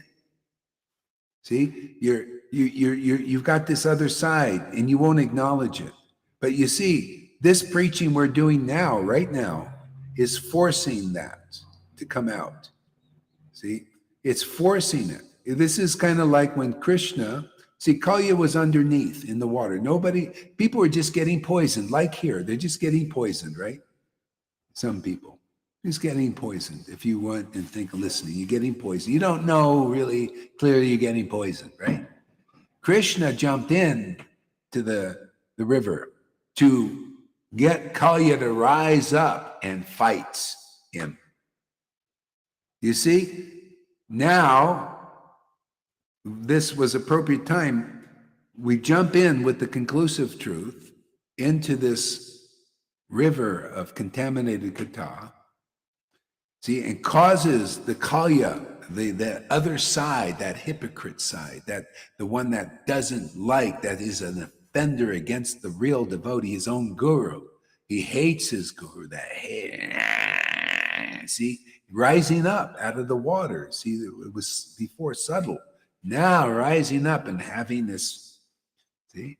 See, you've got this other side and you won't acknowledge it. But you see, this preaching we're doing now, right now, is forcing that to come out. See, it's forcing it. This is kind of like when Krishna, see, Kalya was underneath in the water. People are just getting poisoned, like here. They're just getting poisoned, right? Some people just getting poisoned. If you want and think listening, you're getting poisoned. You don't know really clearly you're getting poisoned, right? Krishna jumped in to the river to get Kalya to rise up and fight him. You see, now this was appropriate time. We jump in with the conclusive truth into this river of contaminated kata, see, and causes the Kalya, the other side, that hypocrite side, that the one that doesn't like, that is an offender against the real devotee, his own guru. He hates his guru, see, rising up out of the water. See, it was before subtle. Now rising up and having this, see?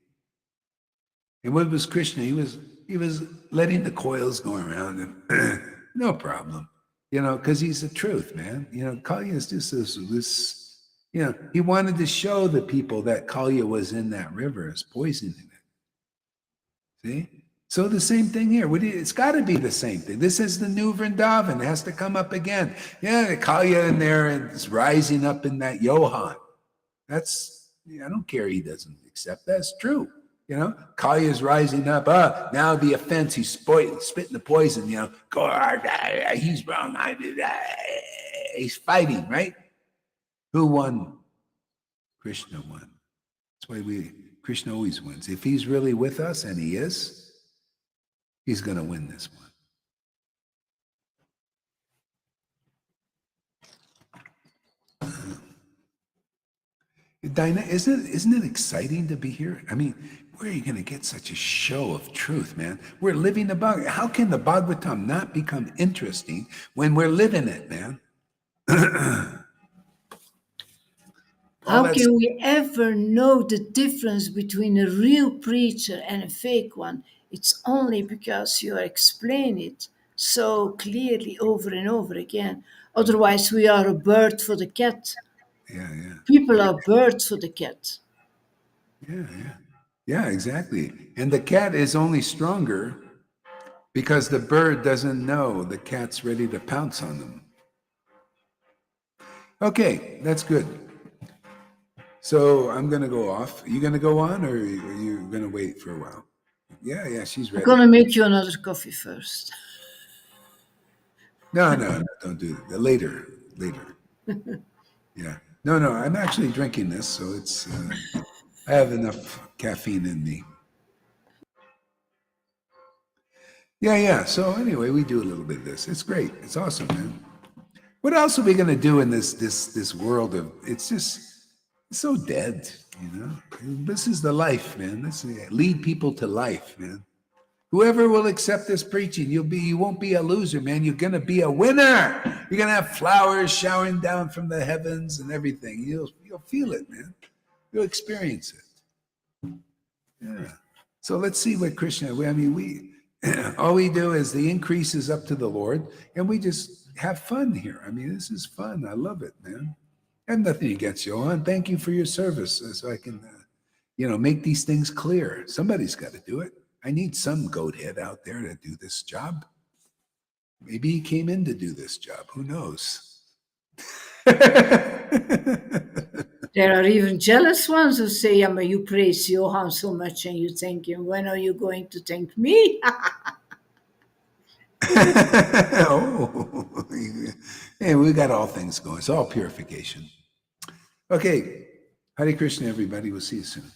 And what was Krishna? He was letting the coils go around and no problem. Because he's the truth, man. Kalya is just this, he wanted to show the people that Kalya was in that river as poison in it. See? So the same thing here. It's got to be the same thing. This is the new Vrindavan. It has to come up again. Yeah, the Kalya in there and it's rising up in that Johan. I don't care he doesn't accept that. It's true. Kalya is rising up. Now the offense, he's spitting the poison, he's wrong. He's fighting, right? Who won? Krishna won. That's why Krishna always wins. If he's really with us, and he is, he's going to win this one. Dinah, isn't it exciting to be here? I mean, where are you going to get such a show of truth, man? We're living the Bhagavatam. How can the Bhagavatam not become interesting when we're living it, man? How can we ever know the difference between a real preacher and a fake one? It's only because you explain it so clearly over and over again. Otherwise, we are a bird for the cat. Yeah. People are birds for the cat. Yeah, exactly. And the cat is only stronger because the bird doesn't know the cat's ready to pounce on them. Okay, that's good. So I'm going to go off. Are you going to go on, or are you going to wait for a while? Yeah, she's ready. I'm going to make you another coffee first. No, don't do that. Later. Yeah. No, I'm actually drinking this, so it's, I have enough caffeine in me. Yeah. So anyway, we do a little bit of this. It's great. It's awesome, man. What else are we going to do in this world of, it's so dead, This is the life, man. Lead people to life, man. Whoever will accept this preaching, you won't be a loser, man. You're going to be a winner. You're going to have flowers showering down from the heavens and everything. You'll feel it, man. You'll experience it. Yeah. So let's see what Krishna, we all we do is the increase is up to the Lord, and we just have fun here. I mean, this is fun. I love it, man. I have nothing against you, Johan. Thank you for your service so I can, make these things clear. Somebody's got to do it. I need some goat head out there to do this job. Maybe he came in to do this job. Who knows? There are even jealous ones who say, yeah, but you praise Johan so much and you thank him. When are you going to thank me? Oh, hey, we got all things going. It's all purification. Okay. Hare Krishna, everybody. We'll see you soon.